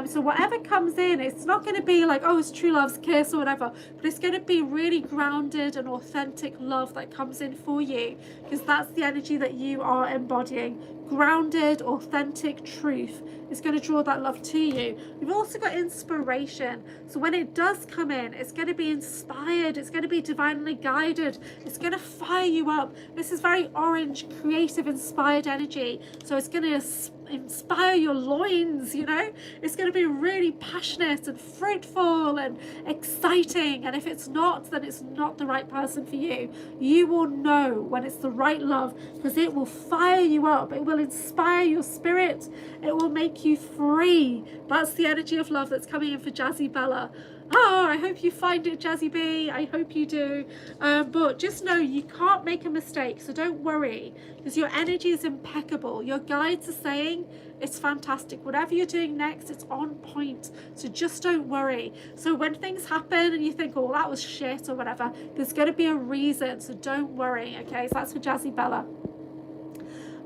So whatever comes in, it's not going to be like, oh, it's true love's kiss or whatever, but it's going to be really grounded and authentic love that comes in for you, because that's the energy that you are embodying. Grounded, authentic truth is going to draw that love to you. You've also got inspiration. So when it does come in, it's going to be inspired. It's going to be divinely guided. It's going to fire you up. This is very orange, creative, inspired energy. So it's going to inspire your loins, you know. It's going to be really passionate and fruitful and exciting. And if it's not, then it's not the right person for you. You will know when it's the right love, because it will fire you up. It will inspire your spirit. It will make you free. That's the energy of love that's coming in for Jazzy Bella. Oh, I hope you find it, Jazzy B. I hope you do. But just know you can't make a mistake, so don't worry, because your energy is impeccable. Your guides are saying it's fantastic. Whatever you're doing next, it's on point. So just don't worry. So when things happen and you think, oh, that was shit or whatever, there's going to be a reason. So don't worry. Okay, so that's for Jazzy Bella.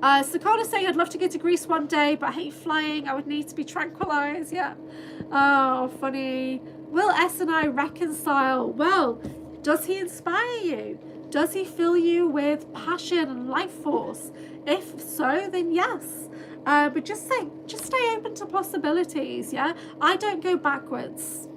Sakana saying, I'd love to go to Greece one day, but I hate flying. I would need to be tranquilized. Yeah. Oh, funny. Will S and I reconcile? Well, does he inspire you? Does he fill you with passion and life force? If so, then yes. But just stay open to possibilities. Yeah. I don't go backwards.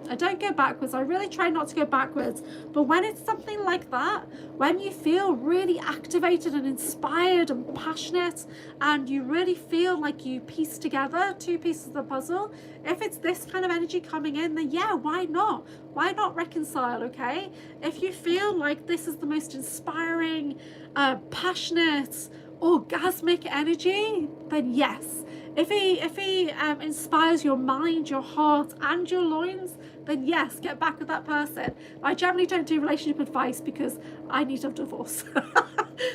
I really try not to go backwards. But when it's something like that, when you feel really activated and inspired and passionate, and you really feel like you piece together two pieces of the puzzle, if it's this kind of energy coming in, then yeah, why not? Why not reconcile, okay? If you feel like this is the most inspiring, passionate, orgasmic energy, then yes. If he inspires your mind, your heart, and your loins, then yes, get back with that person. I generally don't do relationship advice because I need a divorce.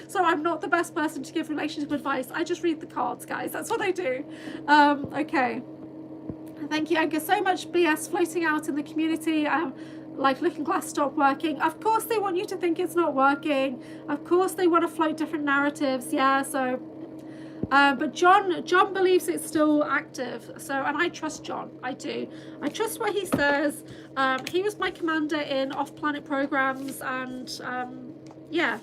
So I'm not the best person to give relationship advice. I just read the cards, guys. That's what I do. Okay. Thank you, Anchor. So much BS floating out in the community. Like Looking Glass stopped working. Of course they want you to think it's not working. Of course they want to float different narratives. Yeah, so... but John believes it's still active, so, and I trust John. I do. I trust what he says. He was my commander in off-planet programs, and yeah,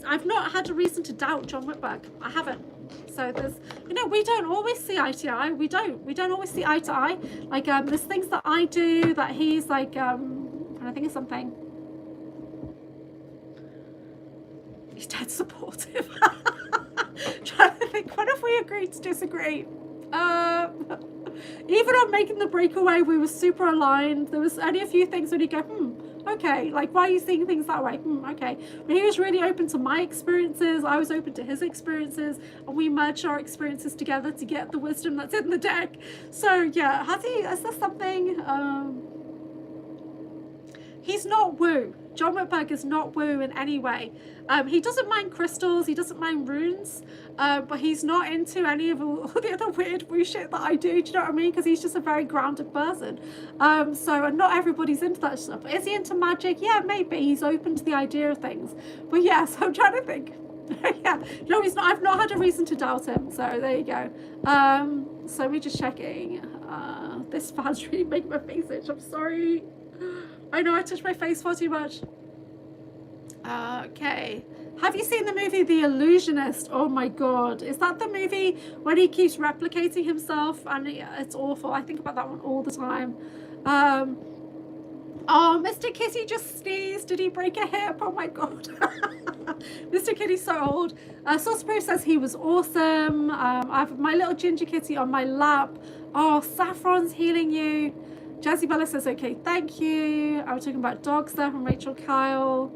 I've not had a reason to doubt John Whitberg. I haven't. So there's, we don't always see eye to eye. We don't always see eye to eye. Like there's things that I do that he's like, I think of something. He's dead supportive. Trying to think, what if we agreed to disagree? Even on making the breakaway, we were super aligned. There was only a few things where he'd go, okay, like, why are you seeing things that way? Okay. But he was really open to my experiences. I was open to his experiences, and we merged our experiences together to get the wisdom that's in the deck. So yeah, is there something? He's not woo. John Whitberg is not woo in any way. He doesn't mind crystals, he doesn't mind runes, but he's not into any of all the other weird woo shit that I do you know what I mean? Because he's just a very grounded person. And not everybody's into that stuff. Is he into magic? Yeah, maybe. He's open to the idea of things. But yes, I'm trying to think. Yeah, no, he's not. I've not had a reason to doubt him. So there you go. So we're just checking. This fan's really making my face itch. I'm sorry. I know I touched my face far too much. Okay. Have you seen the movie The Illusionist? Oh my god. Is that the movie when he keeps replicating himself? And it's awful. I think about that one all the time. Oh, Mr. Kitty just sneezed. Did he break a hip? Oh my god. Mr. Kitty's so old. Sauceproof says he was awesome. I have my little ginger kitty on my lap. Oh, Saffron's healing you. Jazzy Bella says, okay, thank you. I was talking about dogs there from Rachel Kyle.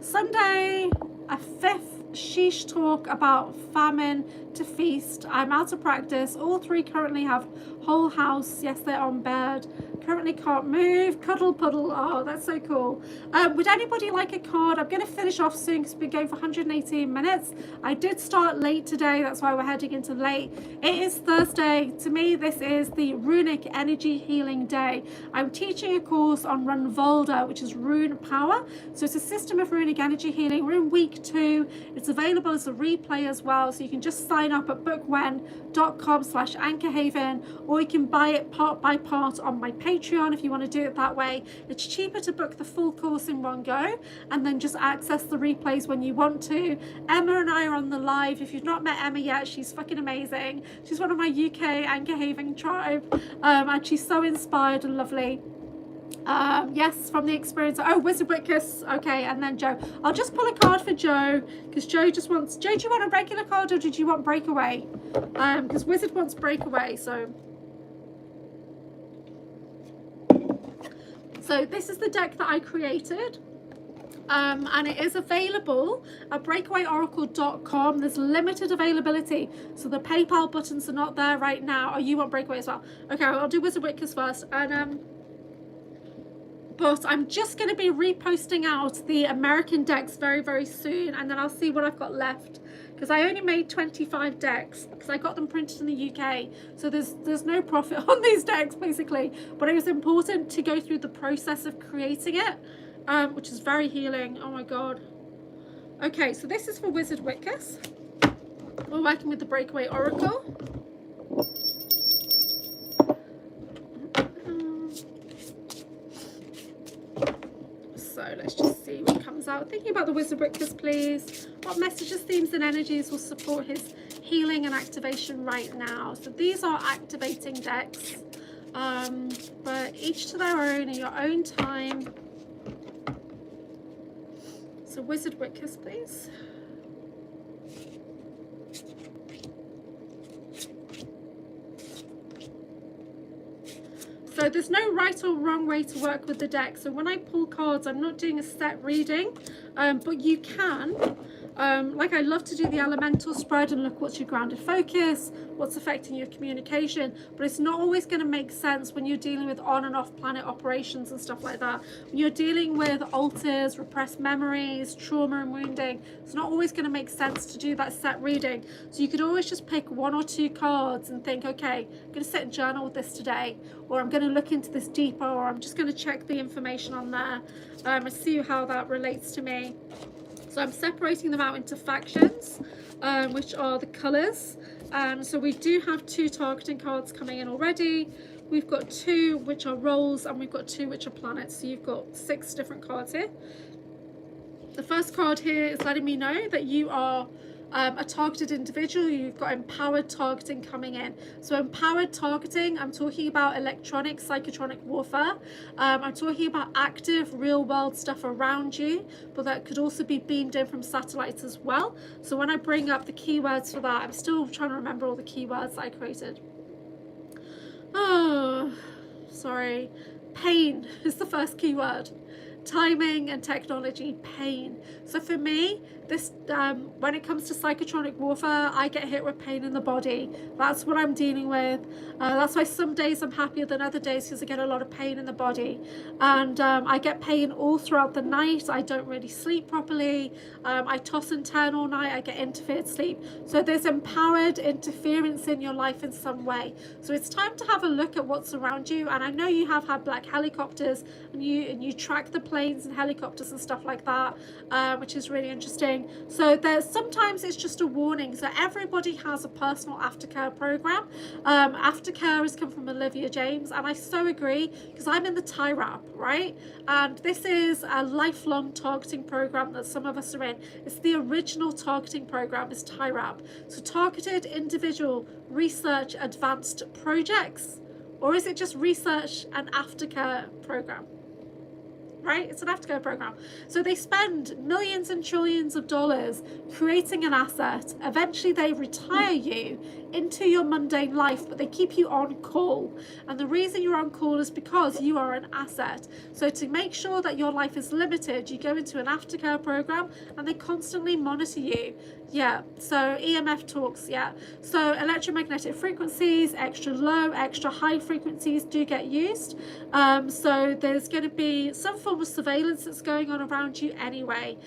Sunday, a fifth sheesh talk about famine to feast. I'm out of practice. All three currently have whole house. Yes, they're on bed. Currently can't move. Cuddle puddle. Oh, that's so cool. Would anybody like a card? I'm going to finish off soon because we're going for 118 minutes. I did start late today. That's why we're heading into late. It is Thursday. To me, this is the Runic Energy Healing Day. I'm teaching a course on Runvolda, which is rune power. So it's a system of runic energy healing. We're in week 2. It's available as a replay as well. So you can just sign up at bookwen.com/Anchorhaven, or you can buy it part by part on my Patreon if you want to do it that way. It's cheaper to book the full course in one go and then just access the replays when you want to. Emma and I are on the live. If you've not met Emma yet, she's fucking amazing. She's one of my UK Anchorhaven tribe, and she's so inspired and lovely. Yes, from the experience. Oh, Wizard Witkus. Okay, and then Joe. I'll just pull a card for Joe because Joe just wants. Joe, do you want a regular card or did you want Breakaway? Because Wizard wants Breakaway. So this is the deck that I created. And it is available at breakawayoracle.com. There's limited availability, so the PayPal buttons are not there right now. Oh, you want Breakaway as well? Okay, I'll do Wizard Witkus first. And but I'm just going to be reposting out the American decks very, very soon, and then I'll see what I've got left, because I only made 25 decks because I got them printed in the UK, so there's no profit on these decks basically, but it was important to go through the process of creating it, which is very healing. Oh my god. Okay, so this is for Wizard Witkus. We're working with the Breakaway Oracle. So let's just see what comes out. Thinking about the Wizard Witkus, please. What messages, themes and energies will support his healing and activation right now? So these are activating decks, but each to their own in your own time. So Wizard Witkus, please. So there's no right or wrong way to work with the deck. So when I pull cards, I'm not doing a set reading, but you can. Like I love to do the elemental spread and look what's your grounded focus, what's affecting your communication, but it's not always going to make sense when you're dealing with on and off planet operations and stuff like that. When you're dealing with altars, repressed memories, trauma and wounding, it's not always going to make sense to do that set reading. So you could always just pick 1 or 2 cards and think, okay, I'm going to sit and journal with this today, or I'm going to look into this deeper, or I'm just going to check the information on there and see how that relates to me. So I'm separating them out into factions, which are the colours. So we do have 2 targeting cards coming in already. We've got 2 which are roles, and we've got 2 which are planets. So you've got 6 different cards here. The first card here is letting me know that you are a targeted individual. You've got empowered targeting coming in. So empowered targeting, I'm talking about electronic psychotronic warfare. I'm talking about active real world stuff around you, but that could also be beamed in from satellites as well. So when I bring up the keywords for that, I'm still trying to remember all the keywords that I created. Oh, sorry. Pain is the first keyword. Timing and technology, pain. So for me, this when it comes to psychotronic warfare, I get hit with pain in the body. That's what I'm dealing with. That's why some days I'm happier than other days, because I get a lot of pain in the body. And I get pain all throughout the night. I don't really sleep properly. I toss and turn all night. I get interfered sleep. So there's empowered interference in your life in some way. So it's time to have a look at what's around you. And I know you have had black helicopters, and you track the planes and helicopters and stuff like that, which is really interesting. So there's sometimes it's just a warning. So everybody has a personal aftercare program. Aftercare has come from Olivia James, and I so agree, because I'm in the TIRAP, right? And this is a lifelong targeting program that some of us are in. It's the original targeting program, is TIRAP. So targeted individual research advanced projects, or is it just research and aftercare program? Right? It's an aftercare program. So they spend millions and trillions of dollars creating an asset. Eventually they retire you into your mundane life, but they keep you on call. And the reason you're on call is because you are an asset. So to make sure that your life is limited, you go into an aftercare program and they constantly monitor you. Yeah, so EMF talks, yeah. So electromagnetic frequencies, extra low, extra high frequencies do get used. So there's going to be some form of surveillance that's going on around you anyway.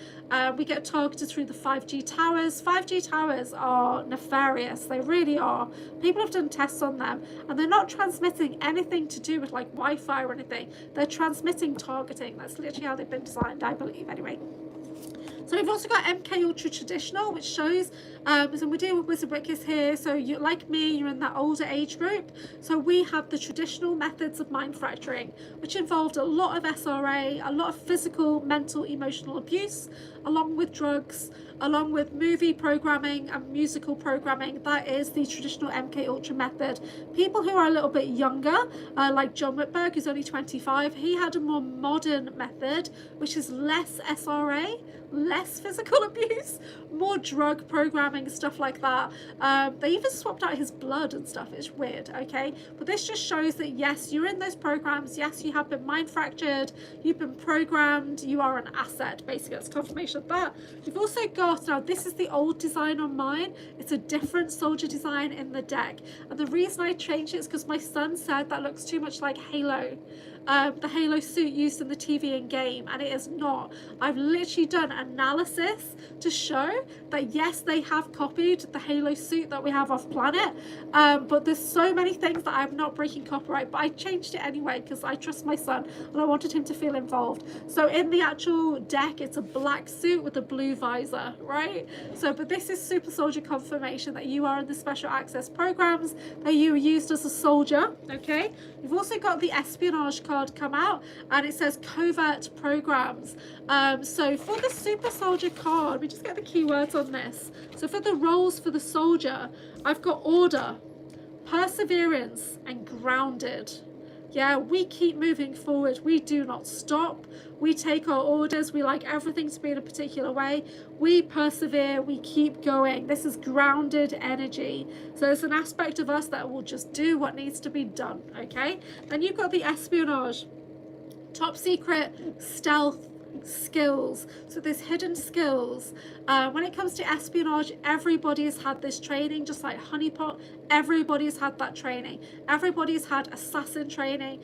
We get targeted through the 5G towers. 5G towers are nefarious. They really are. People have done tests on them, and they're not transmitting anything to do with like Wi-Fi or anything. They're transmitting targeting. That's literally how they've been designed, I believe, anyway. So we've also got MK Ultra Traditional, which shows, so we're dealing with Wizard Wickies here. So you, like me, you're in that older age group. So we have the traditional methods of mind fracturing, which involved a lot of SRA, a lot of physical, mental, emotional abuse, along with drugs, along with movie programming and musical programming. That is the traditional MK Ultra method. People who are a little bit younger, like John Whitberg, who's only 25, he had a more modern method, which is less SRA, less physical abuse, more drug programming, stuff like that. They even swapped out his blood and stuff. It's weird, okay? But this just shows that yes, you're in those programs. Yes, you have been mind fractured. You've been programmed. You are an asset. Basically, that's confirmation of that. We've also got, now this is the old design on mine. It's a different soldier design in the deck. And the reason I changed it is because my son said that looks too much like Halo. The Halo suit used in the TV and game, and it is not. I've literally done analysis to show that yes, they have copied the Halo suit that we have off planet, but there's so many things that I'm not breaking copyright, but I changed it anyway because I trust my son and I wanted him to feel involved. So in the actual deck, it's a black suit with a blue visor, right? So, but this is super soldier confirmation that you are in the special access programs, that you were used as a soldier, okay? You've also got the espionage card come out, and it says covert programs. So for the super soldier card, we just get the keywords on this. So for the roles for the soldier, I've got order, perseverance, and grounded. Yeah, we keep moving forward. We do not stop. We take our orders. We like everything to be in a particular way. We persevere. We keep going. This is grounded energy. So it's an aspect of us that will just do what needs to be done, okay? Then you've got the espionage, top secret, stealth, skills. So there's hidden skills. When it comes to espionage, everybody has had this training, just like honeypot. Everybody's had that training. Everybody's had assassin training.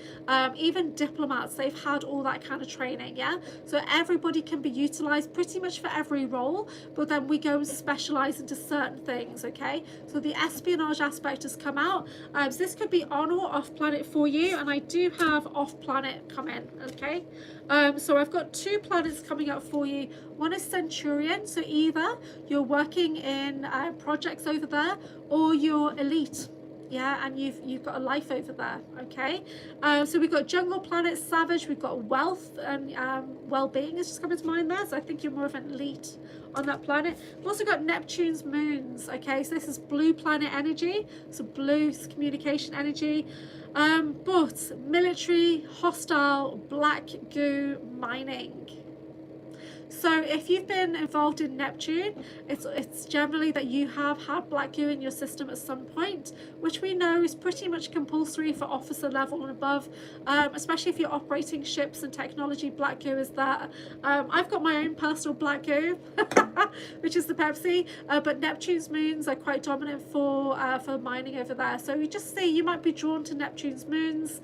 Even diplomats, they've had all that kind of training, yeah? So everybody can be utilized pretty much for every role, but then we go and specialize into certain things, okay? So the espionage aspect has come out. So this could be on or off planet for you, and I do have off planet come in, okay? So I've got 2 planets coming up for you. One is Centurion, so either you're working in projects over there, or you're elite, yeah, and you've got a life over there, okay? So we've got Jungle Planet, Savage, we've got Wealth, and Wellbeing is just coming to mind there, so I think you're more of an elite on that planet. We've also got Neptune's moons, okay? So this is blue planet energy, so blue communication energy. But military, hostile, black goo, mining. So if you've been involved in Neptune, it's generally that you have had black goo in your system at some point, which we know is pretty much compulsory for officer level and above, especially if you're operating ships and technology. Black goo is that. I've got my own personal black goo, which is the Pepsi, but Neptune's moons are quite dominant for mining over there. So you just see, you might be drawn to Neptune's moons,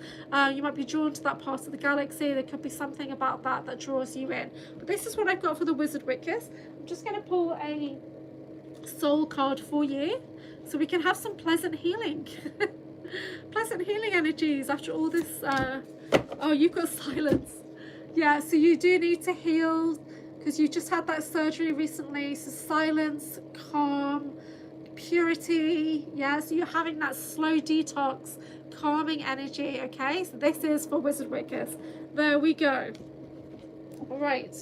you might be drawn to that part of the galaxy. There could be something about that draws you in. But this is what I've got for the Wizard Wickers. I'm just going to pull a soul card for you so we can have some pleasant healing. Pleasant healing energies after all this. Oh, you've got silence. Yeah, so you do need to heal because you just had that surgery recently. So silence, calm, purity. Yeah, so you're having that slow detox, calming energy. Okay, so this is for Wizard Wickers. There we go. All right,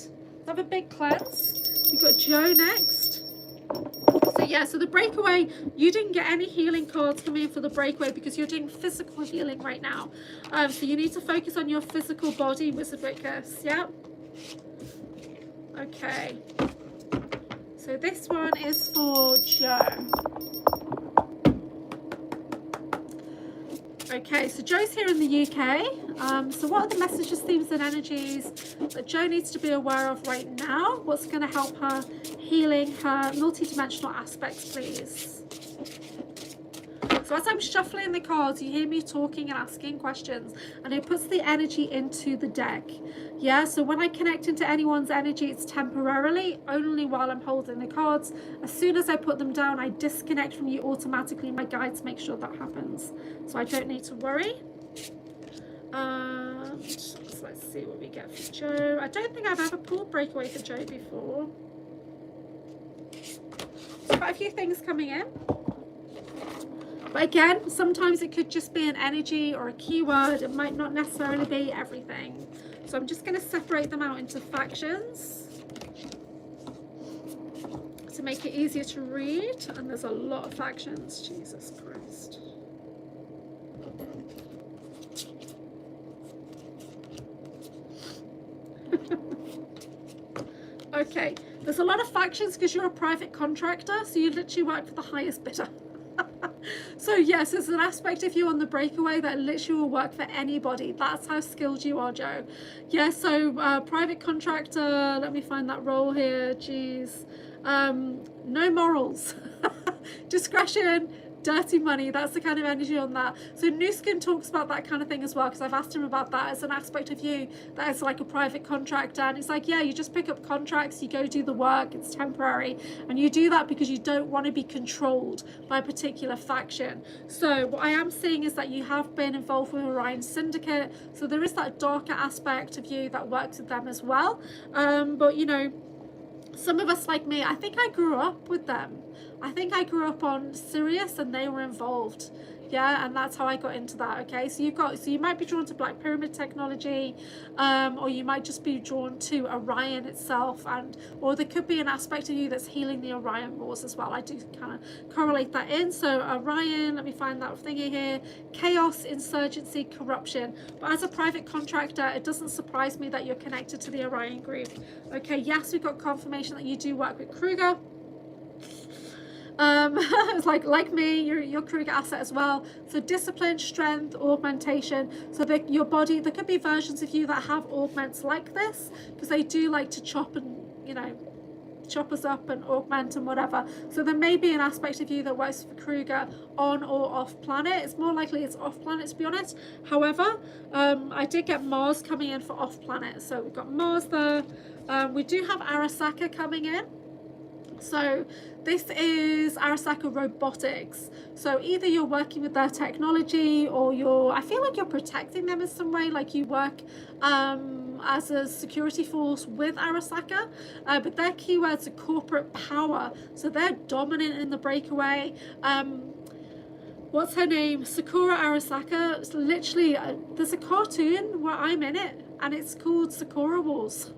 have a big cleanse. We've got Joe next. So yeah, so the breakaway, you didn't get any healing cards coming in for the breakaway because you're doing physical healing right now. So you need to focus on your physical body, Wizard Wickers. Yeah. Okay. So this one is for Joe. Okay, so Joe's here in the UK. So what are the messages, themes and energies that Joe needs to be aware of right now? What's going to help her healing her multidimensional aspects, please? So as I'm shuffling the cards, you hear me talking and asking questions, and it puts the energy into the deck. Yeah, so when I connect into anyone's energy, it's temporarily, only while I'm holding the cards. As soon as I put them down, I disconnect from you automatically. My guides make sure that happens, so I don't need to worry. So let's see what we get for Joe. I don't think I've ever pulled breakaway for Joe before. So quite a few things coming in. But again, sometimes it could just be an energy or a keyword. It might not necessarily be everything. So I'm just going to separate them out into factions to make it easier to read. And there's a lot of factions. Jesus Christ. Okay, there's a lot of factions because you're a private contractor. So you literally work for the highest bidder. So yes, there's an aspect of you on the breakaway that literally will work for anybody. That's how skilled you are, Joe. Yeah, so private contractor, let me find that role here. Jeez. No morals. Discretion, dirty money. That's the kind of energy on that. So Nuskin talks about that kind of thing as well, because I've asked him about that as an aspect of you that is like a private contractor. And it's like, yeah, you just pick up contracts, you go do the work, it's temporary, and you do that because you don't want to be controlled by a particular faction. So what I am seeing is that you have been involved with Orion Syndicate, so there is that darker aspect of you that works with them as well. But you know, some of us like me, I think I grew up with them. I think I grew up on Sirius and they were involved. Yeah, and that's how I got into that. Okay, so you might be drawn to Black Pyramid technology, or you might just be drawn to Orion itself, or there could be an aspect of you that's healing the Orion wars as well. I do kind of correlate that in. So Orion, let me find that thingy here: chaos, insurgency, corruption. But as a private contractor, it doesn't surprise me that you're connected to the Orion group. Okay, yes, we've got confirmation that you do work with Kruger. It's like me, you're Kruger asset as well. So discipline, strength, augmentation. So that your body, there could be versions of you that have augments like this, because they do like to chop and, you know, chop us up and augment and whatever. So there may be an aspect of you that works for Kruger on or off planet. It's more likely it's off planet, to be honest. However, I did get Mars coming in for off planet. So we've got Mars there. We do have Arasaka coming in. So this is Arasaka Robotics. So either you're working with their technology, or I feel like you're protecting them in some way, like you work as a security force with Arasaka. But their keywords are corporate power. So they're dominant in the breakaway. What's her name? Sakura Arasaka. It's literally, there's a cartoon where I'm in it, and it's called Sakura Wars.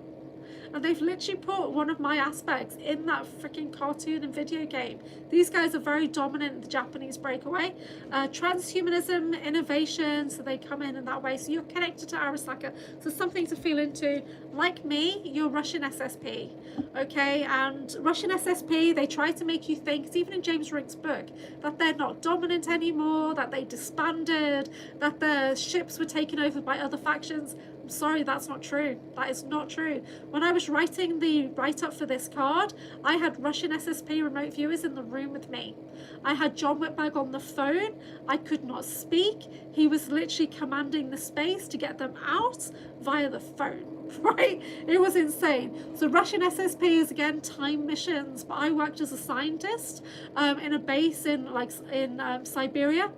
and they've literally put one of my aspects in that freaking cartoon and video game. These guys are very dominant in the Japanese Breakaway. Transhumanism, innovation, so they come in that way. So you're connected to Arasaka, so something to feel into. Like me, you're Russian SSP, okay? And Russian SSP, they try to make you think, even in James Rick's book, that they're not dominant anymore, that they disbanded, that the ships were taken over by other factions. I'm sorry, that's not true. That is not true. When I was writing the write-up for this card, I had Russian SSP remote viewers in the room with me. I had John Whitberg on the phone. I could not speak. He was literally commanding the space to get them out via the phone, right? It was insane. So Russian SSP is, again, time missions, but I worked as a scientist in a base in Siberia.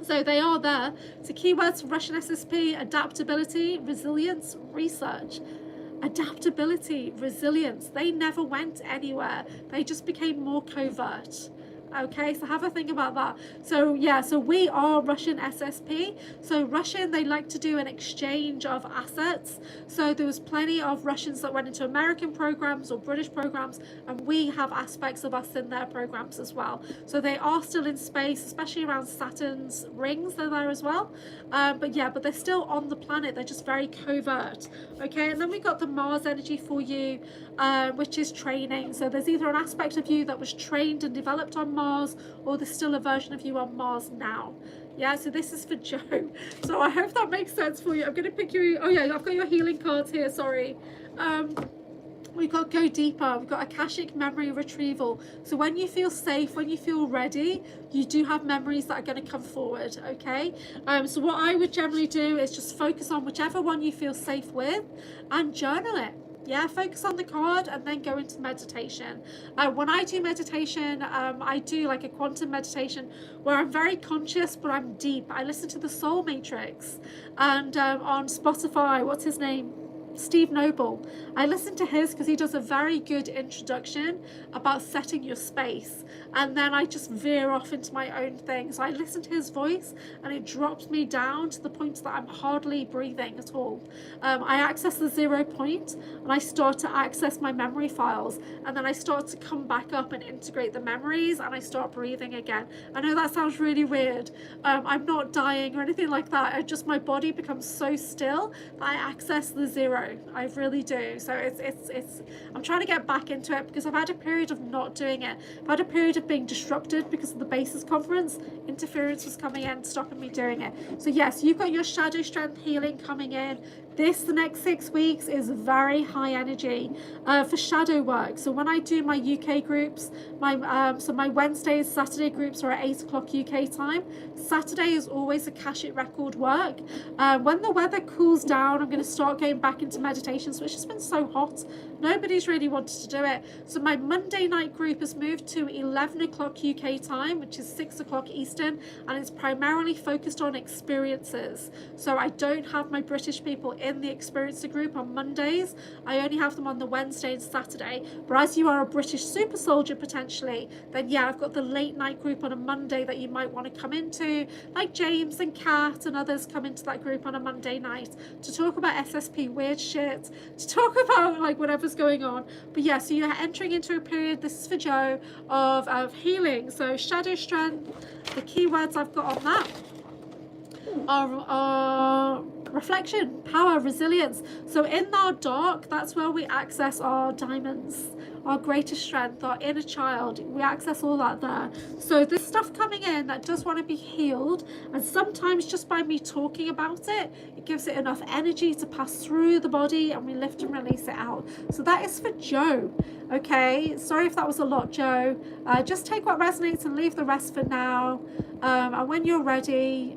So they are there. So keywords for Russian SSP: adaptability, resilience, research. Adaptability, resilience. They never went anywhere. They just became more covert. Okay, so have a think about that. So yeah, so we are Russian SSP. So Russian, they like to do an exchange of assets. So there was plenty of Russians that went into American programs or British programs, and we have aspects of us in their programs as well. So they are still in space, especially around Saturn's rings, they're there as well. But yeah, but they're still on the planet. They're just very covert. Okay, and then we got the Mars energy for you, which is training. So there's either an aspect of you that was trained and developed on Mars, or there's still a version of you on Mars now. Yeah, so this is for Joe. So I hope that makes sense for you. I'm going to pick you. Oh yeah, I've got your healing cards here. Sorry. We've got Go Deeper. We've got Akashic Memory Retrieval. So when you feel safe, when you feel ready, you do have memories that are going to come forward, okay? So what I would generally do is just focus on whichever one you feel safe with and journal it. Yeah, focus on the card and then go into meditation. When I do meditation, I do like a quantum meditation where I'm very conscious, but I'm deep. I listen to the Soul Matrix, and on Spotify, what's his name? Steve Noble. I listen to his because he does a very good introduction about setting your space, and then I just veer off into my own thing. So I listen to his voice and it drops me down to the point that I'm hardly breathing at all. I access the 0 point and I start to access my memory files, and then I start to come back up and integrate the memories, and I start breathing again. I know that sounds really weird. I'm not dying or anything like that. My body becomes so still that I access the 0. I really do. So it's I'm trying to get back into it because I've had a period of not doing it. I've had a period of being disrupted because of the Basis conference. Interference was coming in, stopping me doing it. So yes, you've got your shadow strength healing coming in. The next 6 weeks is very high energy for shadow work. So when I do my UK groups, my Wednesdays, Saturday groups are at 8 o'clock UK time. Saturday is always Akashic record work. When the weather cools down, I'm going to start going back into meditation. So it's just been so hot. Nobody's really wanted to do it. So my Monday night group has moved to 11 o'clock UK time, which is 6 o'clock Eastern, and it's primarily focused on experiences. So I don't have my British people in the experiencer group on Mondays. I only have them on the Wednesday and Saturday. But as you are a British super soldier potentially, then yeah, I've got the late night group on a Monday that you might want to come into, like James and Kat and others come into that group on a Monday night to talk about SSP weird shit, to talk about like whatever's going on. But yeah, so you're entering into a period, this is for Joe, of healing. So shadow strength, the keywords I've got on that are reflection, power, resilience. So in our dark, that's where we access our diamonds, our greatest strength, our inner child. We access all that there. So there's stuff coming in that does want to be healed, and sometimes just by me talking about it, it gives it enough energy to pass through the body, and we lift and release it out. So that is for Joe. Okay, sorry if that was a lot, Joe. Just take what resonates and leave the rest for now. And when you're ready,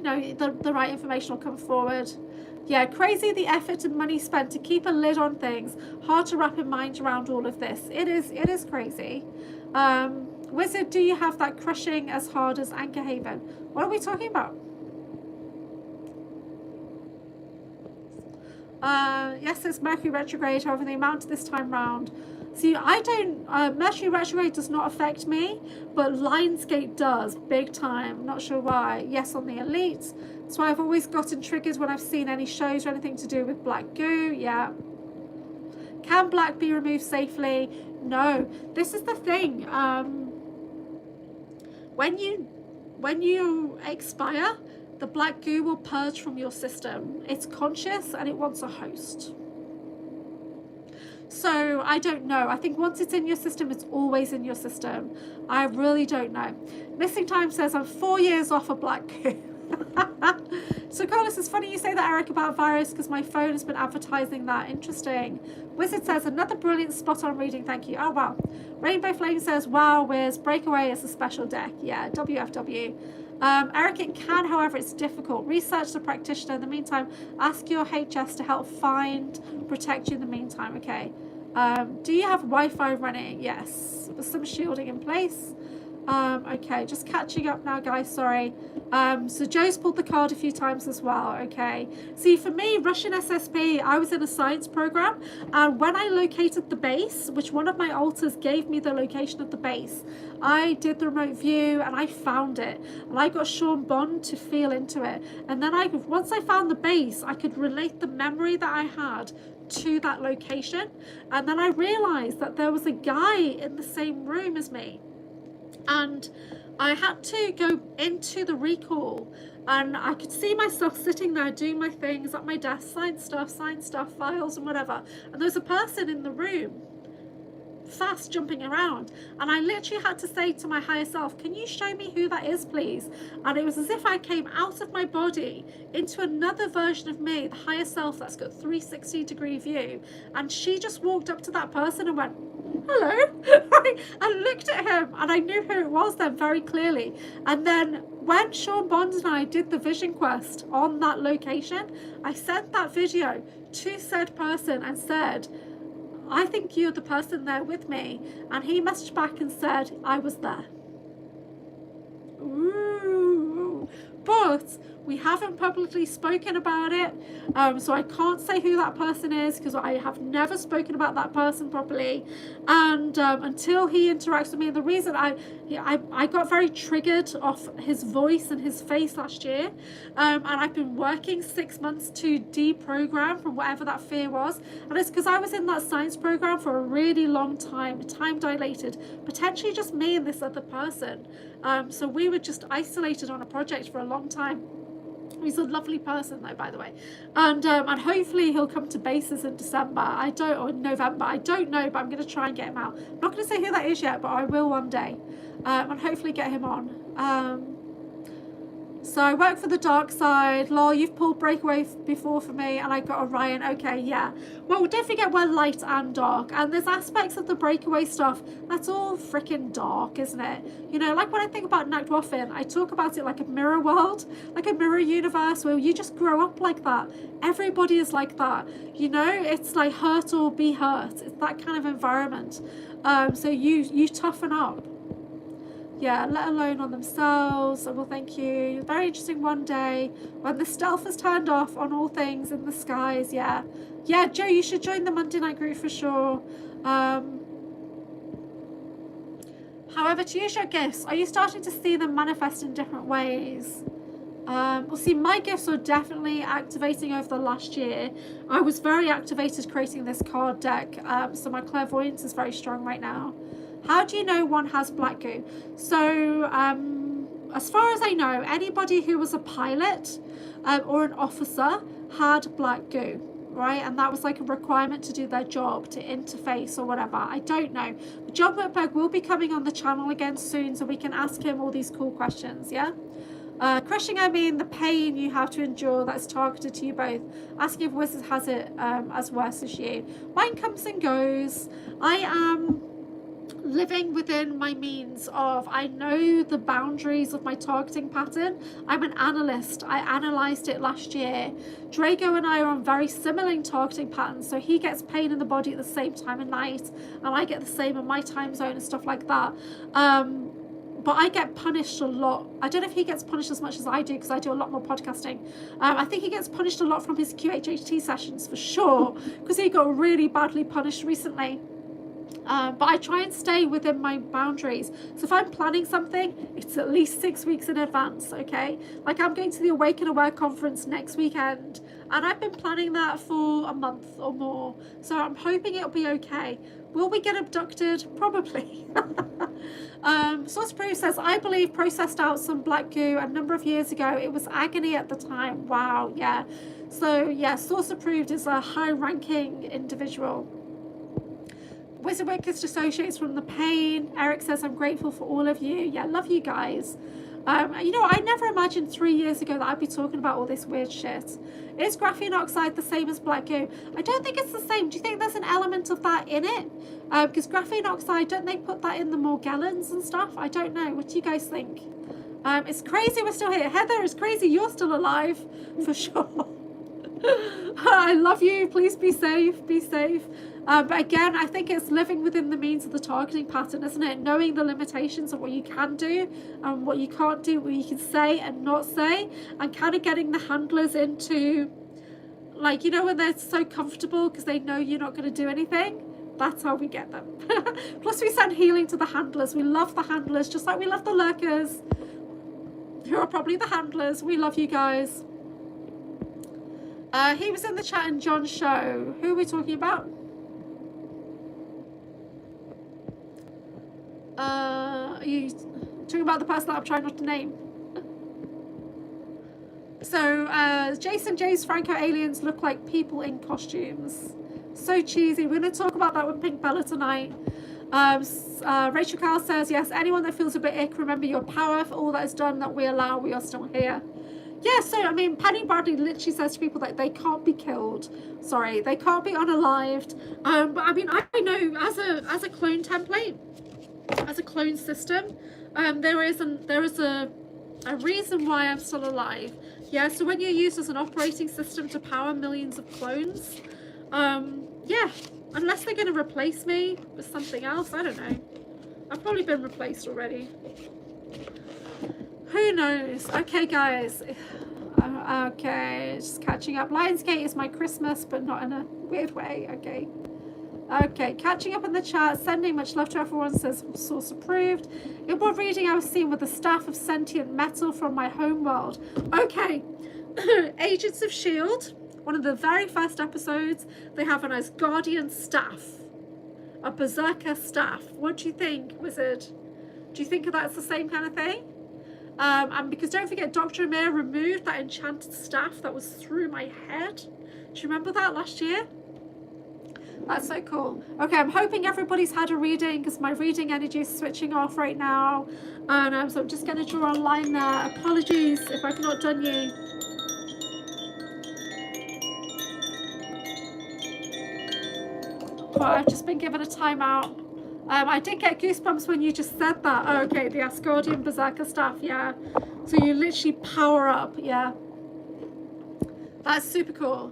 the right information will come forward. Yeah, crazy the effort and money spent to keep a lid on things. Hard to wrap your mind around all of this. It is crazy. Wizard, do you have that crushing as hard as Anchorhaven? What are we talking about? Yes, it's Mercury retrograde, however the amount this time round. See, I don't, Mercury retrograde does not affect me, but Lionsgate does, big time. Not sure why. Yes, on the elites. That's why I've always gotten triggered when I've seen any shows or anything to do with black goo. Yeah. Can black be removed safely? No. This is the thing. When you expire, the black goo will purge from your system. It's conscious and it wants a host. So I don't know. I think once it's in your system, it's always in your system. I really don't know. Missing Time says, I'm 4 years off a black goo. So Carlos, it's funny you say that, Eric, about virus, because my phone has been advertising that. Interesting. Wizard says, another brilliant spot on reading, thank you. Oh wow. Rainbow Flame says, wow, Wiz, Breakaway is a special deck. Yeah, WFW. Eric, it can, however, it's difficult. Research the practitioner. In the meantime, ask your HS to help protect you in the meantime. Okay. Do you have Wi-Fi running? Yes. With some shielding in place. Okay, just catching up now, guys, sorry. So Joe's pulled the card a few times as well, okay. See, for me, Russian SSP, I was in a science program, and when I located the base, which one of my altars gave me the location of the base, I did the remote view and I found it, and I got Sean Bond to feel into it. And then once I found the base, I could relate the memory that I had to that location. And then I realized that there was a guy in the same room as me. And I had to go into the recall, and I could see myself sitting there doing my things at my desk, sign stuff, files and whatever. And there was a person in the room fast jumping around, and I literally had to say to my higher self, can you show me who that is, please? And it was as if I came out of my body into another version of me, the higher self that's got 360-degree view. And she just walked up to that person and went, hello. I looked at him and I knew who it was then very clearly. And then when Sean Bond and I did the vision quest on that location, I sent that video to said person and said, I think you're the person there with me. And he messaged back and said, I was there. Ooh. But we haven't publicly spoken about it, so I can't say who that person is, because I have never spoken about that person properly. And until he interacts with me, and the reason I got very triggered off his voice and his face last year, and I've been working 6 months to deprogram from whatever that fear was, and it's because I was in that science program for a really long time dilated, potentially just me and this other person. So we were just isolated on a project for a long time. He's a lovely person though, by the way, and hopefully he'll come to bases in November. I don't know, but I'm going to try and get him out. I'm not going to say who that is yet, but I will one day, and hopefully get him on. So I work for the dark side. Lol, you've pulled Breakaway before for me, and I got Orion. Okay, yeah. Well, don't forget we're light and dark, and there's aspects of the Breakaway stuff that's all freaking dark, isn't it? You know, like when I think about Nachtwaffen, I talk about it like a mirror world, like a mirror universe where you just grow up like that. Everybody is like that. You know, it's like hurt or be hurt. It's that kind of environment. So you toughen up. Yeah, let alone on themselves. Well, thank you. Very interesting one day when the stealth is turned off on all things in the skies. Yeah, Joe, you should join the Monday night group for sure. However, to use your gifts, are you starting to see them manifest in different ways? Well, see, my gifts are definitely activating over the last year. I was very activated creating this card deck, so my clairvoyance is very strong right now. How do you know one has black goo? So, as far as I know, anybody who was a pilot or an officer had black goo, right? And that was like a requirement to do their job, to interface or whatever. I don't know. John Whitberg will be coming on the channel again soon, so we can ask him all these cool questions, yeah? Crushing, I mean the pain you have to endure that's targeted to you both. Asking if Wizard has it as worse as you. Mine comes and goes. I am living within my means of, I know the boundaries of my targeting pattern. I'm an analyst. I analysed it last year. Drago and I are on very similar targeting patterns, so he gets pain in the body at the same time of night, and I get the same in my time zone and stuff like that. But I get punished a lot. I don't know if he gets punished as much as I do, because I do a lot more podcasting. I think he gets punished a lot from his QHHT sessions for sure, because he got really badly punished recently. But I try and stay within my boundaries. So if I'm planning something, it's at least 6 weeks in advance, okay? Like I'm going to the Awaken Aware conference next weekend, and I've been planning that for a month or more. So I'm hoping it'll be okay. Will we get abducted? Probably. Source Proof says, I believe processed out some black goo a number of years ago. It was agony at the time. Wow, yeah. So yeah, Source Approved is a high-ranking individual. Wizard Wickers dissociates from the pain. Eric says, I'm grateful for all of you. Yeah, love you guys. You know, I never imagined 3 years ago that I'd be talking about all this weird shit. Is graphene oxide the same as black goo? I don't think it's the same. Do you think there's an element of that in it? Because graphene oxide, don't they put that in the Morgellons and stuff? I don't know. What do you guys think? It's crazy we're still here. Heather, it's crazy you're still alive, for sure. I love you. Please be safe. Be safe. But again, I think it's living within the means of the targeting pattern, isn't it? Knowing the limitations of what you can do and what you can't do, what you can say and not say, and kind of getting the handlers into, like, you know, when they're so comfortable because they know you're not going to do anything. That's how we get them. Plus, we send healing to the handlers. We love the handlers, just like we love the lurkers, who are probably the handlers. We love you guys. He was in the chat in John's show. Who are we talking about? Are you talking about the person that I'm trying not to name? So Jason J's Franco aliens look like people in costumes. So cheesy. We're going to talk about that with Pink Bella tonight. Rachel Carl says, yes, anyone that feels a bit ick, remember your power. For all that is done that we allow, we are still here. Yeah, so I mean, Penny Bradley literally says to people that they can't be killed. Sorry, they can't be unalived. But I mean, I know as a clone template, as a clone system, there is a reason why I'm still alive. Yeah, so when you're used as an operating system to power millions of clones, yeah, unless they're going to replace me with something else, I don't know. I've probably been replaced already. Who knows? Okay, guys. Okay, just catching up. Lionsgate is my Christmas, but not in a weird way. Okay. Okay, catching up in the chat. Sending much love to everyone, says source approved. In one reading I was seen with the staff of sentient metal from my home world. Okay. Agents of S.H.I.E.L.D., one of the very first episodes, they have a nice guardian staff. A berserker staff. What do you think, Wizard? Do you think that's the same kind of thing? And because don't forget, Dr. Amir removed that enchanted staff that was through my head. Do you remember that last year? That's so cool. Okay, I'm hoping everybody's had a reading because my reading energy is switching off right now. And so I'm just going to draw a line there. Apologies if I've not done you. But I've just been given a timeout. I did get goosebumps when you just said that. Oh, okay, the Asgardian Berserker staff, yeah. So you literally power up, yeah. That's super cool.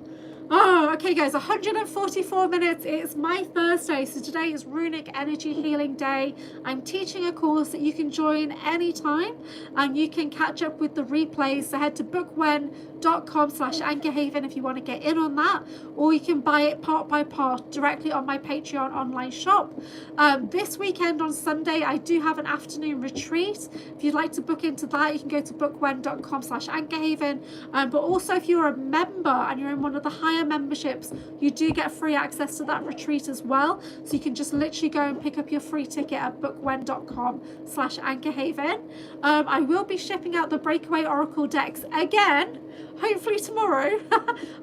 Oh, okay, guys, 144 minutes. It's my Thursday, so today is Runic Energy Healing Day. I'm teaching a course that you can join anytime, and you can catch up with the replays. So head to bookwen.com/Anchorhaven if you want to get in on that, or you can buy it part by part directly on my Patreon online shop. This weekend on Sunday, I do have an afternoon retreat. If you'd like to book into that, you can go to bookwen.com/Anchorhaven. But also, if you're a member and you're in one of the higher memberships, you do get free access to that retreat as well. So you can just literally go and pick up your free ticket at bookwen.com/Anchorhaven. I will be shipping out the Breakaway Oracle decks again, hopefully tomorrow.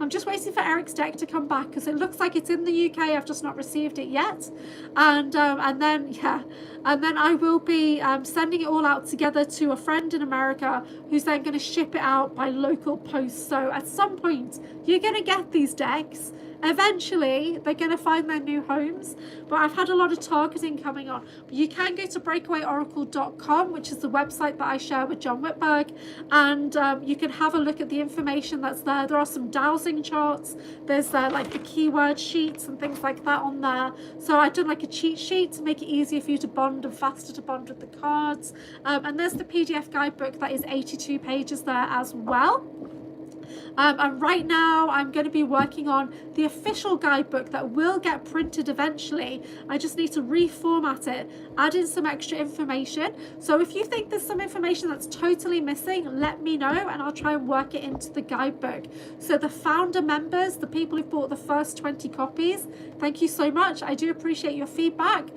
I'm just waiting for Eric's deck to come back because it looks like it's in the UK. I've just not received it yet. And then I will be sending it all out together to a friend in America who's then going to ship it out by local post. So at some point you're going to get these decks. Eventually they're going to find their new homes, but I've had a lot of targeting coming on. But you can go to breakawayoracle.com, which is the website that I share with John Whitberg, and you can have a look at the information that's there. There are some dowsing charts. There's like the keyword sheets and things like that on there. So I've done like a cheat sheet to make it easier for you to bond and faster to bond with the cards. And there's the PDF guidebook that is 82 pages there as well. And right now I'm going to be working on the official guidebook that will get printed eventually. I just need to reformat it, add in some extra information. So if you think there's some information that's totally missing, let me know and I'll try and work it into the guidebook. So the founder members, the people who've bought the first 20 copies, thank you so much. I do appreciate your feedback.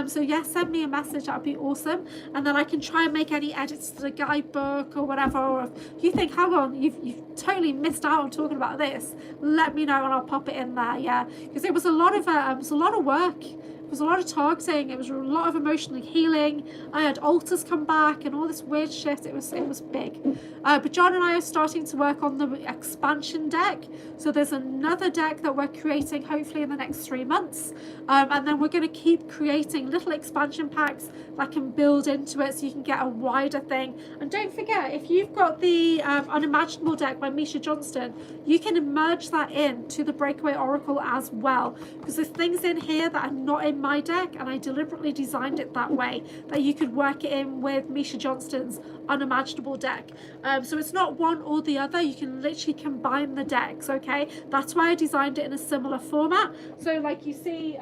So yes, send me a message, that would be awesome. And then I can try and make any edits to the guidebook or whatever. Or if you think, hang on, you've totally missed out on talking about this, let me know and I'll pop it in there. Yeah, because it was a lot of work. It was a lot of targeting. It was a lot of emotional healing. I had altars come back and all this weird shit. It was big. But John and I are starting to work on the expansion deck. So there's another deck that we're creating hopefully in the next 3 months. And then we're going to keep creating little expansion packs that can build into it so you can get a wider thing. And don't forget, if you've got the Unimaginable deck by Misha Johnston, you can merge that in to the Breakaway Oracle as well. Because there's things in here that are not in my deck, and I deliberately designed it that way that you could work it in with Misha Johnston's Unimaginable deck. So it's not one or the other, you can literally combine the decks. Okay, that's why I designed it in a similar format. So like you see,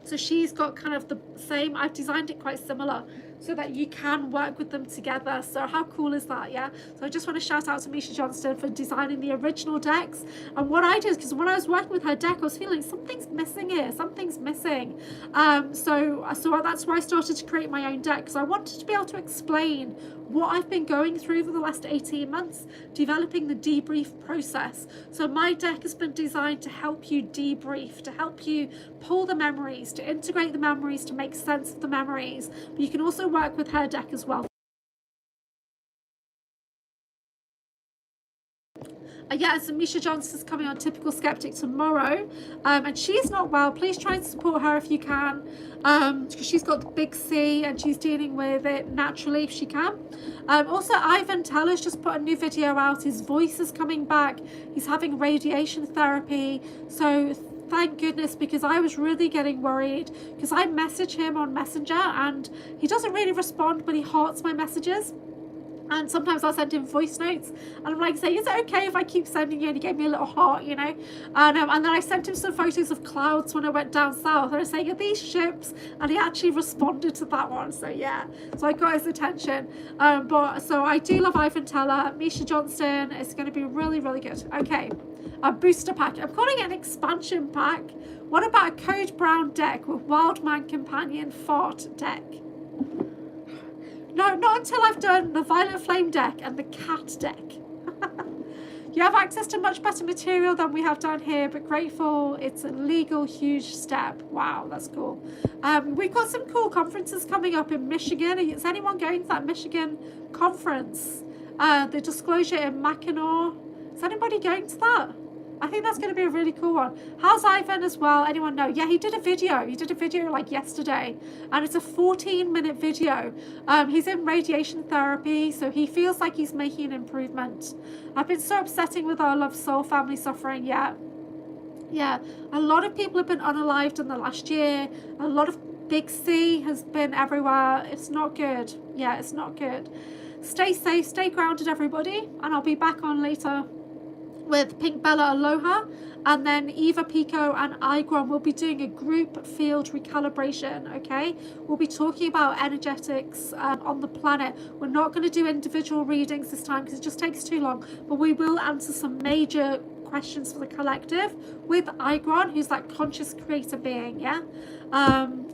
so she's got kind of the same, I've designed it quite similar so that you can work with them together. So how cool is that? Yeah, so I just want to shout out to Misha Johnston for designing the original decks. And what I did, because when I was working with her deck, I was feeling something's missing here, something's missing. So that's why I started to create my own deck, because I wanted to be able to explain what I've been going through for the last 18 months, developing the debrief process. So my deck has been designed to help you debrief, to help you pull the memories, to integrate the memories, to make sense of the memories. But you can also work with her deck as well. Yeah, so Misha Johnston's coming on Typical Skeptic tomorrow, and she's not well. Please try and support her if you can, because she's got the big C and she's dealing with it naturally if she can. Also, Ivan Teller's just put a new video out. His voice is coming back. He's having radiation therapy. So thank goodness, because I was really getting worried, because I message him on Messenger and he doesn't really respond, but he hearts my messages. And sometimes I'll send him voice notes and I'm like saying, is it okay if I keep sending you? And he gave me a little heart, you know. And then I sent him some photos of clouds when I went down south. And I was saying, are these ships? And he actually responded to that one. So yeah, so I got his attention. So I do love Ivan Teller. Misha Johnston is going to be really, really good. Okay, a booster pack. I'm calling it an expansion pack. What about a Code Brown deck with Wildman Companion Fart deck? No, not until I've done the Violet Flame deck and the Cat deck. You have access to much better material than we have down here, but grateful. It's a legal huge step. Wow, that's cool. We've got some cool conferences coming up in Michigan. Is anyone going to that Michigan conference? The Disclosure in Mackinac. Is anybody going to that? I think that's going to be a really cool one. How's Ivan as well? Anyone know? Yeah, he did a video. He did a video like yesterday, and it's a 14-minute video. He's in radiation therapy, so he feels like he's making an improvement. I've been so upsetting with our Love Soul family suffering. Yeah, a lot of people have been unalived in the last year. A lot of Big C has been everywhere. It's not good. Yeah, it's not good. Stay safe, stay grounded, everybody, and I'll be back on later with Pink Bella Aloha, and then Eva Pico and Igron will be doing a group field recalibration. Okay, we'll be talking about energetics on the planet. We're not going to do individual readings this time because it just takes too long, but we will answer some major questions for the collective with Igron, who's that conscious creator being. Yeah,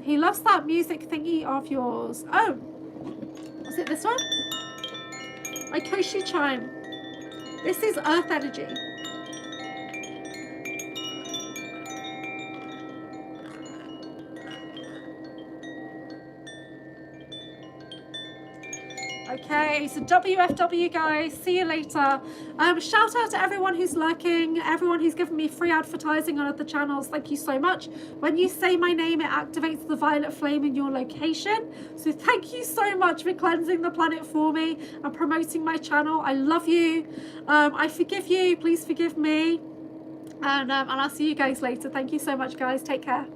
he loves that music thingy of yours. Oh, was it this one? My Koshi chime. This is earth energy. Okay, so WFW guys, see you later. Shout out to everyone who's lurking, everyone who's given me free advertising on other channels. Thank you so much. When you say my name, it activates the violet flame in your location. So thank you so much for cleansing the planet for me and promoting my channel. I love you. I forgive you. Please forgive me. And I'll see you guys later. Thank you so much, guys. Take care.